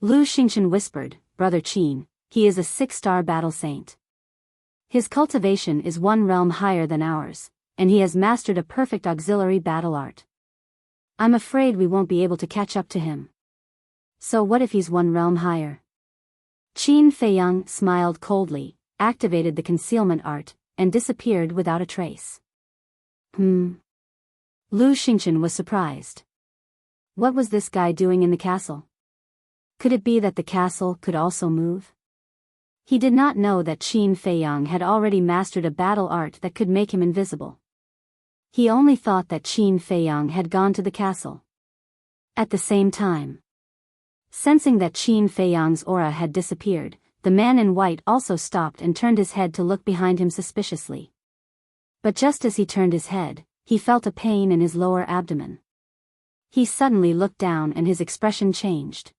Lu Xingchen whispered, "Brother Qin, he is a 6-star battle saint. His cultivation is 1 realm higher than ours, and he has mastered a perfect auxiliary battle art. I'm afraid we won't be able to catch up to him." "So what if he's 1 realm higher?" Qin Feiyang smiled coldly, activated the concealment art, and disappeared without a trace. Lu Xingchen was surprised. What was this guy doing in the castle? Could it be that the castle could also move? He did not know that Qin Feiyang had already mastered a battle art that could make him invisible. He only thought that Qin Feiyang had gone to the castle. At the same time, sensing that Qin Feiyang's aura had disappeared, the man in white also stopped and turned his head to look behind him suspiciously. But just as he turned his head, he felt a pain in his lower abdomen. He suddenly looked down and his expression changed.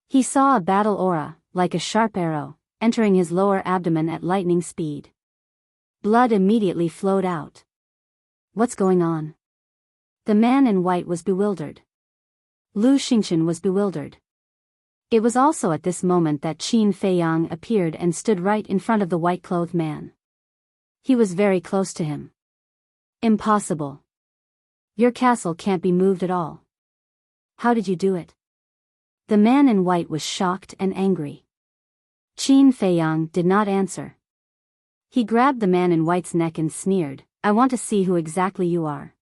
He saw a battle aura, like a sharp arrow, entering his lower abdomen at lightning speed. Blood immediately flowed out. What's going on? The man in white was bewildered. Lu Xingchen was bewildered. It was also at this moment that Qin Feiyang appeared and stood right in front of the white-clothed man. He was very close to him. Impossible. Your castle can't be moved at all. How did you do it? The man in white was shocked and angry. Qin Feiyang did not answer. He grabbed the man in white's neck and sneered, I want to see who exactly you are.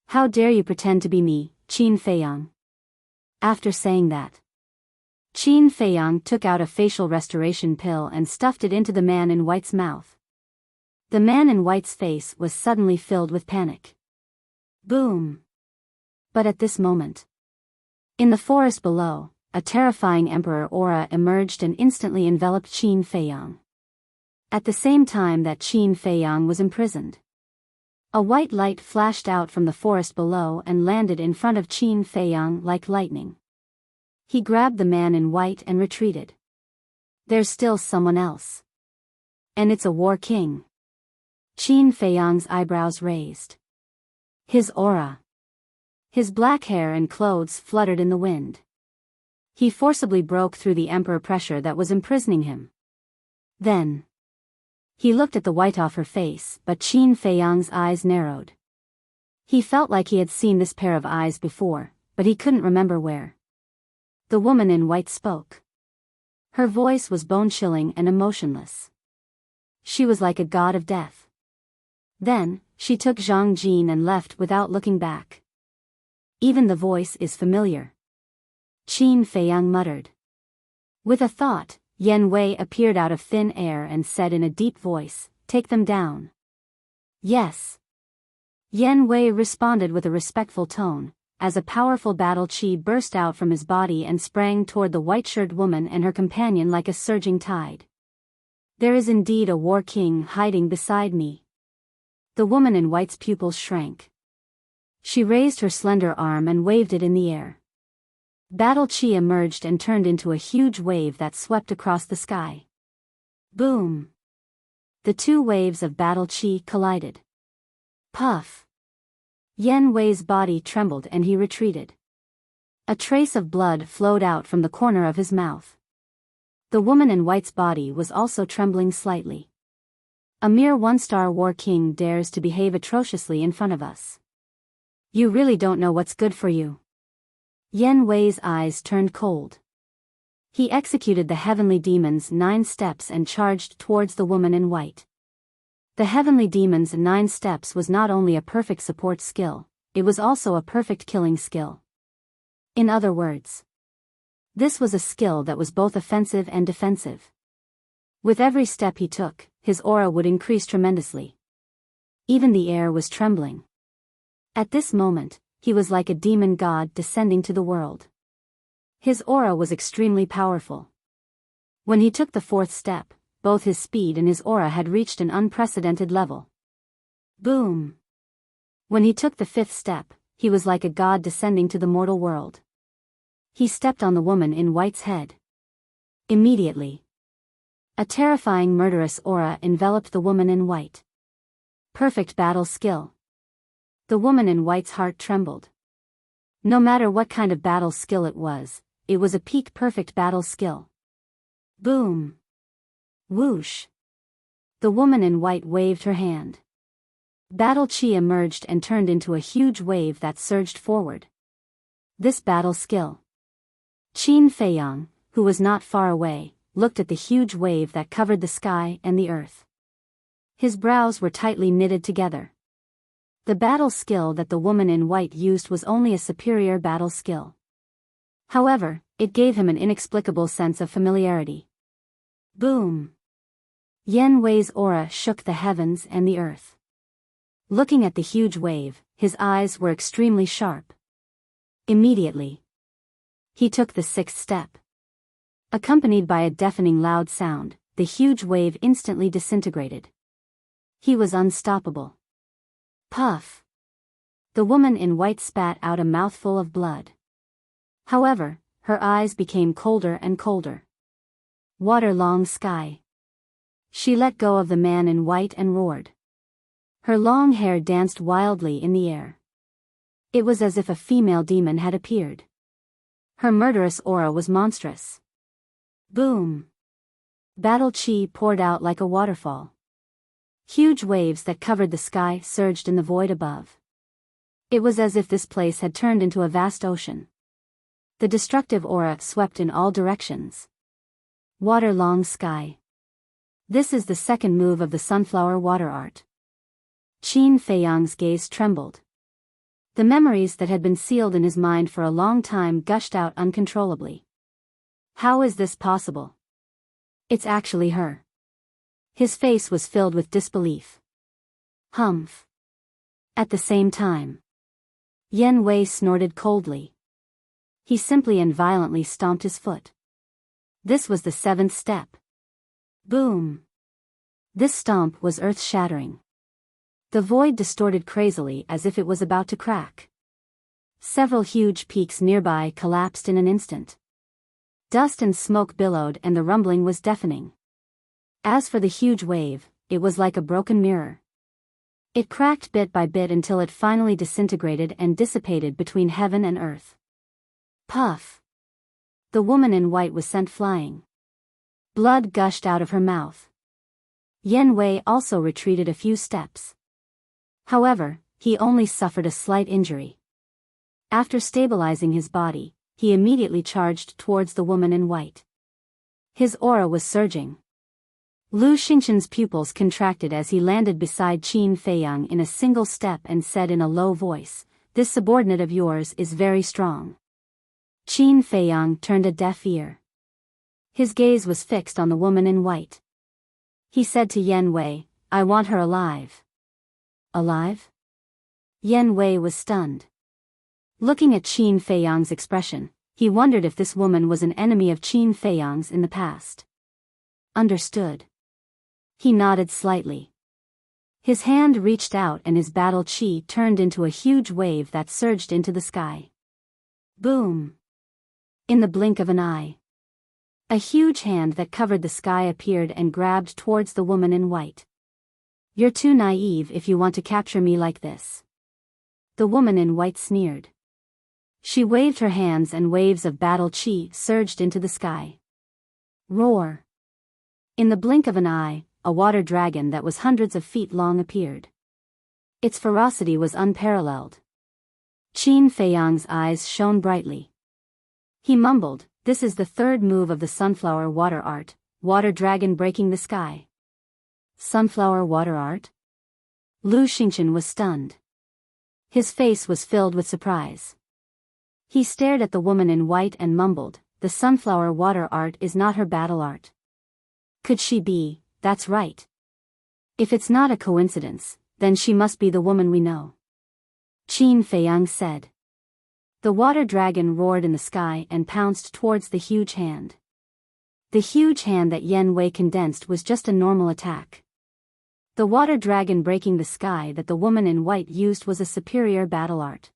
How dare you pretend to be me, Qin Feiyang? After saying that, Qin Feiyang took out a facial restoration pill and stuffed it into the man in white's mouth. The man in white's face was suddenly filled with panic. Boom! But at this moment, in the forest below, a terrifying emperor aura emerged and instantly enveloped Qin Feiyang. At the same time that Qin Feiyang was imprisoned, a white light flashed out from the forest below and landed in front of Qin Feiyang like lightning. He grabbed the man in white and retreated. There's still someone else. And it's a war king. Qin Feiyang's eyebrows raised. His aura. His black hair and clothes fluttered in the wind. He forcibly broke through the emperor pressure that was imprisoning him. Then he looked at the white off her face, but Qin Feiyang's eyes narrowed. He felt like he had seen this pair of eyes before, but he couldn't remember where. The woman in white spoke. Her voice was bone-chilling and emotionless. She was like a god of death. Then, she took Zhang Jin and left without looking back. Even the voice is familiar. Qin Feiyang muttered. With a thought, Yan Wei appeared out of thin air and said in a deep voice, take them down. Yes. Yan Wei responded with a respectful tone, as a powerful battle qi burst out from his body and sprang toward the white-shirted woman and her companion like a surging tide. There is indeed a war king hiding beside me. The woman in white's pupils shrank. She raised her slender arm and waved it in the air. Battle qi emerged and turned into a huge wave that swept across the sky. Boom! The two waves of battle qi collided. Puff! Yan Wei's body trembled and he retreated. A trace of blood flowed out from the corner of his mouth. The woman in white's body was also trembling slightly. A mere one-star war king dares to behave atrociously in front of us. You really don't know what's good for you. Yan Wei's eyes turned cold. He executed the heavenly demon's 9 steps and charged towards the woman in white. The heavenly demon's 9 steps was not only a perfect support skill, it was also a perfect killing skill. In other words, this was a skill that was both offensive and defensive. With every step he took, his aura would increase tremendously. Even the air was trembling. At this moment, he was like a demon god descending to the world. His aura was extremely powerful. When he took the 4th step, both his speed and his aura had reached an unprecedented level. Boom! When he took the 5th step, he was like a god descending to the mortal world. He stepped on the woman in white's head. Immediately, a terrifying murderous aura enveloped the woman in white. Perfect battle skill. The woman in white's heart trembled. No matter what kind of battle skill it was a peak perfect battle skill. Boom! Whoosh! The woman in white waved her hand. Battle qi emerged and turned into a huge wave that surged forward. This battle skill. Qin Feiyang, who was not far away, looked at the huge wave that covered the sky and the earth. His brows were tightly knitted together. The battle skill that the woman in white used was only a superior battle skill. However, it gave him an inexplicable sense of familiarity. Boom! Yan Wei's aura shook the heavens and the earth. Looking at the huge wave, his eyes were extremely sharp. Immediately, he took the 6th step. Accompanied by a deafening loud sound, the huge wave instantly disintegrated. He was unstoppable. Puff! The woman in white spat out a mouthful of blood. However, her eyes became colder and colder. Water long sky. She let go of the man in white and roared. Her long hair danced wildly in the air. It was as if a female demon had appeared. Her murderous aura was monstrous. Boom! Battle chi poured out like a waterfall. Huge waves that covered the sky surged in the void above. It was as if this place had turned into a vast ocean. The destructive aura swept in all directions. Water long sky. This is the second move of the sunflower water art. Qin Feiyang's gaze trembled. The memories that had been sealed in his mind for a long time gushed out uncontrollably. How is this possible? It's actually her. His face was filled with disbelief. Humph. At the same time, Yen Wei snorted coldly. He simply and violently stomped his foot. This was the seventh step. Boom. This stomp was earth-shattering. The void distorted crazily as if it was about to crack. Several huge peaks nearby collapsed in an instant. Dust and smoke billowed and the rumbling was deafening. As for the huge wave, it was like a broken mirror. It cracked bit by bit until it finally disintegrated and dissipated between heaven and earth. Puff! The woman in white was sent flying. Blood gushed out of her mouth. Yen Wei also retreated a few steps. However, he only suffered a slight injury. After stabilizing his body, he immediately charged towards the woman in white. His aura was surging. Lu Xingqian's pupils contracted as he landed beside Qin Feiyang in a single step and said in a low voice, "This subordinate of yours is very strong." Qin Feiyang turned a deaf ear. His gaze was fixed on the woman in white. He said to Yen Wei, "I want her alive." Alive? Yen Wei was stunned. Looking at Qin Feiyang's expression, he wondered if this woman was an enemy of Qin Feiyang's in the past. Understood. He nodded slightly. His hand reached out and his battle chi turned into a huge wave that surged into the sky. Boom! In the blink of an eye, a huge hand that covered the sky appeared and grabbed towards the woman in white. "You're too naive if you want to capture me like this." The woman in white sneered. She waved her hands and waves of battle chi surged into the sky. Roar! In the blink of an eye, a water dragon that was hundreds of feet long appeared. Its ferocity was unparalleled. Qin Feiyang's eyes shone brightly. He mumbled, "This is the third move of the sunflower water art, water dragon breaking the sky." Sunflower water art? Lu Xingqian was stunned. His face was filled with surprise. He stared at the woman in white and mumbled, "The sunflower water art is not her battle art." Could she be? That's right. If it's not a coincidence, then she must be the woman we know. Qin Feiyang said. The water dragon roared in the sky and pounced towards the huge hand. The huge hand that Yen Wei condensed was just a normal attack. The water dragon breaking the sky that the woman in white used was a superior battle art.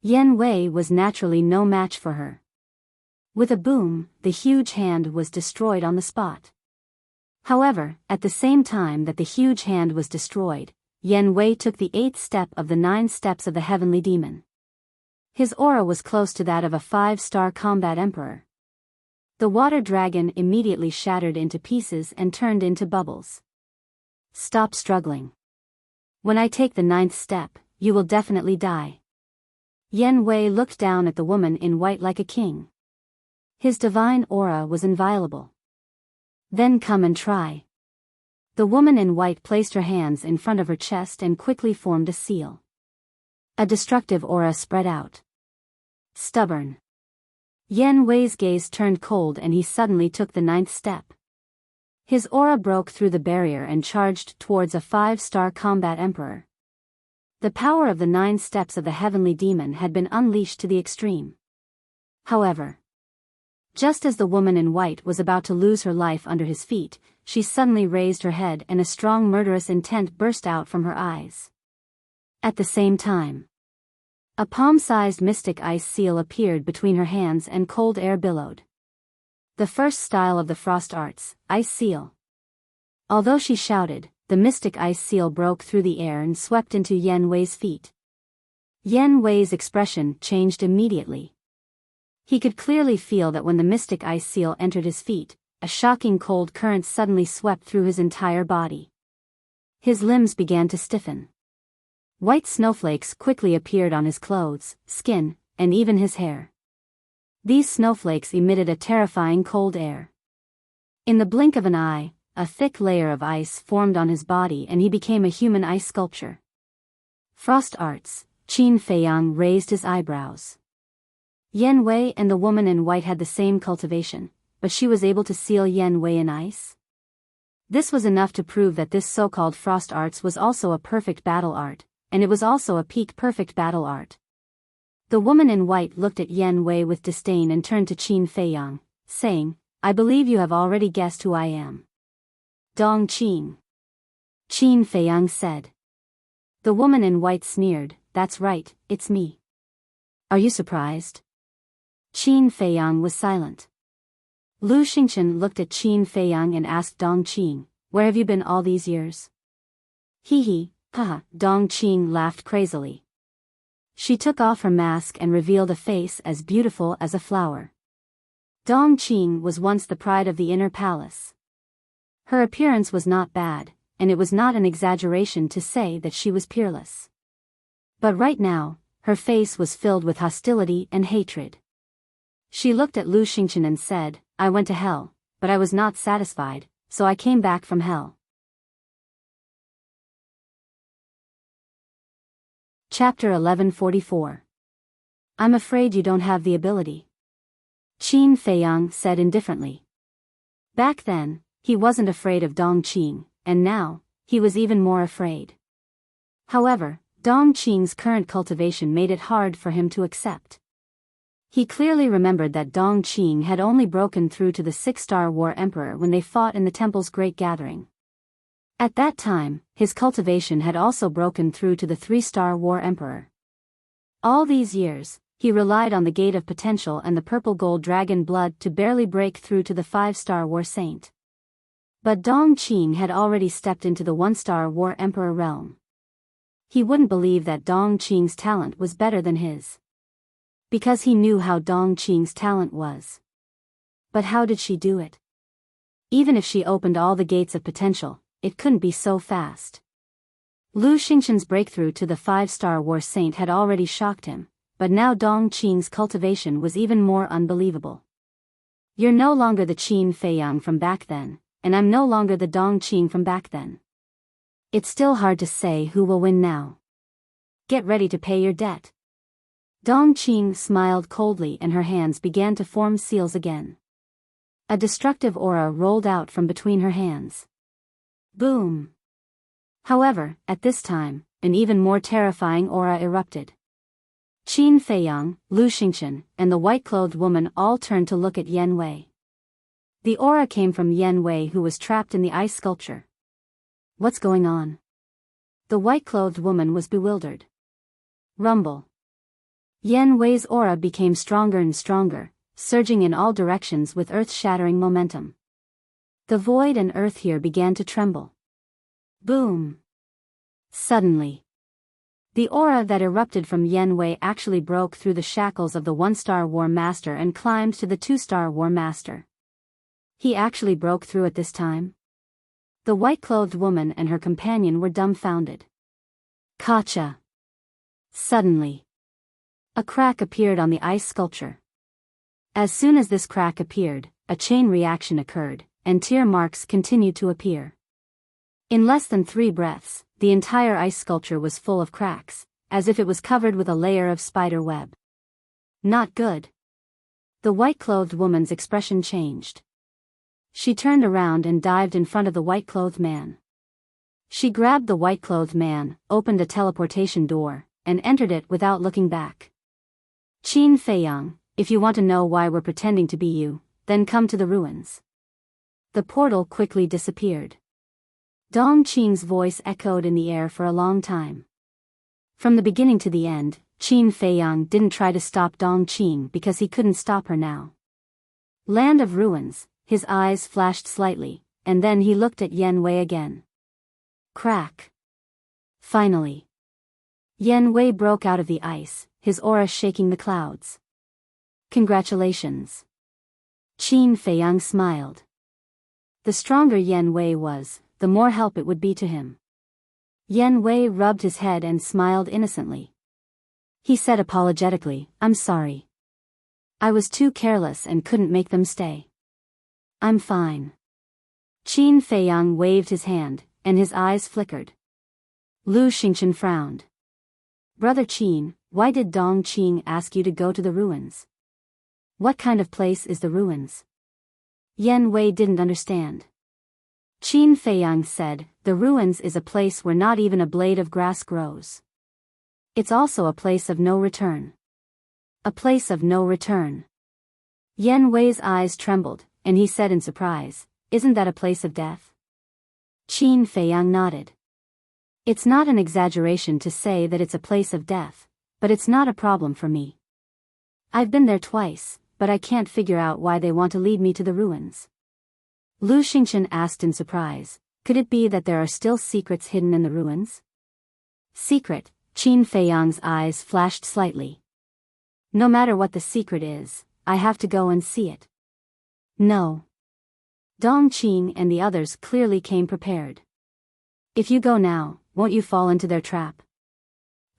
Yen Wei was naturally no match for her. With a boom, the huge hand was destroyed on the spot. However, at the same time that the huge hand was destroyed, Yen Wei took the 8th step of the 9 steps of the heavenly demon. His aura was close to that of a 5-star combat emperor. The water dragon immediately shattered into pieces and turned into bubbles. Stop struggling. When I take the 9th step, you will definitely die. Yen Wei looked down at the woman in white like a king. His divine aura was inviolable. Then come and try. The woman in white placed her hands in front of her chest and quickly formed a seal. A destructive aura spread out. Stubborn. Yen Wei's gaze turned cold and he suddenly took the 9th step. His aura broke through the barrier and charged towards a 5-star combat emperor. The power of the 9 steps of the heavenly demon had been unleashed to the extreme. However, just as the woman in white was about to lose her life under his feet, she suddenly raised her head and a strong murderous intent burst out from her eyes. At the same time, A palm-sized mystic ice seal appeared between her hands and cold air billowed. The first style of the frost arts, ice seal. Although she shouted, the mystic ice seal broke through the air and swept into Yan Wei's feet. Yan Wei's expression changed immediately. He could clearly feel that when the mystic ice seal entered his feet, a shocking cold current suddenly swept through his entire body. His limbs began to stiffen. White snowflakes quickly appeared on his clothes, skin, and even his hair. These snowflakes emitted a terrifying cold air. In the blink of an eye, a thick layer of ice formed on his body and he became a human ice sculpture. Frost arts, Qin Feiyang raised his eyebrows. Yan Wei and the woman in white had the same cultivation, but she was able to seal Yan Wei in ice? This was enough to prove that this so-called frost arts was also a perfect battle art, and it was also a peak perfect battle art. The woman in white looked at Yan Wei with disdain and turned to Qin Feiyang, saying, "I believe you have already guessed who I am." "Dong Qin," Qin Feiyang said. The woman in white sneered, "That's right, it's me." "Are you surprised?" Qin Feiyang was silent. Lu Xingchen looked at Qin Feiyang and asked Dong Qin, "Where have you been all these years?" "Hee, haha," Dong Qin laughed crazily. She took off her mask and revealed a face as beautiful as a flower. Dong Qin was once the pride of the inner palace. Her appearance was not bad, and it was not an exaggeration to say that she was peerless. But right now, her face was filled with hostility and hatred. She looked at Lu Xingchen and said, "I went to hell, but I was not satisfied, so I came back from hell." Chapter 1144. "I'm afraid you don't have the ability," Qin Feiyang said indifferently. Back then, he wasn't afraid of Dong Qin, and now, he was even more afraid. However, Dong Qin's current cultivation made it hard for him to accept. He clearly remembered that Dong Qin had only broken through to the 6-star War Emperor when they fought in the temple's great gathering. At that time, his cultivation had also broken through to the 3-star War Emperor. All these years, he relied on the Gate of Potential and the purple gold dragon blood to barely break through to the 5-star War Saint. But Dong Qin had already stepped into the 1-star War Emperor realm. He wouldn't believe that Dong Qin's talent was better than his. Because he knew how Dong Qin's talent was. But how did she do it? Even if she opened all the gates of potential, it couldn't be so fast. Lu Xingchen's breakthrough to the 5-star War Saint had already shocked him, but now Dong Qin's cultivation was even more unbelievable. "You're no longer the Qin Feiyang from back then, and I'm no longer the Dong Qin from back then. It's still hard to say who will win now. Get ready to pay your debt." Dong Qin smiled coldly and her hands began to form seals again. A destructive aura rolled out from between her hands. Boom! However, at this time, an even more terrifying aura erupted. Qin Feiyang, Lu Xingchen, and the white-clothed woman all turned to look at Yan Wei. The aura came from Yan Wei, who was trapped in the ice sculpture. "What's going on?" The white-clothed woman was bewildered. Rumble. Yan Wei's aura became stronger and stronger, surging in all directions with earth-shattering momentum. The void and earth here began to tremble. Boom! Suddenly, the aura that erupted from Yan Wei actually broke through the shackles of the 1-star War Master and climbed to the 2-star War Master. He actually broke through at this time? The white-clothed woman and her companion were dumbfounded. Kacha! Suddenly, a crack appeared on the ice sculpture. As soon as this crack appeared, a chain reaction occurred, and tear marks continued to appear. In less than 3 breaths, the entire ice sculpture was full of cracks, as if it was covered with a layer of spider web. Not good. The white-clothed woman's expression changed. She turned around and dived in front of the white-clothed man. She grabbed the white-clothed man, opened a teleportation door, and entered it without looking back. "Qin Feiyang, if you want to know why we're pretending to be you, then come to the ruins." The portal quickly disappeared. Dong Qin's voice echoed in the air for a long time. From the beginning to the end, Qin Feiyang didn't try to stop Dong Qing because he couldn't stop her now. Land of Ruins, his eyes flashed slightly, and then he looked at Yen Wei again. Crack. Finally. Yen Wei broke out of the ice, his aura shaking the clouds. Congratulations. Qin Feiyang smiled. The stronger Yen Wei was, the more help it would be to him. Yen Wei rubbed his head and smiled innocently. He said apologetically, "I'm sorry. I was too careless and couldn't make them stay. I'm fine." Qin Feiyang waved his hand, and his eyes flickered. Lu Xingchen frowned. "Brother Qin, why did Dong Qing ask you to go to the ruins? What kind of place is the ruins?" Yen Wei didn't understand. Qin Feiyang said, "The ruins is a place where not even a blade of grass grows. It's also a place of no return." A place of no return. Yen Wei's eyes trembled, and he said in surprise, "Isn't that a place of death?" Qin Feiyang nodded. "It's not an exaggeration to say that it's a place of death, but it's not a problem for me. I've been there twice, but I can't figure out why they want to lead me to the ruins." Lu Xingchen asked in surprise, "Could it be that there are still secrets hidden in the ruins?" "Secret?" Qin Feiyang's eyes flashed slightly. "No matter what the secret is, I have to go and see it." "No." Dong Qing and the others clearly came prepared. "If you go now, won't you fall into their trap?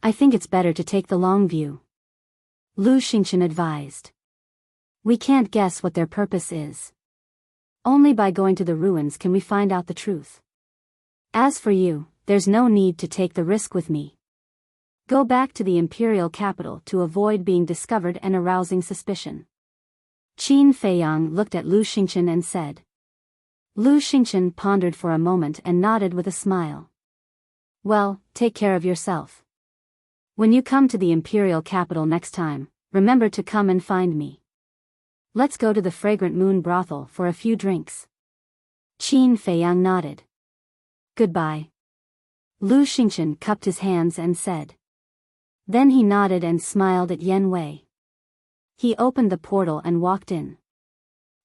I think it's better to take the long view," Lu Xingchen advised. "We can't guess what their purpose is. Only by going to the ruins can we find out the truth. As for you, there's no need to take the risk with me. Go back to the imperial capital to avoid being discovered and arousing suspicion." Qin Feiyang looked at Lu Xingchen and said. Lu Xingchen pondered for a moment and nodded with a smile. "Well, take care of yourself. When you come to the imperial capital next time, remember to come and find me. Let's go to the Fragrant Moon brothel for a few drinks." Qin Feiyang nodded. "Goodbye." Lu Xingchen cupped his hands and said. Then he nodded and smiled at Yen Wei. He opened the portal and walked in.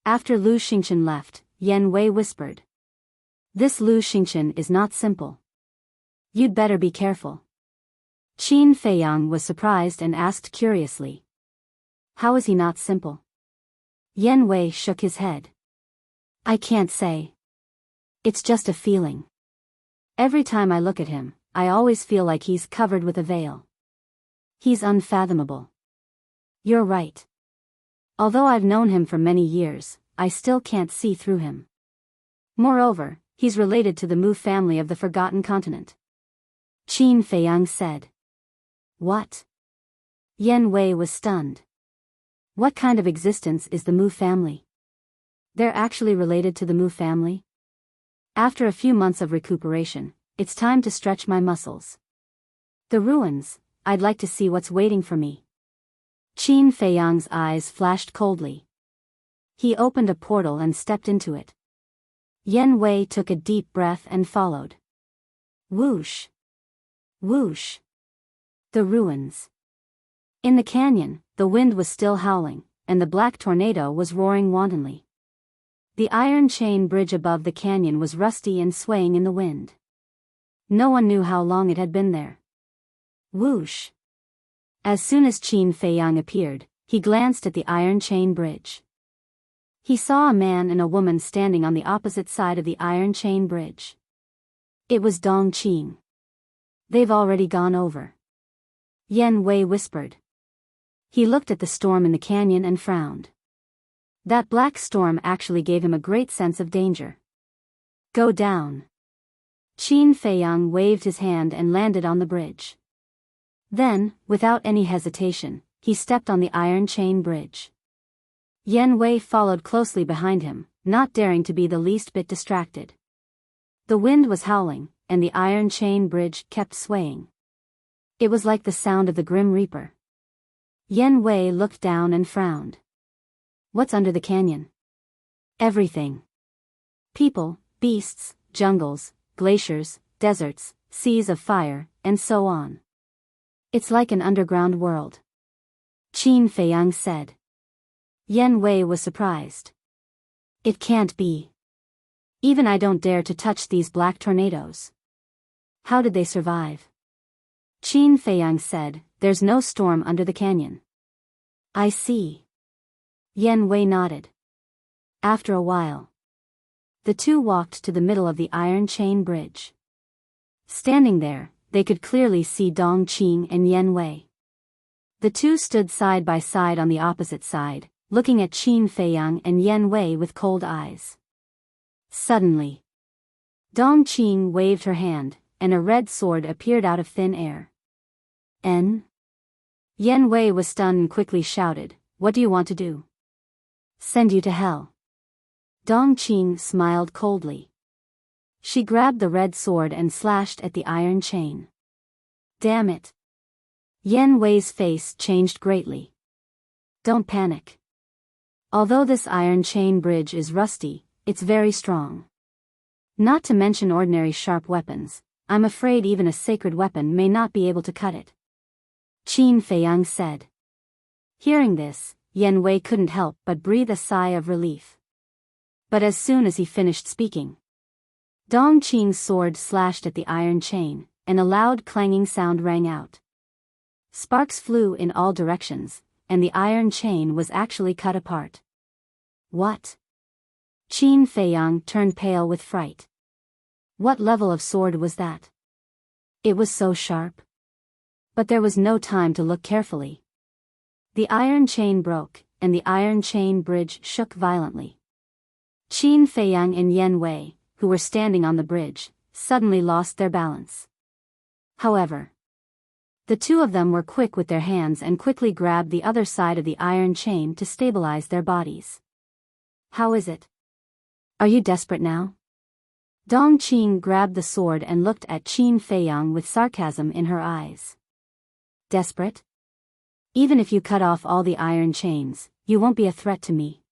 After Lu Xingchen left, Yen Wei whispered. "This Lu Xingchen is not simple. You'd better be careful." Qin Feiyang was surprised and asked curiously. "How is he not simple?" Yen Wei shook his head. "I can't say. It's just a feeling. Every time I look at him, I always feel like he's covered with a veil. He's unfathomable." "You're right. Although I've known him for many years, I still can't see through him. Moreover, he's related to the Mu family of the Forgotten Continent," Qin Feiyang said. "What?" Yen Wei was stunned. "What kind of existence is the Mu family? They're actually related to the Mu family? After a few months of recuperation, it's time to stretch my muscles. The ruins, I'd like to see what's waiting for me." Qin Feiyang's eyes flashed coldly. He opened a portal and stepped into it. Yen Wei took a deep breath and followed. Whoosh! Whoosh! The ruins. In the canyon, the wind was still howling, and the black tornado was roaring wantonly. The iron chain bridge above the canyon was rusty and swaying in the wind. No one knew how long it had been there. Whoosh! As soon as Qin Feiyang appeared, he glanced at the iron chain bridge. He saw a man and a woman standing on the opposite side of the iron chain bridge. It was Dong Qing. "They've already gone over," Yen Wei whispered. He looked at the storm in the canyon and frowned. That black storm actually gave him a great sense of danger. "Go down." Qin Feiyang waved his hand and landed on the bridge. Then, without any hesitation, he stepped on the iron chain bridge. Yen Wei followed closely behind him, not daring to be the least bit distracted. The wind was howling, and the iron chain bridge kept swaying. It was like the sound of the Grim Reaper. Yen Wei looked down and frowned. "What's under the canyon?" "Everything. People, beasts, jungles, glaciers, deserts, seas of fire, and so on. It's like an underground world. Qin Feiyang said. Yan Wei was surprised. It can't be. Even I don't dare to touch these black tornadoes. How did they survive? Qin Feiyang said, there's no storm under the canyon. I see. Yan Wei nodded. After a while, the two walked to the middle of the iron chain bridge. Standing there, they could clearly see Dong Qing and Yan Wei. The two stood side by side on the opposite side, looking at Qin Feiyang and Yan Wei with cold eyes. Suddenly, Dong Qing waved her hand, and a red sword appeared out of thin air. Yan Wei was stunned and quickly shouted, "What do you want to do?" "Send you to hell." Dong Qing smiled coldly. She grabbed the red sword and slashed at the iron chain. Damn it. Yan Wei's face changed greatly. Don't panic. Although this iron chain bridge is rusty, it's very strong. Not to mention ordinary sharp weapons, I'm afraid even a sacred weapon may not be able to cut it. Qin Feiyang said. Hearing this, Yan Wei couldn't help but breathe a sigh of relief. But as soon as he finished speaking, Dong Qing's sword slashed at the iron chain, and a loud clanging sound rang out. Sparks flew in all directions, and the iron chain was actually cut apart. What? Qin Feiyang turned pale with fright. What level of sword was that? It was so sharp. But there was no time to look carefully. The iron chain broke, and the iron chain bridge shook violently. Qin Feiyang and Yan Wei, who were standing on the bridge, suddenly lost their balance. However, the two of them were quick with their hands and quickly grabbed the other side of the iron chain to stabilize their bodies. How is it? Are you desperate now? Dong Qing grabbed the sword and looked at Qin Feiyang with sarcasm in her eyes. Desperate? Even if you cut off all the iron chains, you won't be a threat to me.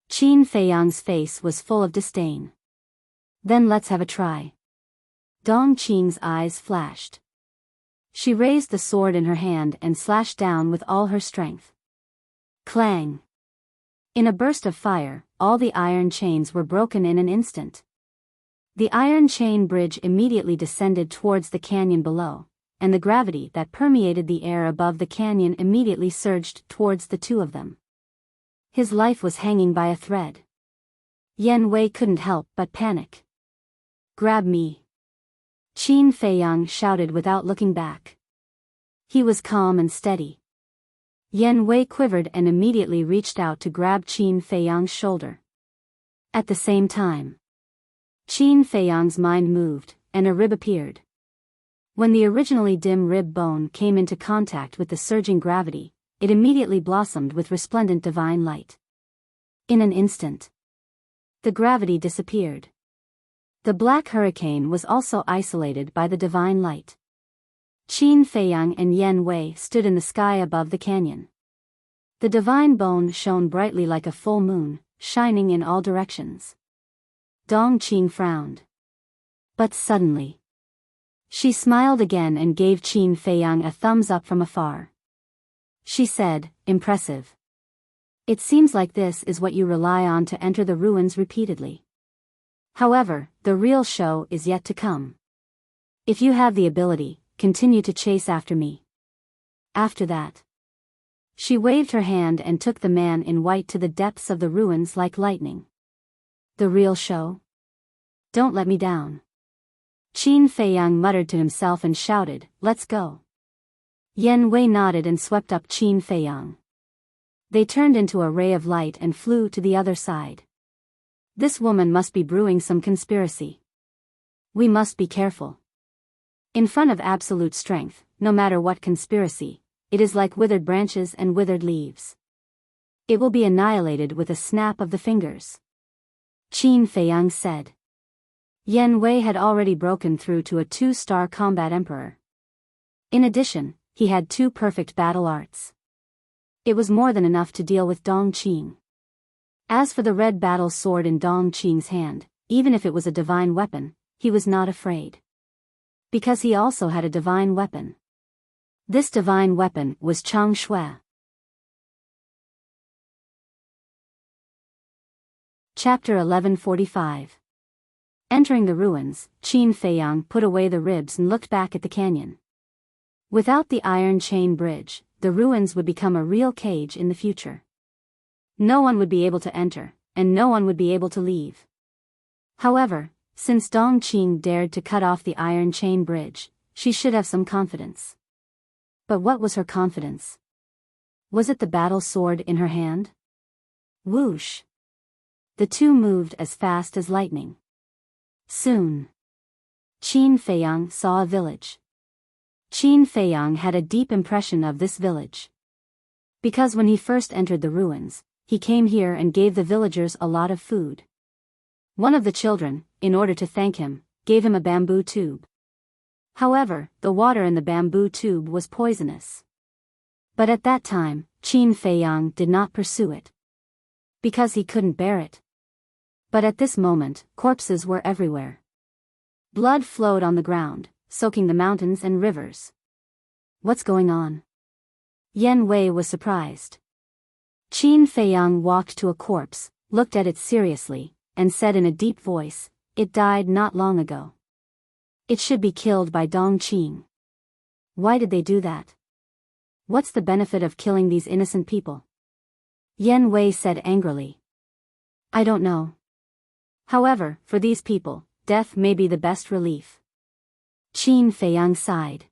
Qin Feiyang's face was full of disdain. Then let's have a try. Dong Qing's eyes flashed. She raised the sword in her hand and slashed down with all her strength. Clang! In a burst of fire, all the iron chains were broken in an instant. The iron chain bridge immediately descended towards the canyon below, and the gravity that permeated the air above the canyon immediately surged towards the two of them. His life was hanging by a thread. Yan Wei couldn't help but panic. Grab me! Qin Feiyang shouted without looking back. He was calm and steady. Yan Wei quivered and immediately reached out to grab Qin Feiyang's shoulder. At the same time, Qin Feiyang's mind moved, and a rib appeared. When the originally dim rib bone came into contact with the surging gravity, it immediately blossomed with resplendent divine light. In an instant, the gravity disappeared. The black hurricane was also isolated by the divine light. Qin Feiyang and Yan Wei stood in the sky above the canyon. The divine bone shone brightly like a full moon, shining in all directions. Dong Qing frowned. But suddenly, she smiled again and gave Qin Feiyang a thumbs up from afar. She said, "Impressive. It seems like this is what you rely on to enter the ruins repeatedly. However, the real show is yet to come. If you have the ability, continue to chase after me." After that, she waved her hand and took the man in white to the depths of the ruins like lightning. The real show? Don't let me down. Qin Feiyang muttered to himself and shouted, "Let's go." Yan Wei nodded and swept up Qin Feiyang. They turned into a ray of light and flew to the other side. This woman must be brewing some conspiracy. We must be careful. In front of absolute strength, no matter what conspiracy, it is like withered branches and withered leaves. It will be annihilated with a snap of the fingers. Qin Feiyang said. Yan Wei had already broken through to a 2-star combat emperor. In addition, he had 2 perfect battle arts. It was more than enough to deal with Dong Qing. As for the red battle sword in Dong Qing's hand, even if it was a divine weapon, he was not afraid. Because he also had a divine weapon. This divine weapon was Chang Shui. Chapter 1145. Entering the ruins, Qin Feiyang put away the ribs and looked back at the canyon. Without the iron chain bridge, the ruins would become a real cage in the future. No one would be able to enter, and no one would be able to leave. However, since Dong Qing dared to cut off the iron chain bridge, she should have some confidence. But what was her confidence? Was it the battle sword in her hand? Whoosh! The two moved as fast as lightning. Soon, Qin Feiyang saw a village. Qin Feiyang had a deep impression of this village. Because when he first entered the ruins, he came here and gave the villagers a lot of food. One of the children, in order to thank him, gave him a bamboo tube. However, the water in the bamboo tube was poisonous. But at that time, Qin Feiyang did not pursue it. Because he couldn't bear it. But at this moment, corpses were everywhere. Blood flowed on the ground, soaking the mountains and rivers. What's going on? Yan Wei was surprised. Qin Feiyang walked to a corpse, looked at it seriously, and said in a deep voice, "It died not long ago. It should be killed by Dong Qing. Why did they do that? What's the benefit of killing these innocent people?" Yan Wei said angrily. "I don't know. However, for these people, death may be the best relief." Qin Feiyang sighed.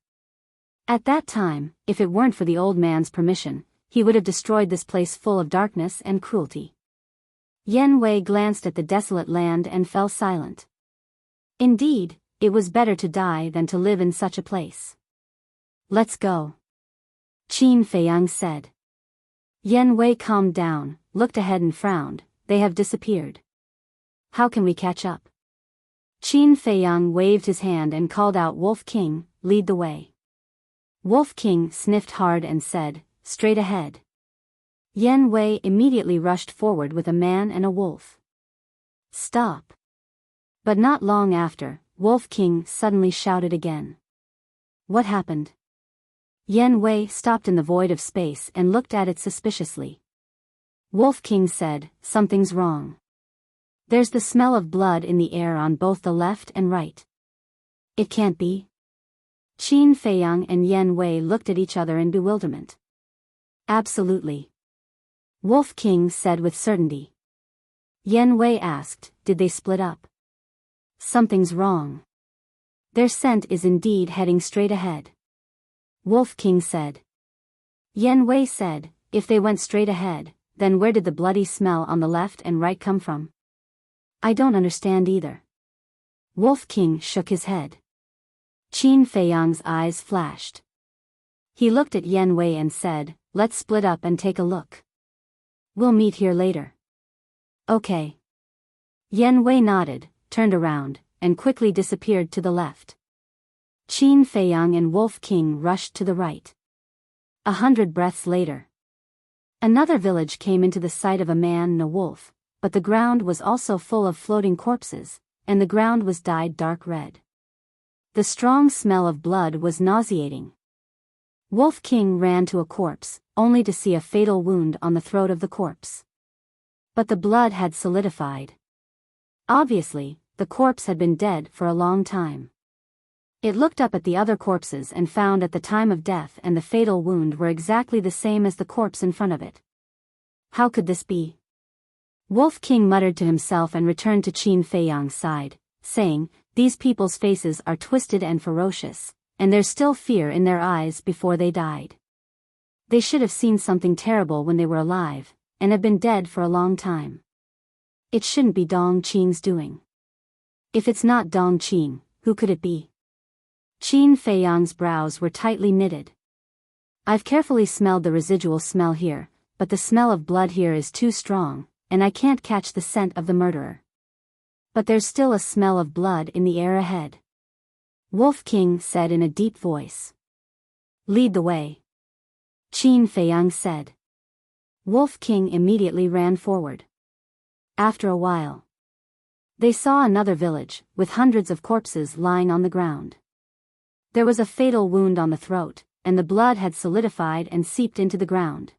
At that time, if it weren't for the old man's permission, he would have destroyed this place full of darkness and cruelty. Yan Wei glanced at the desolate land and fell silent. Indeed, it was better to die than to live in such a place. "Let's go," Qin Feiyang said. Yan Wei calmed down, looked ahead and frowned. "They have disappeared. How can we catch up?" Qin Feiyang waved his hand and called out, "Wolf King, lead the way." Wolf King sniffed hard and said, "Straight ahead." Yan Wei immediately rushed forward with a man and a wolf. "Stop." But not long after, Wolf King suddenly shouted again. What happened? Yan Wei stopped in the void of space and looked at it suspiciously. Wolf King said, "Something's wrong. There's the smell of blood in the air on both the left and right." "It can't be." Qin Feiyang and Yan Wei looked at each other in bewilderment. "Absolutely," Wolf King said with certainty. Yan Wei asked, "Did they split up?" "Something's wrong. Their scent is indeed heading straight ahead," Wolf King said. Yan Wei said, "If they went straight ahead, then where did the bloody smell on the left and right come from?" "I don't understand either." Wolf King shook his head. Qin Feiyang's eyes flashed. He looked at Yan Wei and said, "Let's split up and take a look. We'll meet here later." "Okay." Yan Wei nodded, turned around, and quickly disappeared to the left. Qin Feiyang and Wolf King rushed to the right. 100 breaths later, another village came into the sight of a man and a wolf, but the ground was also full of floating corpses, and the ground was dyed dark red. The strong smell of blood was nauseating. Wolf King ran to a corpse, only to see a fatal wound on the throat of the corpse. But the blood had solidified. Obviously, the corpse had been dead for a long time. It looked up at the other corpses and found at the time of death and the fatal wound were exactly the same as the corpse in front of it. How could this be? Wolf King muttered to himself and returned to Qin Feiyang's side, saying, "These people's faces are twisted and ferocious, and there's still fear in their eyes before they died. They should have seen something terrible when they were alive, and have been dead for a long time. It shouldn't be Dong Qing's doing. If it's not Dong Qing, who could it be?" Qin Feiyang's brows were tightly knitted. "I've carefully smelled the residual smell here, but the smell of blood here is too strong, and I can't catch the scent of the murderer. But there's still a smell of blood in the air ahead," Wolf King said in a deep voice. "Lead the way," Qin Feiyang said. Wolf King immediately ran forward. After a while, they saw another village, with hundreds of corpses lying on the ground. There was a fatal wound on the throat, and the blood had solidified and seeped into the ground.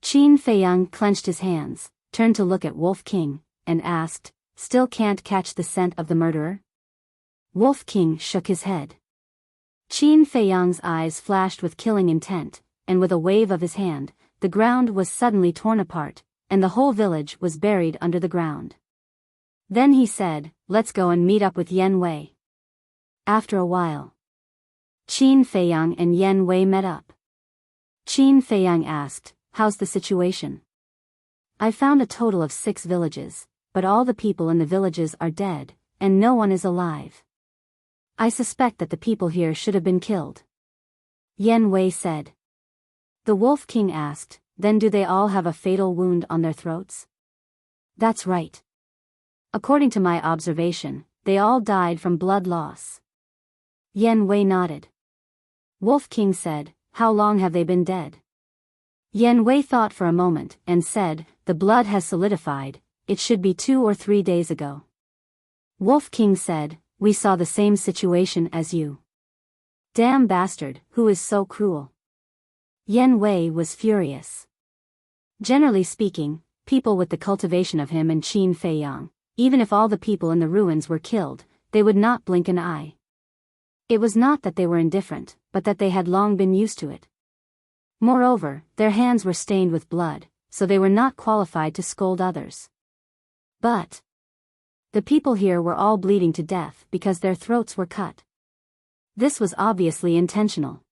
Qin Feiyang clenched his hands, turned to look at Wolf King, and asked, "Still can't catch the scent of the murderer?" Wolf King shook his head. Qin Feiyang's eyes flashed with killing intent, and with a wave of his hand, the ground was suddenly torn apart, and the whole village was buried under the ground. Then he said, "Let's go and meet up with Yan Wei." After a while, Qin Feiyang and Yan Wei met up. Qin Feiyang asked, "How's the situation?" "I found a total of 6 villages, but all the people in the villages are dead, and no one is alive. I suspect that the people here should have been killed," Yan Wei said. The Wolf King asked, "Then do they all have a fatal wound on their throats?" "That's right. According to my observation, they all died from blood loss." Yan Wei nodded. Wolf King said, "How long have they been dead?" Yan Wei thought for a moment and said, "The blood has solidified, it should be 2 or 3 days ago." Wolf King said, "We saw the same situation as you." "Damn bastard, who is so cruel?" Yan Wei was furious. Generally speaking, people with the cultivation of him and Qin Feiyang, even if all the people in the ruins were killed, they would not blink an eye. It was not that they were indifferent, but that they had long been used to it. Moreover, their hands were stained with blood, so they were not qualified to scold others. But the people here were all bleeding to death because their throats were cut. This was obviously intentional.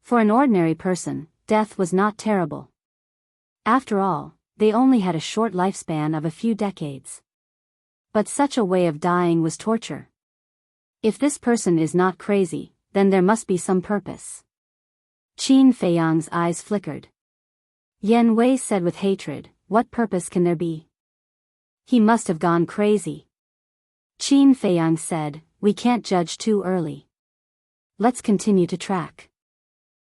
For an ordinary person, death was not terrible. After all, they only had a short lifespan of a few decades. But such a way of dying was torture. If this person is not crazy, then there must be some purpose. Qin Feiyang's eyes flickered. Yan Wei said with hatred, "What purpose can there be? He must have gone crazy." Qin Feiyang said, "We can't judge too early. Let's continue to track."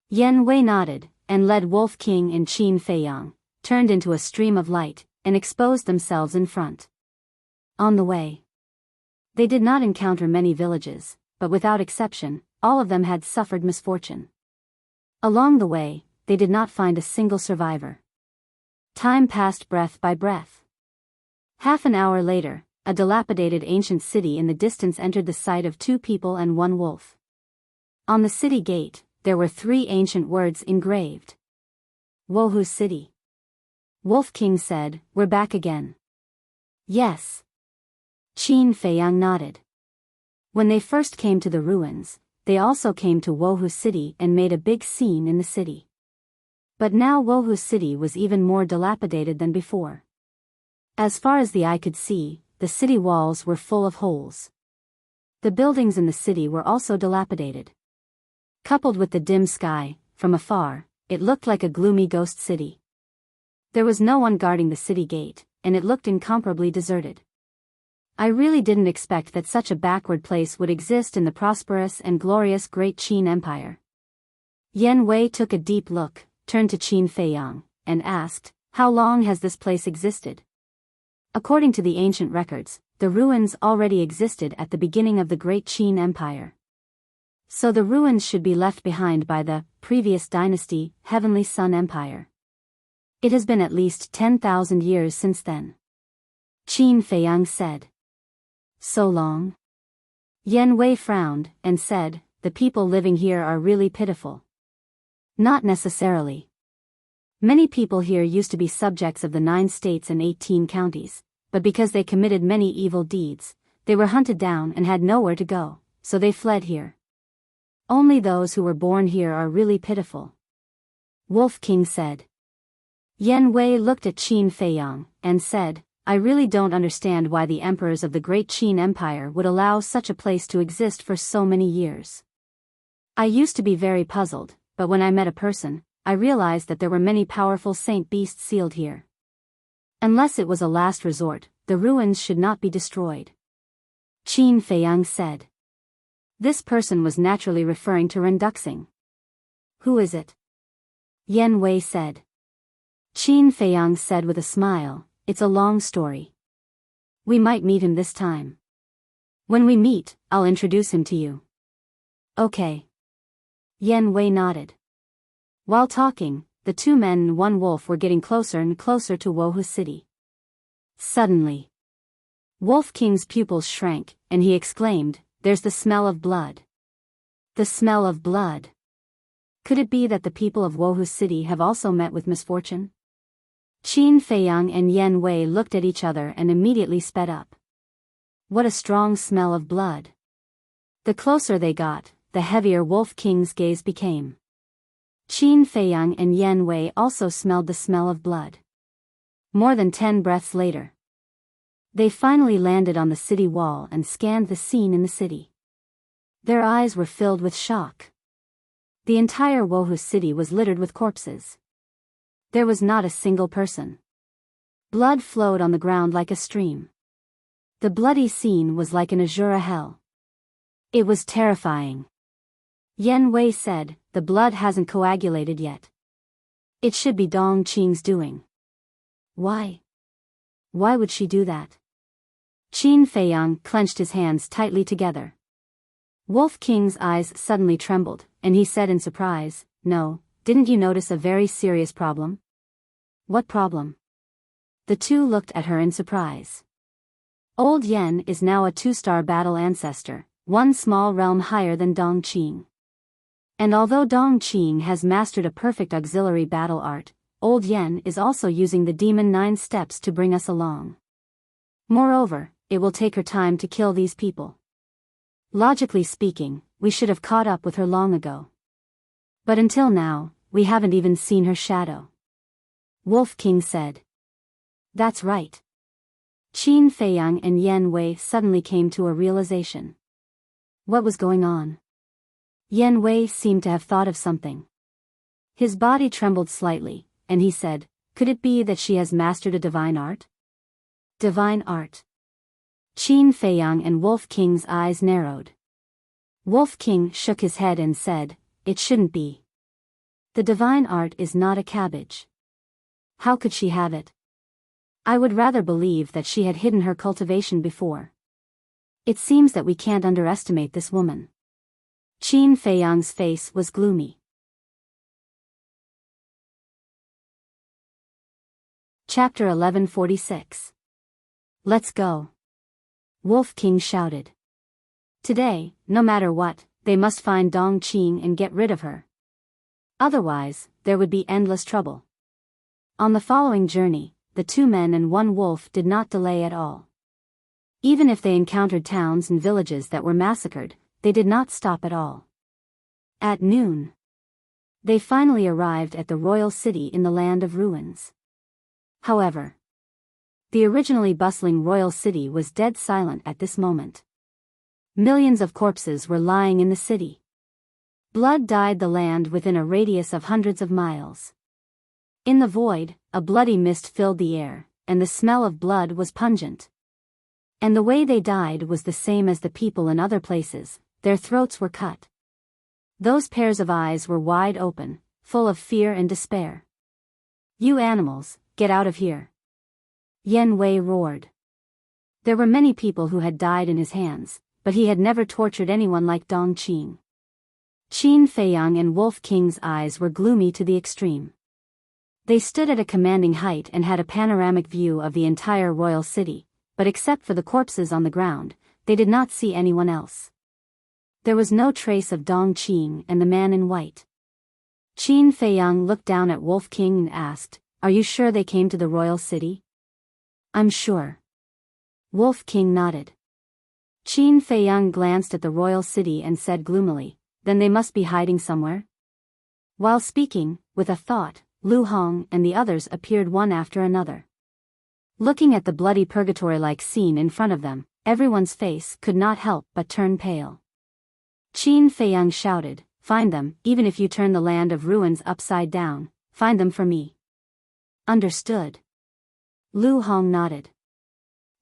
Yan Wei nodded, and led Wolf King and Qin Feiyang, turned into a stream of light, and exposed themselves in front. On the way, they did not encounter many villages, but without exception, all of them had suffered misfortune. Along the way, they did not find a single survivor. Time passed breath by breath. Half an hour later, a dilapidated ancient city in the distance entered the sight of 2 people and 1 wolf. On the city gate, there were 3 ancient words engraved. "Wohu City." Wolf King said, "We're back again." "Yes." Qin Feiyang nodded. When they first came to the ruins, they also came to Wohu City and made a big scene in the city. But now Wohu City was even more dilapidated than before. As far as the eye could see, the city walls were full of holes. The buildings in the city were also dilapidated. Coupled with the dim sky, from afar, it looked like a gloomy ghost city. There was no one guarding the city gate, and it looked incomparably deserted. I really didn't expect that such a backward place would exist in the prosperous and glorious Great Qin Empire. Yan Wei took a deep look, turned to Qin Feiyang, and asked, "How long has this place existed?" According to the ancient records, the ruins already existed at the beginning of the Great Qin Empire. So the ruins should be left behind by the previous dynasty, Heavenly Sun Empire. It has been at least 10,000 years since then. Qin Feiyang said. "So long?" Yan Wei frowned, and said, "The people living here are really pitiful." "Not necessarily. Many people here used to be subjects of the 9 states and 18 counties, but because they committed many evil deeds, they were hunted down and had nowhere to go, so they fled here. Only those who were born here are really pitiful," Wolf King said. Yan Wei looked at Qin Feiyang, and said, "I really don't understand why the emperors of the Great Qin Empire would allow such a place to exist for so many years. I used to be very puzzled, but when I met a person, I realized that there were many powerful saint beasts sealed here. Unless it was a last resort, the ruins should not be destroyed," Qin Feiyang said. This person was naturally referring to Renduxing. "Who is it?" Yan Wei said. Qin Feiyang said with a smile, "It's a long story. We might meet him this time. When we meet, I'll introduce him to you." "Okay." Yan Wei nodded. While talking, the two men and one wolf were getting closer and closer to Wuxia City. Suddenly, Wolf King's pupils shrank, and he exclaimed, "There's the smell of blood." The smell of blood. Could it be that the people of Wuxia City have also met with misfortune? Qin Feiyang and Yan Wei looked at each other and immediately sped up. What a strong smell of blood. The closer they got, the heavier Wolf King's gaze became. Qin Feiyang and Yan Wei also smelled the smell of blood. More than 10 breaths later, they finally landed on the city wall and scanned the scene in the city. Their eyes were filled with shock. The entire Wuxia City was littered with corpses. There was not a single person. Blood flowed on the ground like a stream. The bloody scene was like an azure hell. It was terrifying. Yan Wei said, "The blood hasn't coagulated yet. It should be Dong Qing's doing." Why? Why would she do that? Qin Feiyang clenched his hands tightly together. Wolf King's eyes suddenly trembled, and he said in surprise, "No, didn't you notice a very serious problem?" "What problem?" The two looked at her in surprise. Old Yen is now a 2-star battle ancestor, one small realm higher than Dong Qing. And although Dong Qing has mastered a perfect auxiliary battle art, Old Yen is also using the Demon 9 steps to bring us along. Moreover, it will take her time to kill these people. Logically speaking, we should have caught up with her long ago. But until now, we haven't even seen her shadow. Wolf King said. That's right. Qin Feiyang and Yan Wei suddenly came to a realization. What was going on? Yan Wei seemed to have thought of something. His body trembled slightly, and he said, "Could it be that she has mastered a divine art?" Divine art. Qin Feiyang and Wolf King's eyes narrowed. Wolf King shook his head and said, "It shouldn't be. The divine art is not a cabbage. How could she have it? I would rather believe that she had hidden her cultivation before. It seems that we can't underestimate this woman." Qin Feiyang's face was gloomy. Chapter 1146. Let's go. Wolf King shouted. Today, no matter what, they must find Dong Qing and get rid of her. Otherwise, there would be endless trouble. On the following journey, the two men and one wolf did not delay at all. Even if they encountered towns and villages that were massacred, they did not stop at all. At noon, they finally arrived at the royal city in the land of ruins. However, the originally bustling royal city was dead silent at this moment. Millions of corpses were lying in the city. Blood dyed the land within a radius of hundreds of miles. In the void, a bloody mist filled the air, and the smell of blood was pungent. And the way they died was the same as the people in other places, their throats were cut. Those pairs of eyes were wide open, full of fear and despair. "You animals, get out of here!" Yan Wei roared. There were many people who had died in his hands, but he had never tortured anyone like Dong Qing. Qin Feiyang and Wolf King's eyes were gloomy to the extreme. They stood at a commanding height and had a panoramic view of the entire royal city, but except for the corpses on the ground, they did not see anyone else. There was no trace of Dong Qing and the man in white. Qin Feiyang looked down at Wolf King and asked, "Are you sure they came to the royal city?" "I'm sure." Wolf King nodded. Qin Feiyang glanced at the royal city and said gloomily, "Then they must be hiding somewhere." While speaking, with a thought, Lu Hong and the others appeared one after another. Looking at the bloody purgatory-like scene in front of them, everyone's face could not help but turn pale. Qin Feiyang shouted, "Find them, even if you turn the land of ruins upside down, find them for me." Understood. Lu Hong nodded.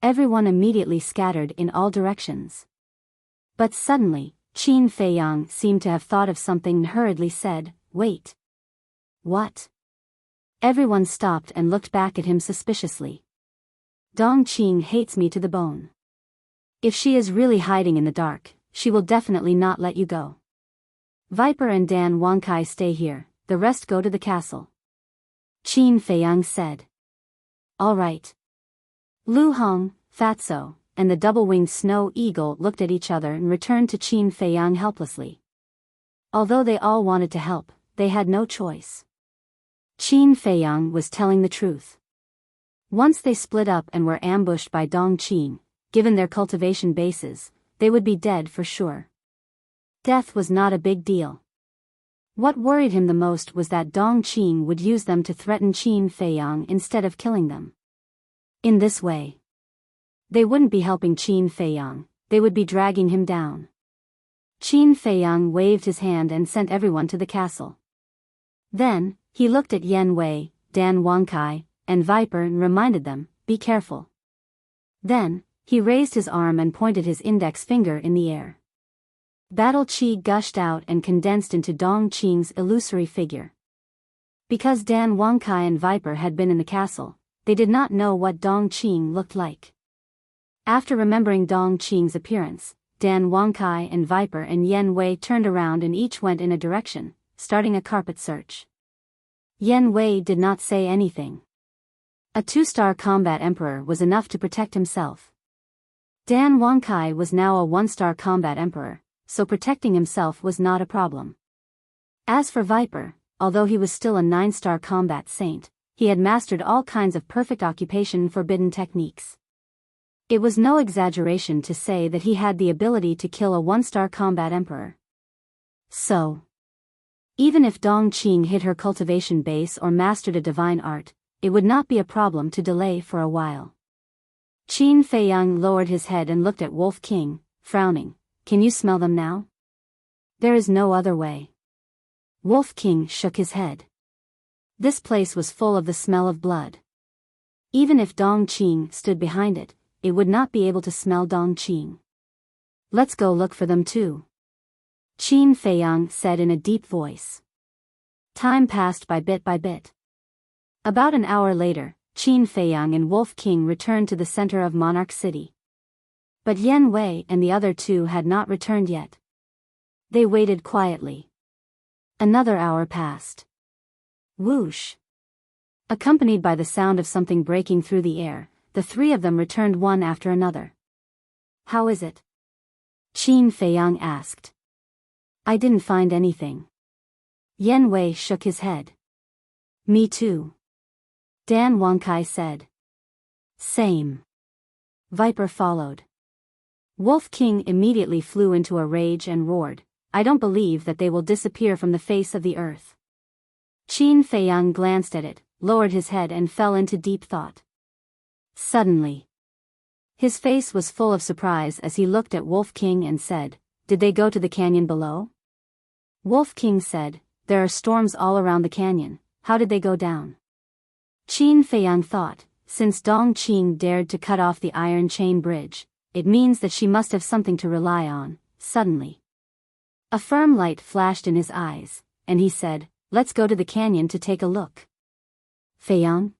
Everyone immediately scattered in all directions. But suddenly, Qin Feiyang seemed to have thought of something and hurriedly said, "Wait." "What?" Everyone stopped and looked back at him suspiciously. "Dong Qing hates me to the bone. If she is really hiding in the dark, she will definitely not let you go." Viper and Dan Wangkai stay here, the rest go to the castle. Qin Feiyang said. All right. Lu Hong, Fatso, and the double-winged snow eagle looked at each other and returned to Qin Feiyang helplessly. Although they all wanted to help, they had no choice. Qin Feiyang was telling the truth. Once they split up and were ambushed by Dong Qin, given their cultivation bases, they would be dead for sure. Death was not a big deal. What worried him the most was that Dong Qin would use them to threaten Qin Feiyang instead of killing them. In this way, they wouldn't be helping Qin Feiyang, they would be dragging him down. Qin Feiyang waved his hand and sent everyone to the castle. Then, he looked at Yen Wei, Dan Wangkai, and Viper and reminded them, be careful. Then, he raised his arm and pointed his index finger in the air. Battle chi gushed out and condensed into Dong Qin's illusory figure. Because Dan Wangkai and Viper had been in the castle, they did not know what Dong Qin looked like. After remembering Dong Qin's appearance, Dan Wangkai and Viper and Yen Wei turned around and each went in a direction, starting a carpet search. Yen Wei did not say anything. A 2-star combat emperor was enough to protect himself. Dan Wangkai was now a 1-star combat emperor, so protecting himself was not a problem. As for Viper, although he was still a 9-star combat saint, he had mastered all kinds of perfect occupation forbidden techniques. It was no exaggeration to say that he had the ability to kill a 1-star combat emperor. So, even if Dong Qin hit her cultivation base or mastered a divine art, it would not be a problem to delay for a while. Qin Feiyang lowered his head and looked at Wolf King, frowning. Can you smell them now? There is no other way. Wolf King shook his head. This place was full of the smell of blood. Even if Dong Qin stood behind it, it would not be able to smell Dong Qin. Let's go look for them too. Qin Feiyang said in a deep voice. Time passed by bit. About an hour later, Qin Feiyang and Wolf King returned to the center of Monarch City. But Yen Wei and the other two had not returned yet. They waited quietly. Another hour passed. Whoosh! Accompanied by the sound of something breaking through the air, the three of them returned one after another. How is it? Qin Feiyang asked. I didn't find anything. Yen Wei shook his head. Me too. Dan Wangkai said. Same. Viper followed. Wolf King immediately flew into a rage and roared, I don't believe that they will disappear from the face of the earth. Qin Feiyang glanced at it, lowered his head and fell into deep thought. Suddenly, his face was full of surprise as he looked at Wolf King and said, Did they go to the canyon below? Wolf King said, There are storms all around the canyon, how did they go down? Qin Feiyang thought, since Dong Qin dared to cut off the iron chain bridge, it means that she must have something to rely on. Suddenly, a firm light flashed in his eyes, and he said, Let's go to the canyon to take a look. Feiyang?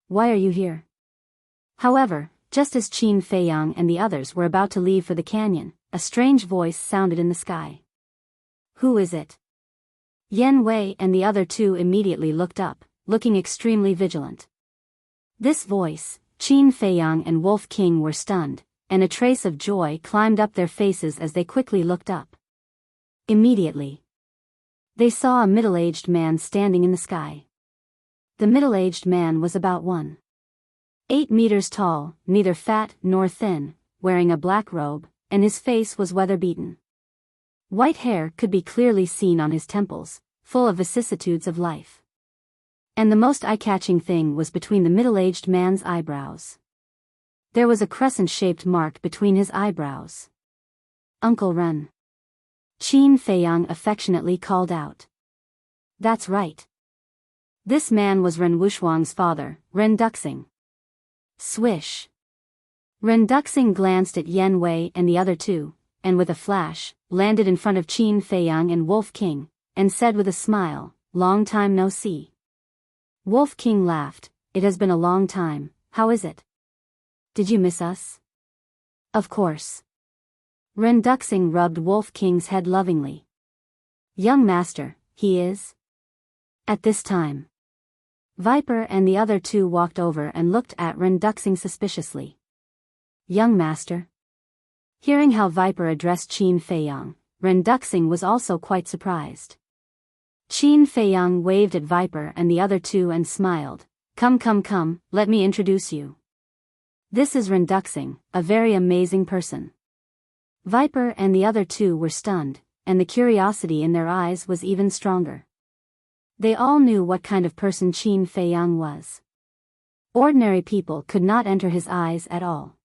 Why are you here? However, just as Qin Feiyang and the others were about to leave for the canyon, a strange voice sounded in the sky. Who is it? Yen Wei and the other two immediately looked up, looking extremely vigilant. This voice, Qin Feiyang and Wolf King were stunned, and a trace of joy climbed up their faces as they quickly looked up. Immediately, they saw a middle-aged man standing in the sky. The middle-aged man was about 1.8 meters tall, neither fat nor thin, wearing a black robe, and his face was weather-beaten. White hair could be clearly seen on his temples, full of vicissitudes of life. And the most eye-catching thing was between the middle-aged man's eyebrows. There was a crescent-shaped mark between his eyebrows. Uncle Ren. Qin Feiyang affectionately called out. That's right. This man was Ren Wushuang's father, Ren Duxing. Swish. Ren Duxing glanced at Yen Wei and the other two, and with a flash, landed in front of Qin Feiyang and Wolf King, and said with a smile, Long time no see. Wolf King laughed, It has been a long time, how is it? Did you miss us? Of course. Ren Duxing rubbed Wolf King's head lovingly. Young master, he is? At this time, Viper and the other two walked over and looked at Ren Duxing suspiciously. Young master? Hearing how Viper addressed Qin Feiyang, Ren Duxing was also quite surprised. Qin Feiyang waved at Viper and the other two and smiled. Come, let me introduce you. This is Ren Duxing, a very amazing person. Viper and the other two were stunned, and the curiosity in their eyes was even stronger. They all knew what kind of person Qin Feiyang was. Ordinary people could not enter his eyes at all.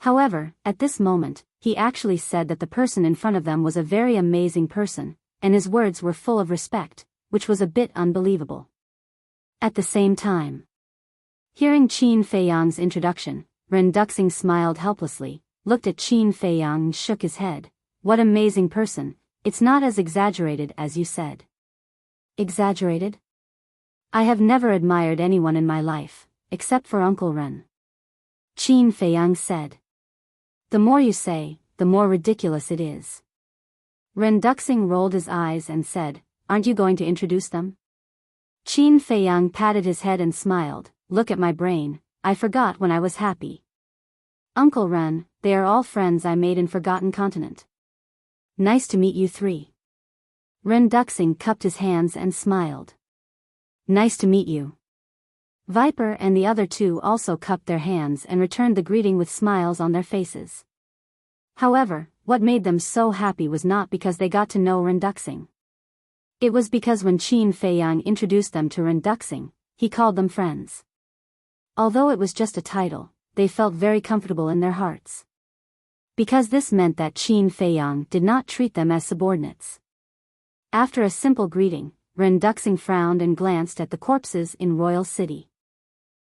However, at this moment, he actually said that the person in front of them was a very amazing person, and his words were full of respect, which was a bit unbelievable. At the same time, hearing Qin Feiyang's introduction, Ren Duxing smiled helplessly, looked at Qin Feiyang and shook his head. What amazing person, it's not as exaggerated as you said. Exaggerated? I have never admired anyone in my life, except for Uncle Ren. Qin Feiyang said. The more you say, the more ridiculous it is. Ren Duxing rolled his eyes and said, Aren't you going to introduce them? Qin Feiyang patted his head and smiled. Look at my brain, I forgot when I was happy. Uncle Ren, they are all friends I made in Forgotten Continent. Nice to meet you three. Ren Duxing cupped his hands and smiled. Nice to meet you. Viper and the other two also cupped their hands and returned the greeting with smiles on their faces. However, what made them so happy was not because they got to know Ren Duxing. It was because when Qin Feiyang introduced them to Ren Duxing, he called them friends. Although it was just a title, they felt very comfortable in their hearts. Because this meant that Qin Feiyang did not treat them as subordinates. After a simple greeting, Ren Duxing frowned and glanced at the corpses in Royal City.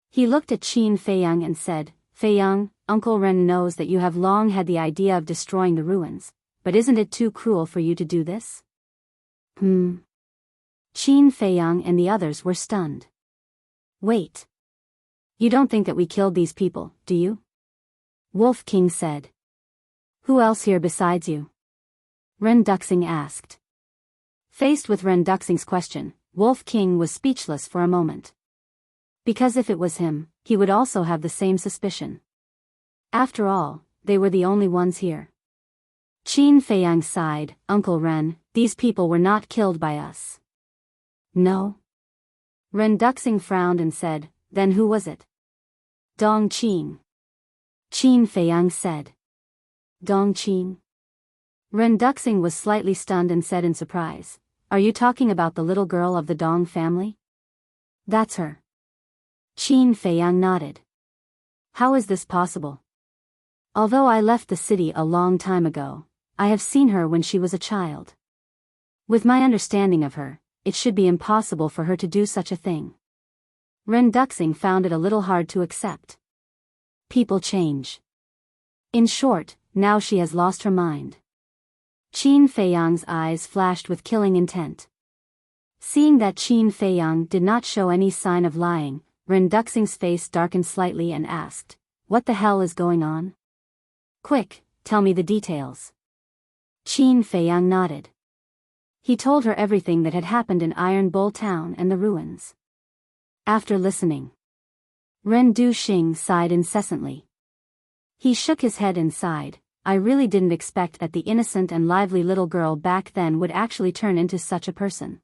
He looked at Qin Feiyang and said, Feiyang, Uncle Ren knows that you have long had the idea of destroying the ruins, but isn't it too cruel for you to do this? Qin Feiyang and the others were stunned. Wait. You don't think that we killed these people, do you? Wolf King said. Who else here besides you? Ren Duxing asked. Faced with Ren Duxing's question, Wolf King was speechless for a moment. Because if it was him, he would also have the same suspicion. After all, they were the only ones here. Qin Feiyang sighed, Uncle Ren, these people were not killed by us. No? Ren Duxing frowned and said, then who was it? Dong Qin. Qin Feiyang said. Dong Qin? Ren Duxing was slightly stunned and said in surprise, Are you talking about the little girl of the Dong family? That's her. Qin Feiyang nodded. How is this possible? Although I left the city a long time ago, I have seen her when she was a child. With my understanding of her, it should be impossible for her to do such a thing. Ren Duxing found it a little hard to accept. People change. In short, now she has lost her mind. Qin Feiyang's eyes flashed with killing intent. Seeing that Qin Feiyang did not show any sign of lying, Ren Duxing's face darkened slightly and asked, What the hell is going on? Quick, tell me the details. Qin Feiyang nodded. He told her everything that had happened in Iron Bull Town and the ruins. After listening, Ren Duxing sighed incessantly. He shook his head and sighed, I really didn't expect that the innocent and lively little girl back then would actually turn into such a person.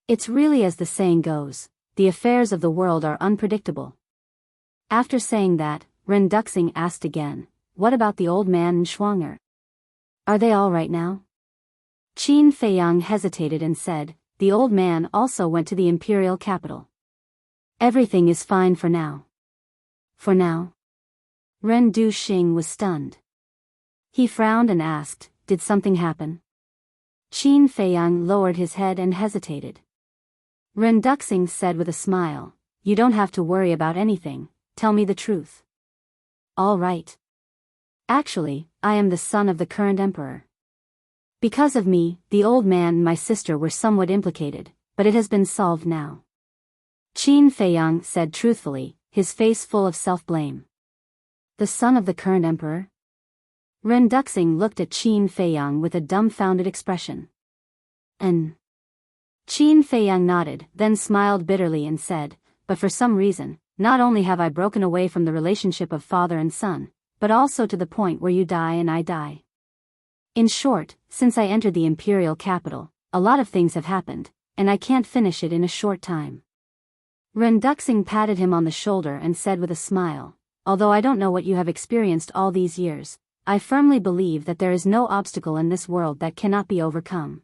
It's really as the saying goes, the affairs of the world are unpredictable. After saying that, Ren Duxing asked again, what about the old man and Schwanger? Are they all right now? Qin Feiyang hesitated and said, the old man also went to the imperial capital. Everything is fine for now. For now? Ren Duxing was stunned. He frowned and asked, did something happen? Qin Feiyang lowered his head and hesitated. Ren Duxing said with a smile, you don't have to worry about anything, tell me the truth. All right. Actually, I am the son of the current emperor. Because of me, the old man and my sister were somewhat implicated, but it has been solved now. Qin Feiyang said truthfully, his face full of self-blame. The son of the current emperor? Ren Duxing looked at Qin Feiyang with a dumbfounded expression. And Qin Feiyang nodded, then smiled bitterly and said, but for some reason, not only have I broken away from the relationship of father and son, but also to the point where you die and I die. In short, since I entered the imperial capital, a lot of things have happened, and I can't finish it in a short time. Ren Duxing patted him on the shoulder and said with a smile, although I don't know what you have experienced all these years, I firmly believe that there is no obstacle in this world that cannot be overcome.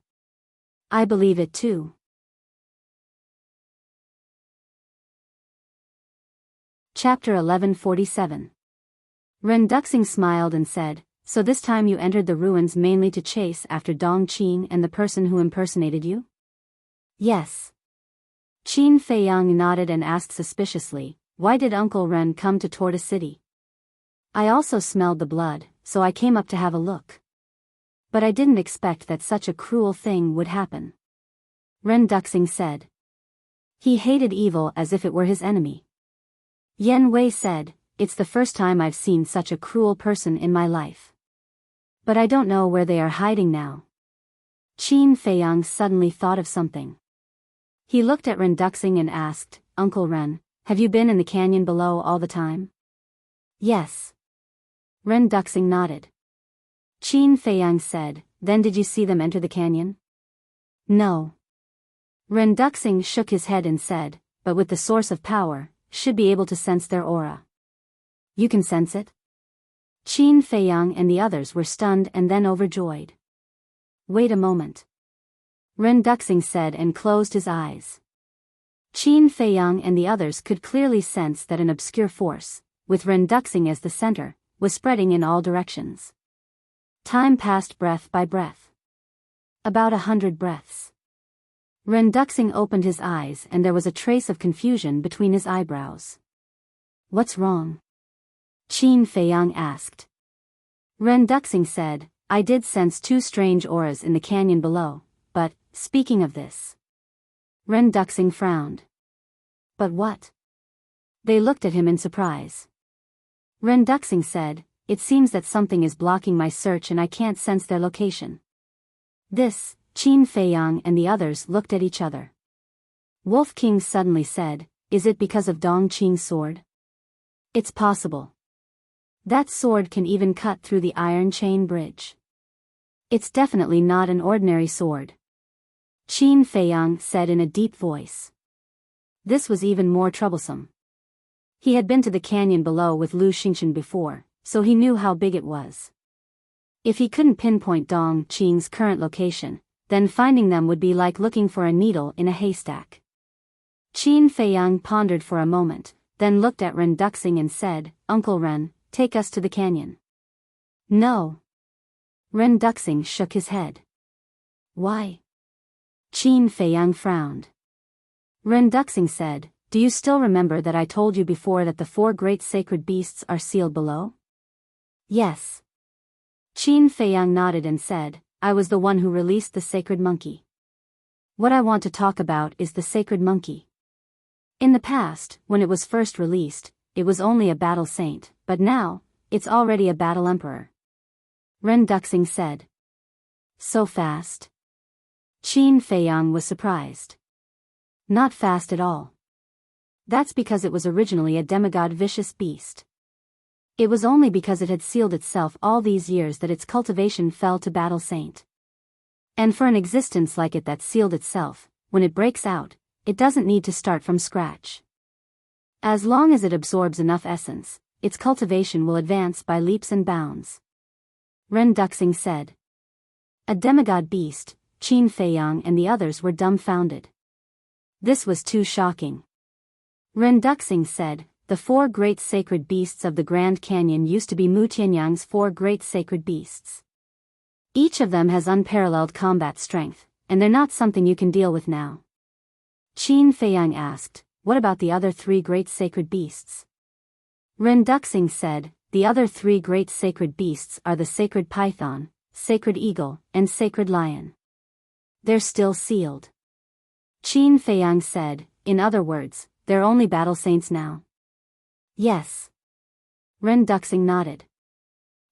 I believe it too. Chapter 1147. Ren Duxing smiled and said, so this time you entered the ruins mainly to chase after Dong Qing and the person who impersonated you? Yes. Qin Feiyang nodded and asked suspiciously, why did Uncle Ren come to Tortoise City? I also smelled the blood, so I came up to have a look. But I didn't expect that such a cruel thing would happen. Ren Duxing said. He hated evil as if it were his enemy. Yen Wei said, it's the first time I've seen such a cruel person in my life. But I don't know where they are hiding now. Qin Feiyang suddenly thought of something. He looked at Ren Duxing and asked, Uncle Ren, have you been in the canyon below all the time? Yes. Ren Duxing nodded. Qin Feiyang said, then did you see them enter the canyon? No. Ren Duxing shook his head and said, but with the source of power, should be able to sense their aura. You can sense it? Qin Feiyang and the others were stunned and then overjoyed. Wait a moment. Ren Duxing said and closed his eyes. Qin Feiyang and the others could clearly sense that an obscure force, with Ren Duxing as the center, was spreading in all directions. Time passed breath by breath. About 100 breaths. Ren Duxing opened his eyes and there was a trace of confusion between his eyebrows. What's wrong? Qin Feiyang asked. Ren Duxing said, I did sense two strange auras in the canyon below, but, speaking of this. Ren Duxing frowned. But what? They looked at him in surprise. Ren Duxing said, it seems that something is blocking my search and I can't sense their location. This, Qin Feiyang and the others looked at each other. Wolf King suddenly said, is it because of Dong Qing's sword? It's possible. That sword can even cut through the iron chain bridge. It's definitely not an ordinary sword. Qin Feiyang said in a deep voice. This was even more troublesome. He had been to the canyon below with Lu Xingchen before, so he knew how big it was. If he couldn't pinpoint Dong Qing's current location, then finding them would be like looking for a needle in a haystack. Qin Feiyang pondered for a moment, then looked at Ren Duxing and said, Uncle Ren, take us to the canyon. No. Ren Duxing shook his head. Why? Qin Feiyang frowned. Ren Duxing said, do you still remember that I told you before that the 4 great sacred beasts are sealed below? Yes. Qin Feiyang nodded and said, I was the one who released the sacred monkey. What I want to talk about is the sacred monkey. In the past, when it was first released, it was only a battle saint, but now, it's already a battle emperor. Ren Duxing said. So fast? Qin Feiyang was surprised. Not fast at all. That's because it was originally a demigod vicious beast. It was only because it had sealed itself all these years that its cultivation fell to battle saint. And for an existence like it that sealed itself, when it breaks out, it doesn't need to start from scratch. As long as it absorbs enough essence, its cultivation will advance by leaps and bounds. Ren Duxing said. A demigod beast, Qin Feiyang and the others were dumbfounded. This was too shocking. Ren Duxing said, the 4 great sacred beasts of the Grand Canyon used to be Mu Tianyang's 4 great sacred beasts. Each of them has unparalleled combat strength, and they're not something you can deal with now. Qin Feiyang asked, what about the other 3 great sacred beasts? Ren Duxing said, the other 3 great sacred beasts are the sacred python, sacred eagle, and sacred lion. They're still sealed. Qin Feiyang said, in other words, they're only battle saints now. Yes. Ren Duxing nodded.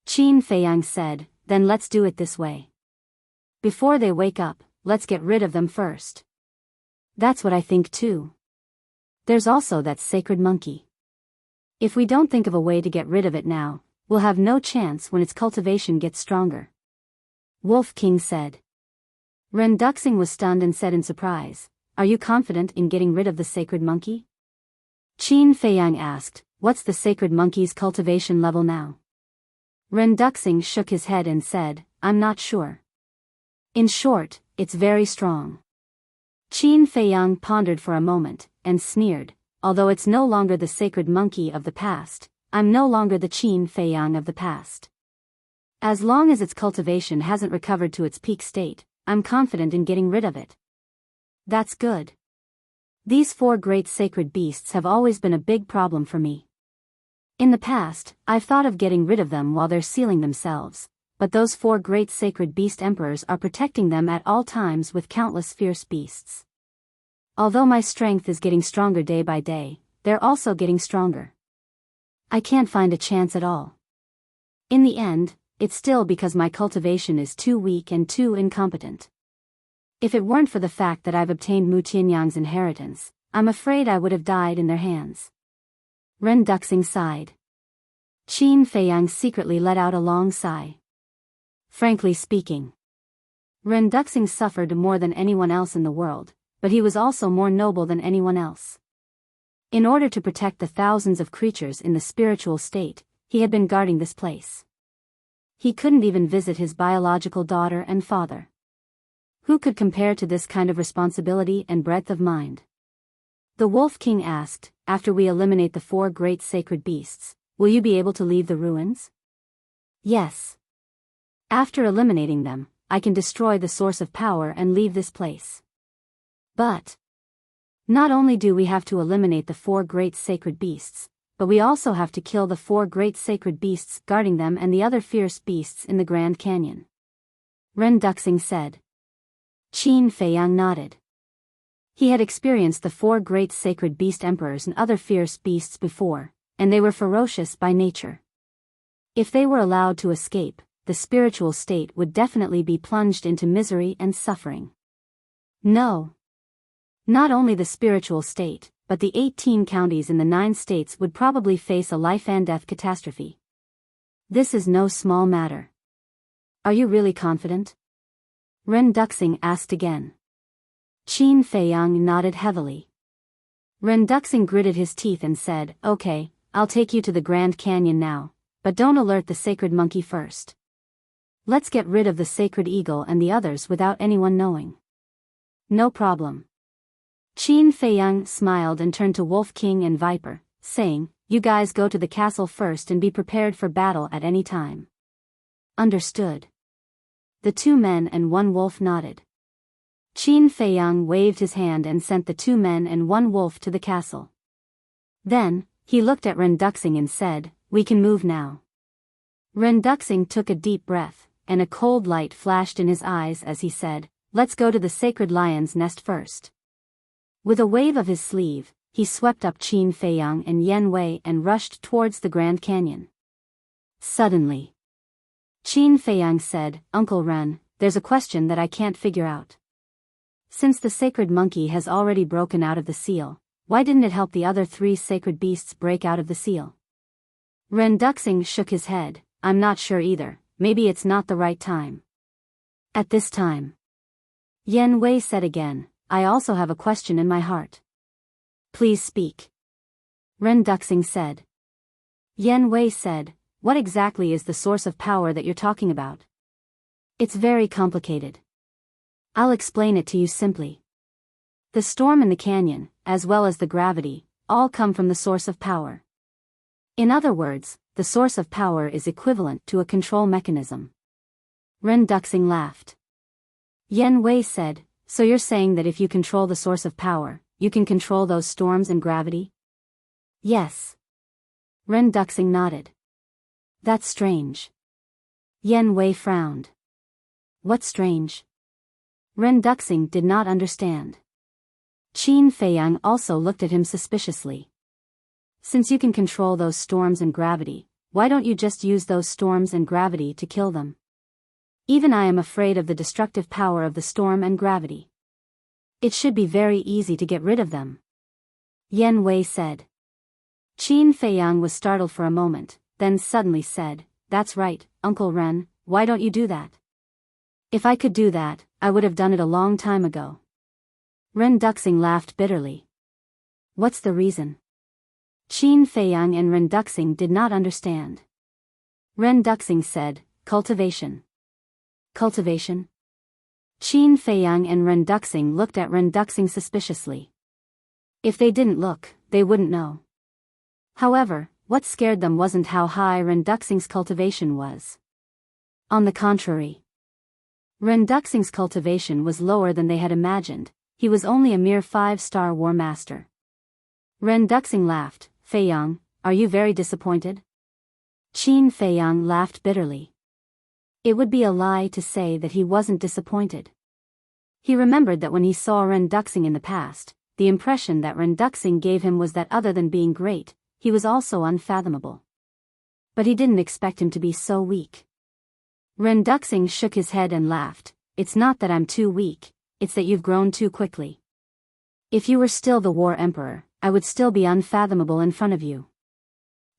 Qin Feiyang said, then let's do it this way. Before they wake up, let's get rid of them first. That's what I think too. There's also that sacred monkey. If we don't think of a way to get rid of it now, we'll have no chance when its cultivation gets stronger. Wolf King said. Ren Duxing was stunned and said in surprise, "Are you confident in getting rid of the sacred monkey?" Qin Feiyang asked, "What's the sacred monkey's cultivation level now?" Ren Duxing shook his head and said, "I'm not sure. In short, it's very strong." Qin Feiyang pondered for a moment, and sneered, "Although it's no longer the sacred monkey of the past, I'm no longer the Qin Feiyang of the past. As long as its cultivation hasn't recovered to its peak state, I'm confident in getting rid of it." "That's good. These 4 great sacred beasts have always been a big problem for me. In the past, I've thought of getting rid of them while they're sealing themselves, but those 4 great sacred beast emperors are protecting them at all times with countless fierce beasts. Although my strength is getting stronger day by day, they're also getting stronger. I can't find a chance at all. In the end, it's still because my cultivation is too weak and too incompetent. If it weren't for the fact that I've obtained Mu Tianyang's inheritance, I'm afraid I would have died in their hands." Ren Duxing sighed. Qin Feiyang secretly let out a long sigh. Frankly speaking, Ren Duxing suffered more than anyone else in the world, but he was also more noble than anyone else. In order to protect the thousands of creatures in the spiritual state, he had been guarding this place. He couldn't even visit his biological daughter and father. Who could compare to this kind of responsibility and breadth of mind? The Wolf King asked, "After we eliminate the 4 great sacred beasts, will you be able to leave the ruins?" "Yes. After eliminating them, I can destroy the source of power and leave this place. But not only do we have to eliminate the 4 great sacred beasts, but we also have to kill the 4 great sacred beasts guarding them and the other fierce beasts in the Grand Canyon," Ren Duxing said. Qin Feiyang nodded. He had experienced the 4 great sacred beast emperors and other fierce beasts before, and they were ferocious by nature. If they were allowed to escape, the spiritual state would definitely be plunged into misery and suffering. No. Not only the spiritual state, but the 18 counties in the 9 states would probably face a life-and-death catastrophe. This is no small matter. Are you really confident? Ren Duxing asked again. Qin Feiyang nodded heavily. Ren Duxing gritted his teeth and said, "Okay, I'll take you to the Grand Canyon now, but don't alert the sacred monkey first. Let's get rid of the sacred eagle and the others without anyone knowing." "No problem." Qin Feiyang smiled and turned to Wolf King and Viper, saying, "You guys go to the castle first and be prepared for battle at any time." "Understood." The 2 men and 1 wolf nodded. Qin Feiyang waved his hand and sent the 2 men and 1 wolf to the castle. Then, he looked at Ren Duxing and said, "We can move now." Ren Duxing took a deep breath, and a cold light flashed in his eyes as he said, "Let's go to the sacred lion's nest first." With a wave of his sleeve, he swept up Qin Feiyang and Yan Wei and rushed towards the Grand Canyon. Suddenly, Qin Feiyang said, "Uncle Ren, there's a question that I can't figure out. Since the sacred monkey has already broken out of the seal, why didn't it help the other 3 sacred beasts break out of the seal?" Ren Duxing shook his head, "I'm not sure either, maybe it's not the right time." At this time, Yan Wei said again, "I also have a question in my heart." "Please speak," Ren Duxing said. Yan Wei said, "What exactly is the source of power that you're talking about?" "It's very complicated. I'll explain it to you simply. The storm in the canyon, as well as the gravity, all come from the source of power. In other words, the source of power is equivalent to a control mechanism." Ren Duxing laughed. Yan Wei said, "So you're saying that if you control the source of power, you can control those storms and gravity?" "Yes." Ren Duxing nodded. "That's strange." Yan Wei frowned. "What's strange?" Ren Duxing did not understand. Qin Feiyang also looked at him suspiciously. "Since you can control those storms and gravity, why don't you just use those storms and gravity to kill them?" Even I am afraid of the destructive power of the storm and gravity. It should be very easy to get rid of them. Yan Wei said. Qin Feiyang was startled for a moment, then suddenly said, "That's right, Uncle Ren, why don't you do that? If I could do that, I would have done it a long time ago." Ren Duxing laughed bitterly. What's the reason? Qin Feiyang and Ren Duxing did not understand. Ren Duxing said, "Cultivation." Cultivation? Qin Feiyang and Ren Duxing looked at Ren Duxing suspiciously. If they didn't look, they wouldn't know. However, what scared them wasn't how high Ren Duxing's cultivation was. On the contrary, Ren Duxing's cultivation was lower than they had imagined. He was only a mere 5-star war master. Ren Duxing laughed. "Feiyang, are you very disappointed?" Qin Feiyang laughed bitterly. It would be a lie to say that he wasn't disappointed. He remembered that when he saw Ren Duxing in the past, the impression that Ren Duxing gave him was that other than being great, he was also unfathomable. But he didn't expect him to be so weak. Ren Duxing shook his head and laughed. "It's not that I'm too weak, it's that you've grown too quickly. If you were still the War Emperor, I would still be unfathomable in front of you."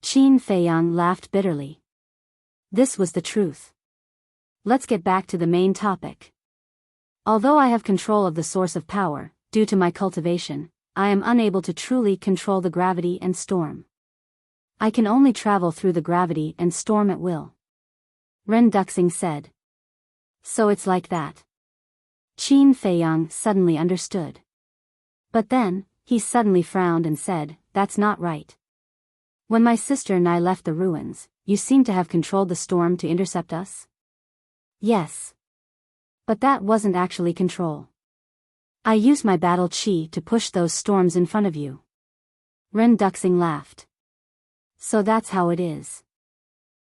Qin Feiyang laughed bitterly. This was the truth. Let's get back to the main topic. Although I have control of the source of power, due to my cultivation, I am unable to truly control the gravity and storm. I can only travel through the gravity and storm at will. Ren Duxing said. So it's like that. Qin Feiyang suddenly understood. But then, he suddenly frowned and said, "That's not right. When my sister and I left the ruins, you seem to have controlled the storm to intercept us?" "Yes. But that wasn't actually control. I used my battle qi to push those storms in front of you." Ren Duxing laughed. "So that's how it is."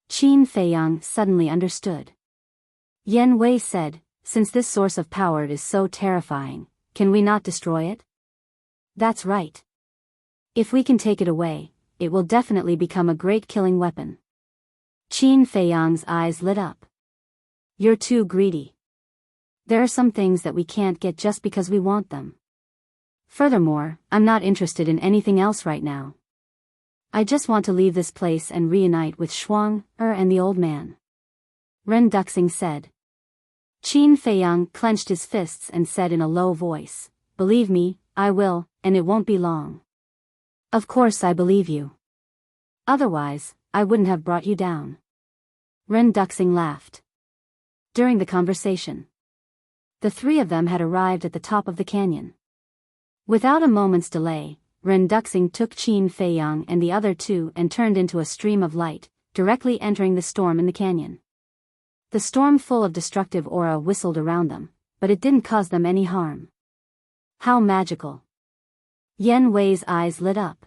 Qin Feiyang suddenly understood. Yan Wei said, "Since this source of power is so terrifying, can we not destroy it?" "That's right. If we can take it away, it will definitely become a great killing weapon." Qin Feiyang's eyes lit up. "You're too greedy. There are some things that we can't get just because we want them. Furthermore, I'm not interested in anything else right now. I just want to leave this place and reunite with Shuang, and the old man." Ren Duxing said. Qin Feiyang clenched his fists and said in a low voice, "Believe me, I will, and it won't be long." "Of course I believe you. Otherwise, I wouldn't have brought you down." Ren Duxing laughed. During the conversation, the three of them had arrived at the top of the canyon. Without a moment's delay, Ren Duxing took Qin Feiyang and the other two and turned into a stream of light, directly entering the storm in the canyon. The storm full of destructive aura whistled around them, but it didn't cause them any harm. How magical! Yan Wei's eyes lit up.